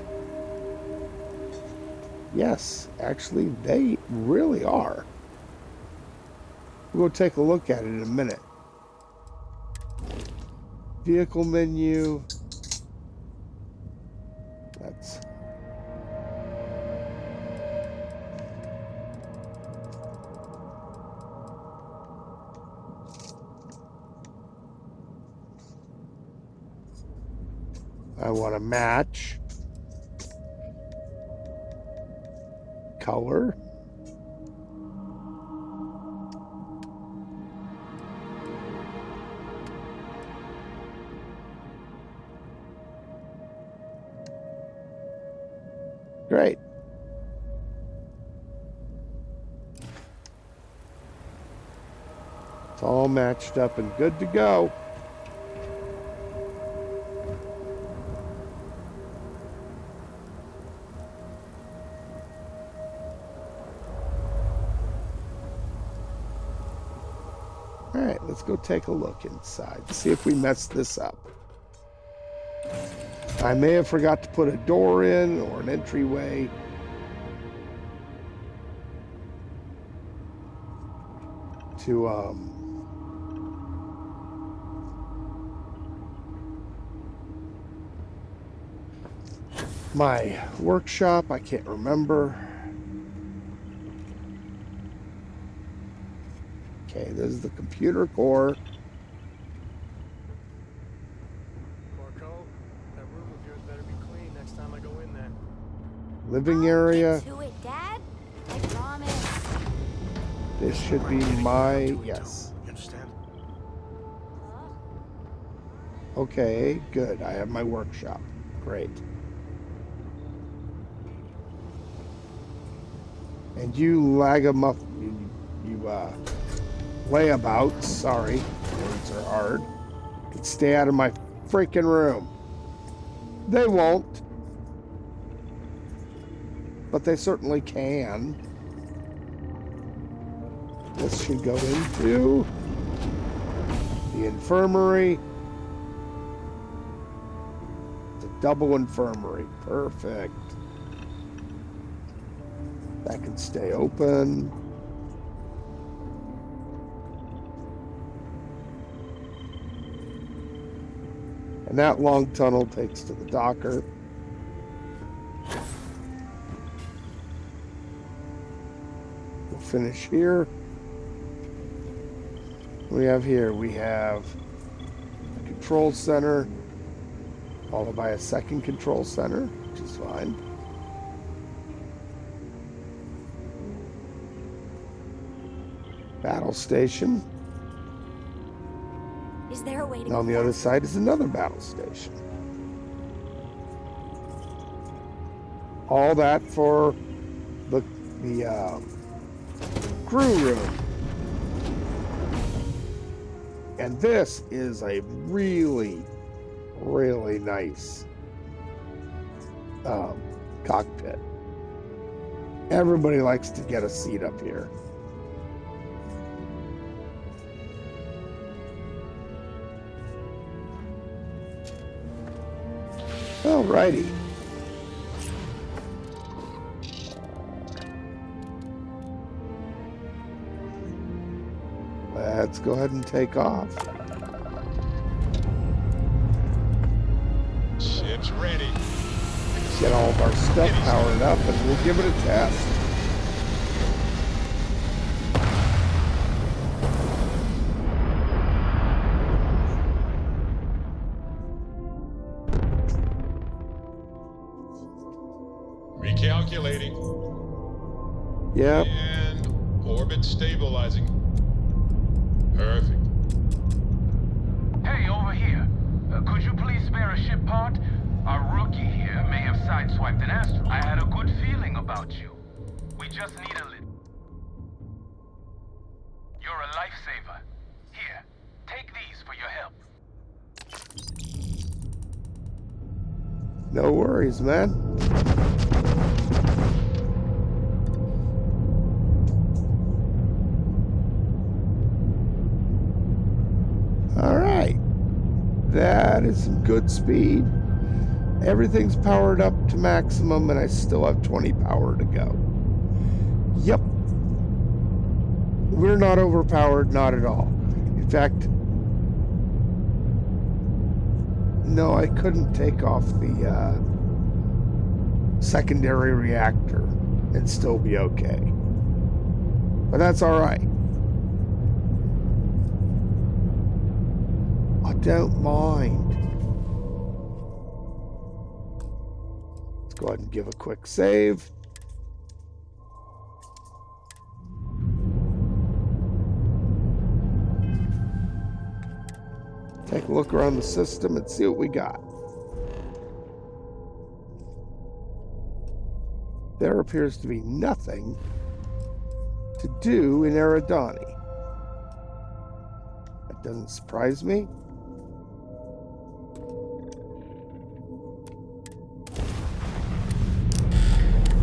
Speaker 5: Yes, actually, they really are. We'll go take a look at it in a minute. Vehicle menu. That's... I want to match. Color. Great. It's all matched up and good to go. All right, let's go take a look inside. See if we messed this up. I may have forgot to put a door in or an entryway. To, my workshop, I can't remember. Okay, this is the computer core.
Speaker 6: Marco, that room of yours better be clean next time I go in there.
Speaker 5: Living area.
Speaker 7: Get to it, Dad. I promise.
Speaker 5: This should be my, yes.
Speaker 6: You understand?
Speaker 5: Okay, good. I have my workshop. Great. And you layabouts, sorry, words are hard, can stay out of my freaking room. They won't. But they certainly can. This should go into the infirmary. It's a double infirmary. Perfect. That can stay open. And that long tunnel takes to the docker. We'll finish here. We have a control center, followed by a second control center, which is fine. Battle station.
Speaker 7: Is there a way to
Speaker 5: And on the other side is another battle station. All that for the crew room. And this is a really, really nice cockpit. Everybody likes to get a seat up here. Alrighty. Let's go ahead and take off.
Speaker 8: Ship's ready.
Speaker 5: Get all of our stuff powered up and we'll give it a test.
Speaker 8: Recalculating.
Speaker 5: Yep.
Speaker 8: And orbit stabilizing. Perfect.
Speaker 9: Hey, over here. Could you please spare a ship part? Our rookie here may have sideswiped an asteroid. I had a good feeling about you. We just need a little. You're a lifesaver. Here, take these for your help.
Speaker 5: No worries, man. All right. That is some good speed. Everything's powered up to maximum, and I still have 20 power to go. Yep. We're not overpowered, not at all. In fact, no, I couldn't take off the secondary reactor and still be okay. But that's all right. I don't mind. Let's go ahead and give a quick save. Take a look around the system and see what we got. There appears to be nothing to do in Eridani. That doesn't surprise me.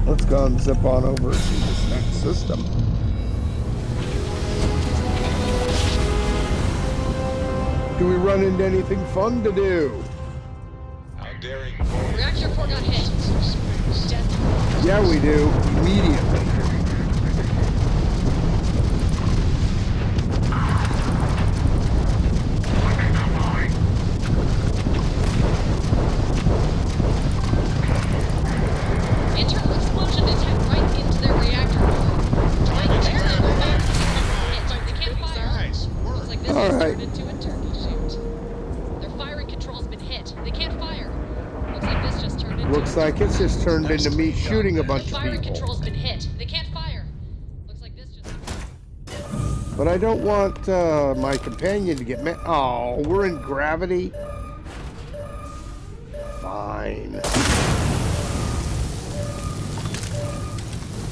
Speaker 5: Let's go and zip on over to this next system. Do we run into anything fun to do?
Speaker 8: How daring.
Speaker 3: Reactor 4 got hit. Death.
Speaker 5: Yeah, we do. Immediately.
Speaker 3: Internal explosion is hit right into their reactor core. Like there, they can't fire.
Speaker 8: Nice work.
Speaker 3: Looks like this
Speaker 5: All
Speaker 3: has
Speaker 5: right.
Speaker 3: turned into a turkey shoot. Their firing control's been hit. They can't fire. Looks like this just turned into.
Speaker 5: Looks like it's just turned into me shooting a
Speaker 3: The
Speaker 5: bunch of
Speaker 3: firing
Speaker 5: people.
Speaker 3: control's been hit. They can't fire. Looks like this just.
Speaker 5: But I don't want my companion to get Oh, we're in gravity? Fine.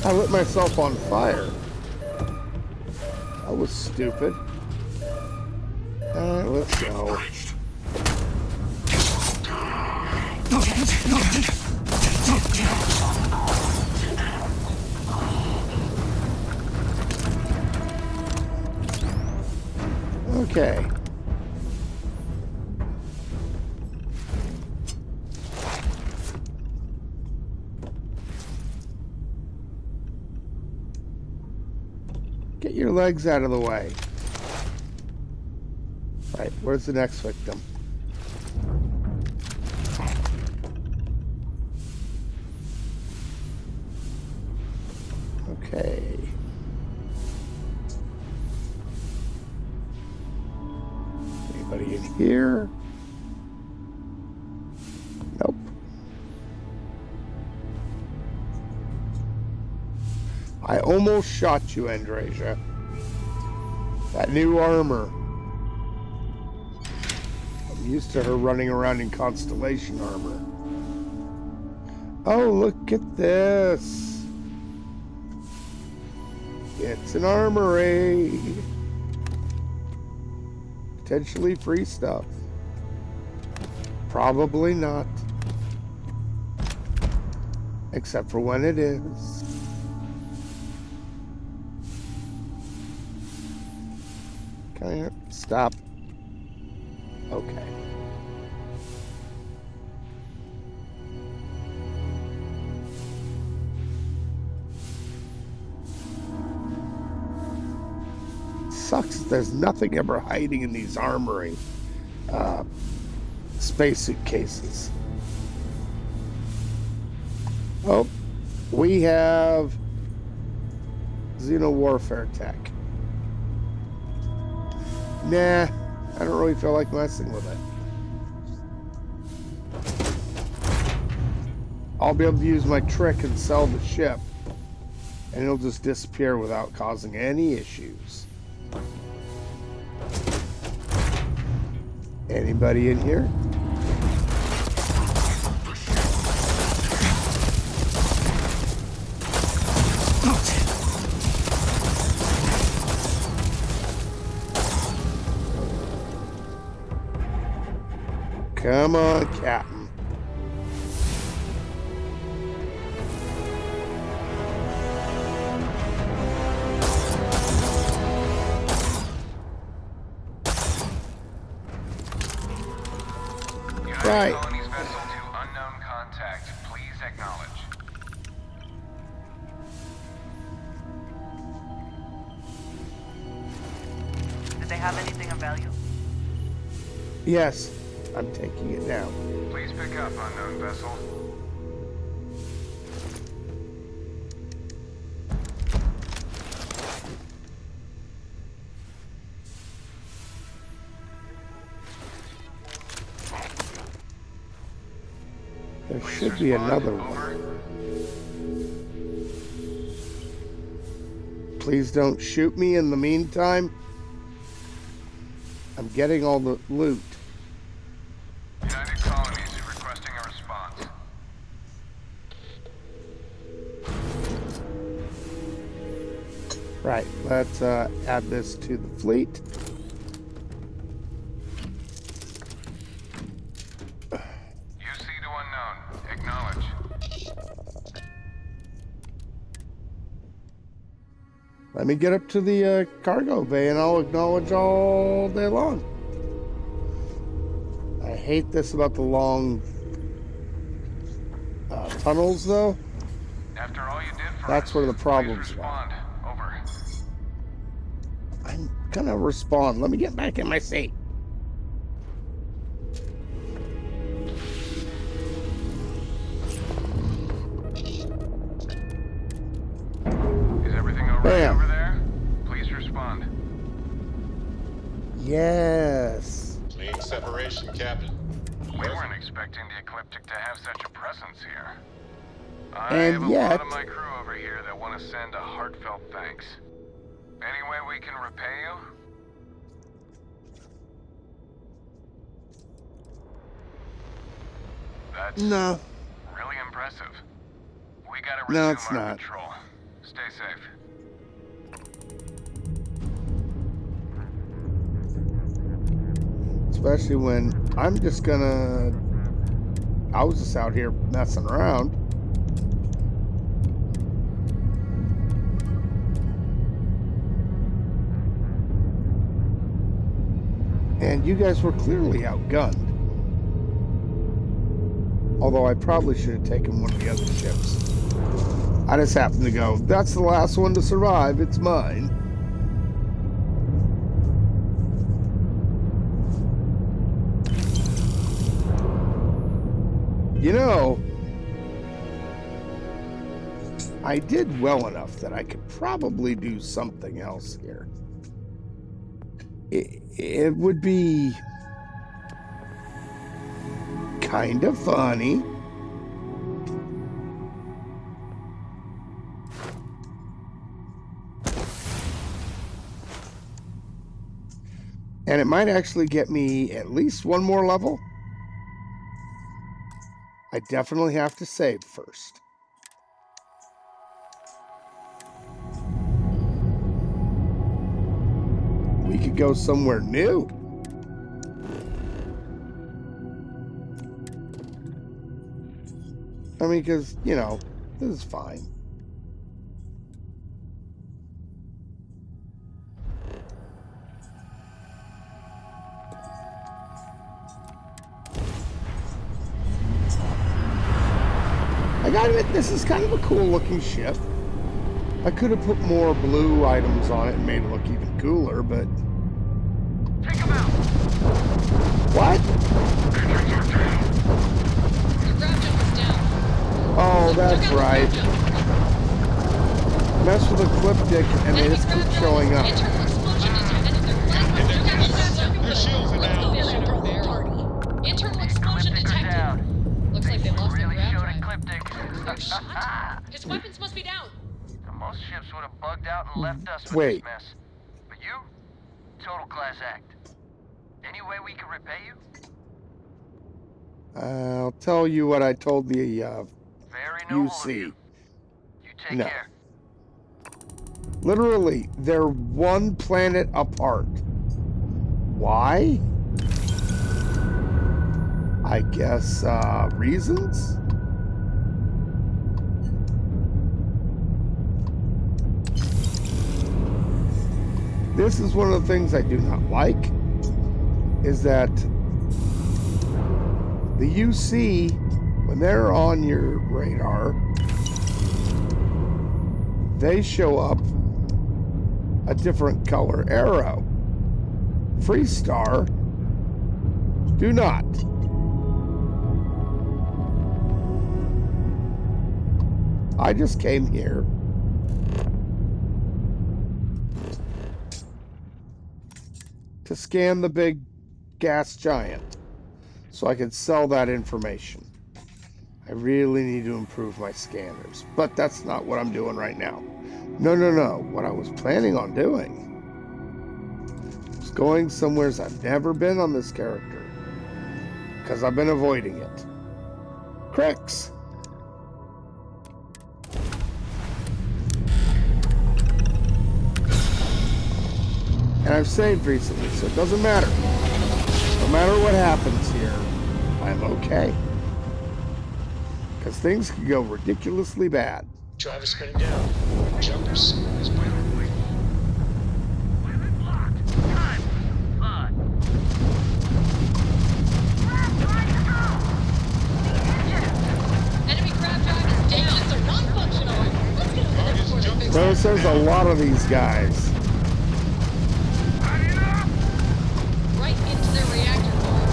Speaker 5: I lit myself on fire. That was stupid. Let's go. Okay. Get your legs out of the way. Right, where's the next victim? Okay. Anybody in here? Nope. I almost shot you, Andreja. That new armor. I'm used to her running around in Constellation armor. Oh, look at this. It's an armory. Potentially free stuff. Probably not. Except for when it is. Okay, stop. Okay. Sucks that there's nothing ever hiding in these armory spacesuit cases. Oh, we have xenowarfare tech. Nah, I don't really feel like messing with it. I'll be able to use my trick and sell the ship, and it'll just disappear without causing any issues. Anybody in here? Come on, Captain. Right.
Speaker 9: Colony's vessel to unknown contact. Please acknowledge.
Speaker 10: Did they have anything of value?
Speaker 5: Yes, I'm taking it now.
Speaker 9: Please pick up, unknown vessel.
Speaker 5: There
Speaker 9: Please
Speaker 5: should be
Speaker 9: respond.
Speaker 5: another
Speaker 9: Over.
Speaker 5: one. Please don't shoot me in the meantime. I'm getting all the loot.
Speaker 9: United Colonies is requesting a response.
Speaker 5: Right, let's add this to the fleet.
Speaker 9: UC to unknown. Acknowledge.
Speaker 5: Let me get up to the cargo bay and I'll acknowledge all day long. I hate this about the long tunnels, though.
Speaker 9: After all you did for
Speaker 5: That's
Speaker 9: us,
Speaker 5: where the
Speaker 9: please
Speaker 5: problems
Speaker 9: respond. Over.
Speaker 5: I'm gonna respond. Let me get back in my seat.
Speaker 9: Is everything alright
Speaker 5: Bam.
Speaker 9: over there? Please respond.
Speaker 5: Yes.
Speaker 8: Clean separation, Captain.
Speaker 9: We weren't expecting the Ecliptic to have such a presence here. I
Speaker 5: And
Speaker 9: have a
Speaker 5: yet-
Speaker 9: lot of my crew over here that want to send a heartfelt thanks. Any way we can repay you? That's
Speaker 5: No.
Speaker 9: really impressive. We gotta
Speaker 5: No,
Speaker 9: resume
Speaker 5: it's
Speaker 9: our
Speaker 5: not.
Speaker 9: patrol. Stay safe.
Speaker 5: Especially when I'm just gonna... I was just out here messing around. And you guys were clearly outgunned. Although I probably should have taken one of the other ships. I just happened to go, that's the last one to survive, it's mine. You know, I did well enough that I could probably do something else here. It would be kind of funny. And it might actually get me at least one more level. I definitely have to save first. We could go somewhere new. I mean, because, you know, this is fine. I gotta admit, this is kind of a cool looking ship. I could have put more blue items on it and made it look even cooler, but...
Speaker 9: Take him out!
Speaker 5: What?
Speaker 3: The Grafton was down.
Speaker 5: Oh, that's
Speaker 3: Check out the
Speaker 5: right.
Speaker 3: Grafton.
Speaker 5: Mess with Ecliptic and they
Speaker 3: Enemy
Speaker 5: just keep
Speaker 3: Grafton.
Speaker 5: showing up.
Speaker 3: Internal explosion detected.
Speaker 8: Their shields are down.
Speaker 3: Internal explosion
Speaker 10: Ecliptic are
Speaker 3: detected.
Speaker 10: down.
Speaker 3: Looks like they lost their
Speaker 10: Really
Speaker 3: grab
Speaker 10: showed
Speaker 3: drive.
Speaker 10: Ecliptic.
Speaker 3: They're shot. His weapons must be down.
Speaker 10: Most ships would have bugged out and left us with
Speaker 5: Wait.
Speaker 10: this mess. But you? Total class act. Any way we can repay you?
Speaker 5: I'll tell you what I told the
Speaker 10: Very noble of
Speaker 5: UC.
Speaker 10: you. You take
Speaker 5: No.
Speaker 10: care.
Speaker 5: Literally, they're one planet apart. Why? I guess, reasons? This is one of the things I do not like, is that The UC, when they're on your radar, they show up a different color arrow. Freestar do not. I just came here to scan the big gas giant so I could sell that information. I really need to improve my scanners, but that's not what I'm doing right now. No. What I was planning on doing was going somewhere I've never been on this character because I've been avoiding it. Crix. And I've saved recently, so it doesn't matter. No matter what happens here, I'm okay. Because things can go ridiculously bad.
Speaker 6: Drive is spinning down. Jumpers is boiling.
Speaker 3: Enemy crab drive is down. Engines are non-functional. Let's get a minute before they fix
Speaker 5: Notice there's a lot of these guys.
Speaker 3: right into their reactor core.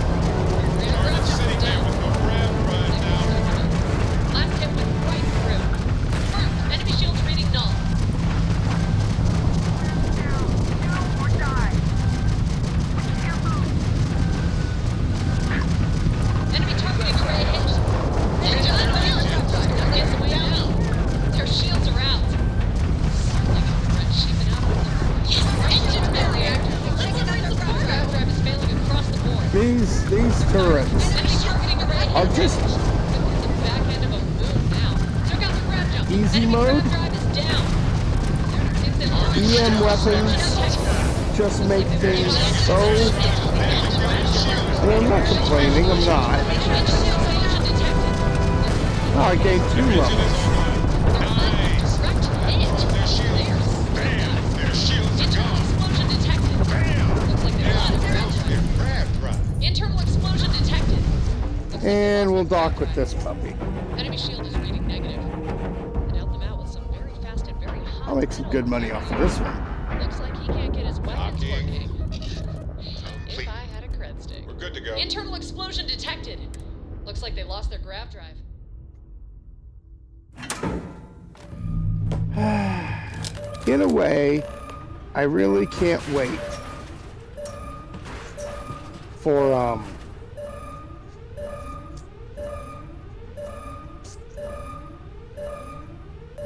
Speaker 3: Their crab drive
Speaker 8: Sitting
Speaker 3: is
Speaker 8: there
Speaker 3: down.
Speaker 8: with no grab drive now.
Speaker 3: Last hit went right through. Confirmed. Enemy shields reading null. Enemy targeting array hit. Engines are down. Now get the way out. Their shields are out. They got the red shipping out of them. Engine their reactor. Let's get the support. Crab drive is failing across the board.
Speaker 5: These turrets.
Speaker 3: Enemy targeting array hit.
Speaker 5: I'll just
Speaker 3: It's the back end of a moon now. Took out the crab jump.
Speaker 5: Easy
Speaker 3: Enemy
Speaker 5: mode?
Speaker 3: crab drive is down. It's an
Speaker 5: EM weapons just make things so. Well, I'm not complaining. I'm not. Oh, I gained 2 levels.
Speaker 8: Their shields. Bam! Their shields are gone. Their crab drive.
Speaker 3: Internal explosion detected.
Speaker 5: And we'll dock with this puppy.
Speaker 3: Enemy shield is reading negative. It helped them out with some very fast and very hot.
Speaker 5: I'll make some good money off of this one.
Speaker 3: Looks like he can't get his weapons
Speaker 8: Knocking.
Speaker 3: working.
Speaker 8: Complete.
Speaker 3: If I had a cred stick.
Speaker 8: We're good to go.
Speaker 3: Internal explosion detected. Looks like they lost their grav drive.
Speaker 5: In a way, I really can't wait for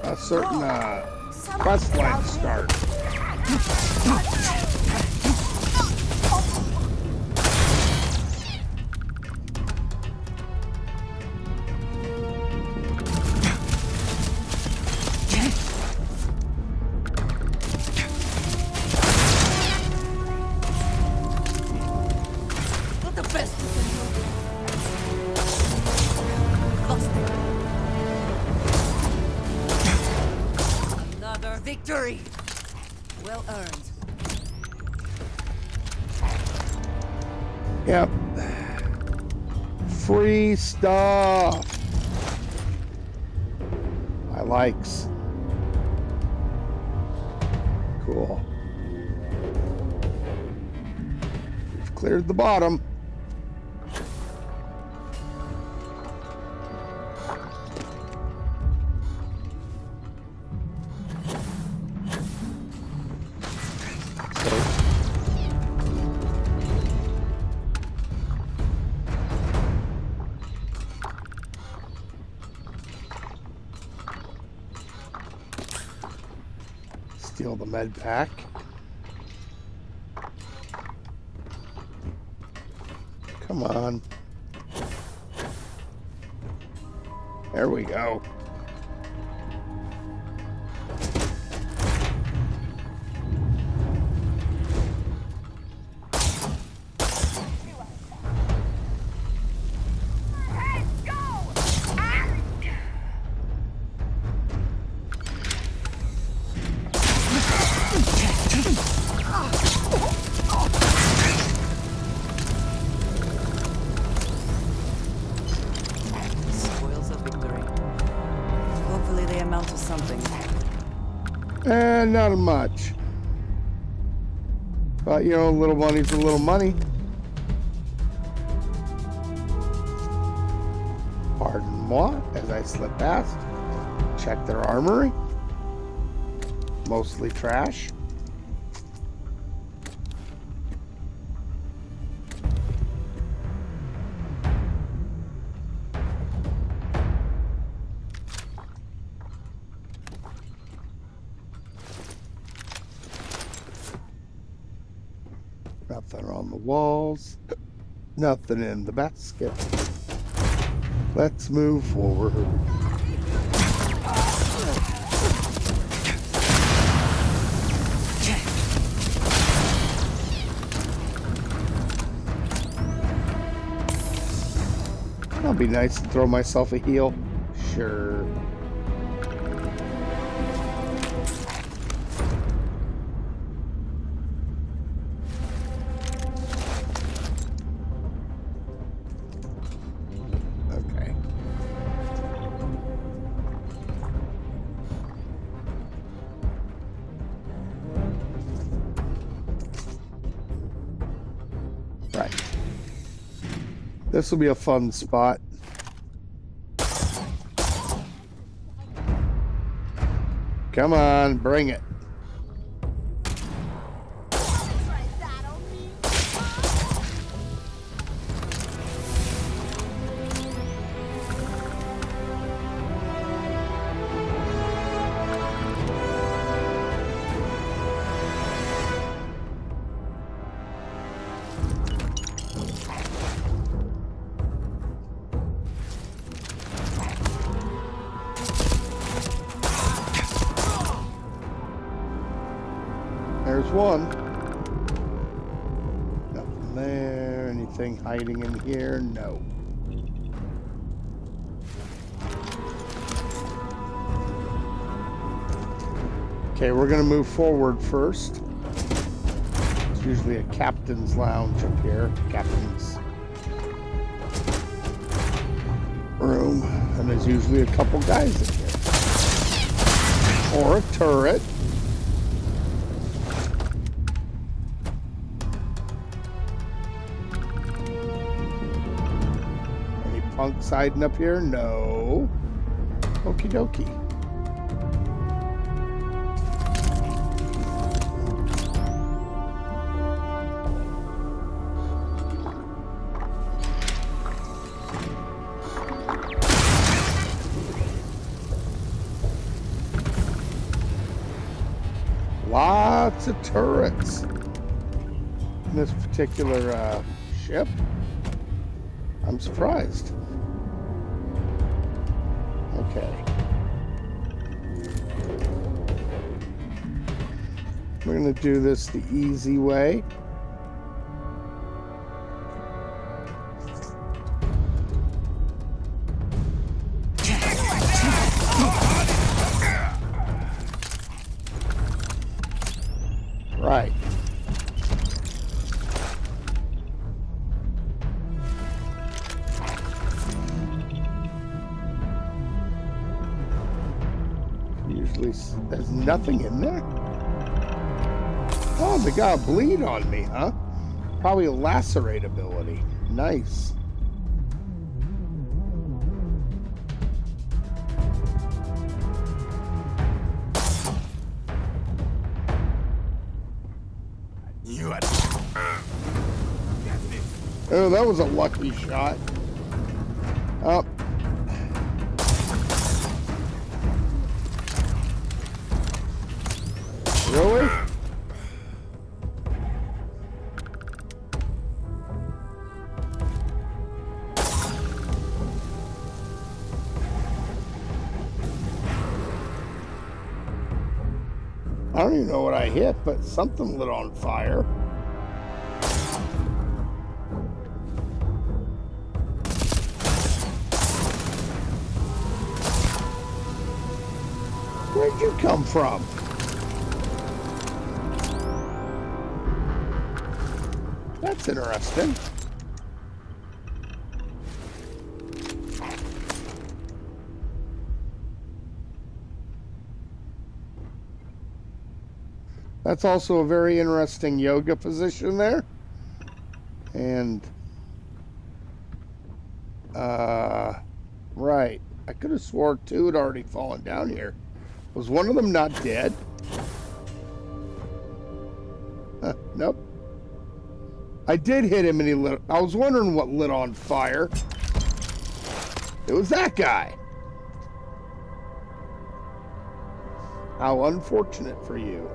Speaker 5: a certain quest line to start.
Speaker 2: Not the best. Lost it. Another victory. Well earned.
Speaker 5: Yep. Free stuff. I likes. Cool. We've cleared the bottom. Steal the med pack. Come on. There we go. Not much. But, you know, a little money's a little money. Pardon moi, as I slip past. Check their armory. Mostly trash. Nothing on the walls. Nothing in the basket. Let's move forward. That'll be nice to throw myself a heal. Sure. Okay. Right. This will be a fun spot. Come on, bring it. There's one. Nothing there. Anything hiding in here? No. Okay, we're gonna move forward first. It's usually a captain's lounge up here. Captain's room. And there's usually a couple guys in here. Or a turret. Punks hiding up here? No. Okie dokie. Lots of turrets in this particular ship. I'm surprised. Okay. We're going to do this the easy way. Right. Usually there's nothing in there. Oh, they got a bleed on me, huh? Probably a lacerate ability. Nice. Oh, that was a lucky shot. Oh. Really? I don't even know what I hit, but something lit on fire. Where'd you come from? That's interesting. That's also a very interesting yoga position there. And, right. I could have swore two had already fallen down here. Was one of them not dead? Nope. I did hit him and he lit. I was wondering what lit on fire. It was that guy. How unfortunate for you.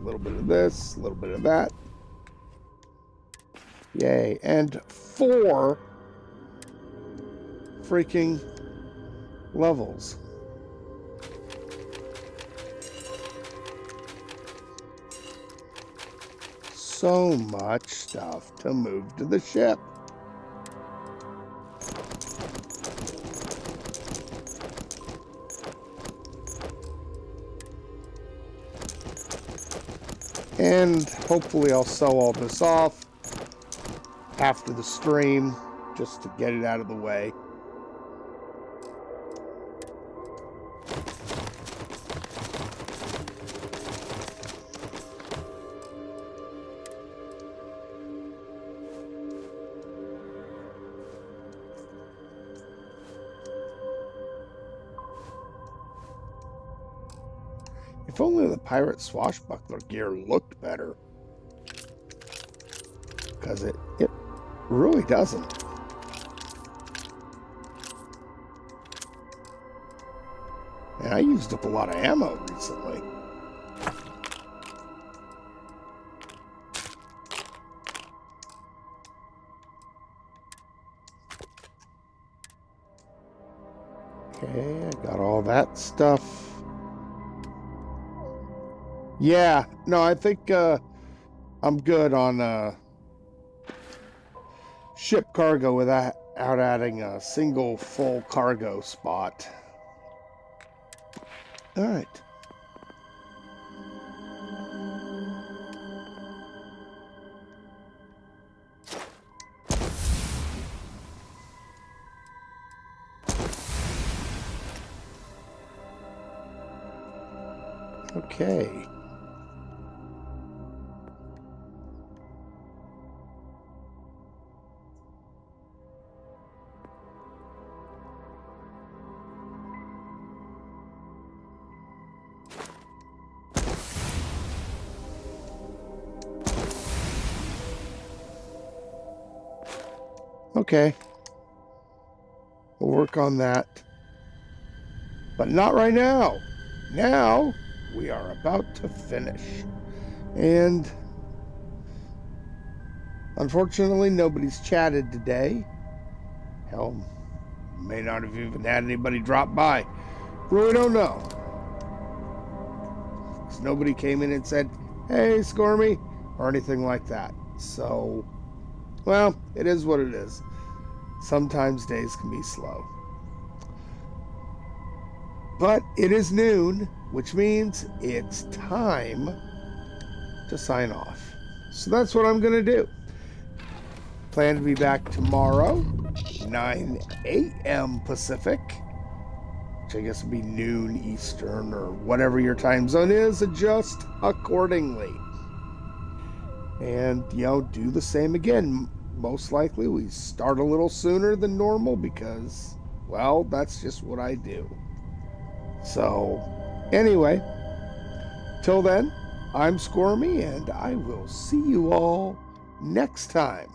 Speaker 5: A little bit of this, a little bit of that. Yay. And 4 freaking levels. So much stuff to move to the ship. And hopefully I'll sell all this off after the stream, just to get it out of the way. If only the pirate swashbuckler gear looked better. Because it really doesn't. And I used up a lot of ammo recently. Okay, I got all that stuff. Yeah, no, I think I'm good on ship cargo without adding a single full cargo spot. All right. Okay. Okay. We'll work on that. But not right now. Now, we are about to finish. And unfortunately, nobody's chatted today. Hell, may not have even had anybody drop by. Really don't know. 'Cause nobody came in and said, "Hey, Scormy," or anything like that. So, well, it is what it is. Sometimes days can be slow. But it is noon, which means it's time to sign off. So that's what I'm going to do. Plan to be back tomorrow, 9 a.m. Pacific, which I guess would be noon Eastern or whatever your time zone is. Adjust accordingly. And, do the same again. Most likely we start a little sooner than normal because, well, that's just what I do. So, anyway, till then, I'm Squirmy, and I will see you all next time.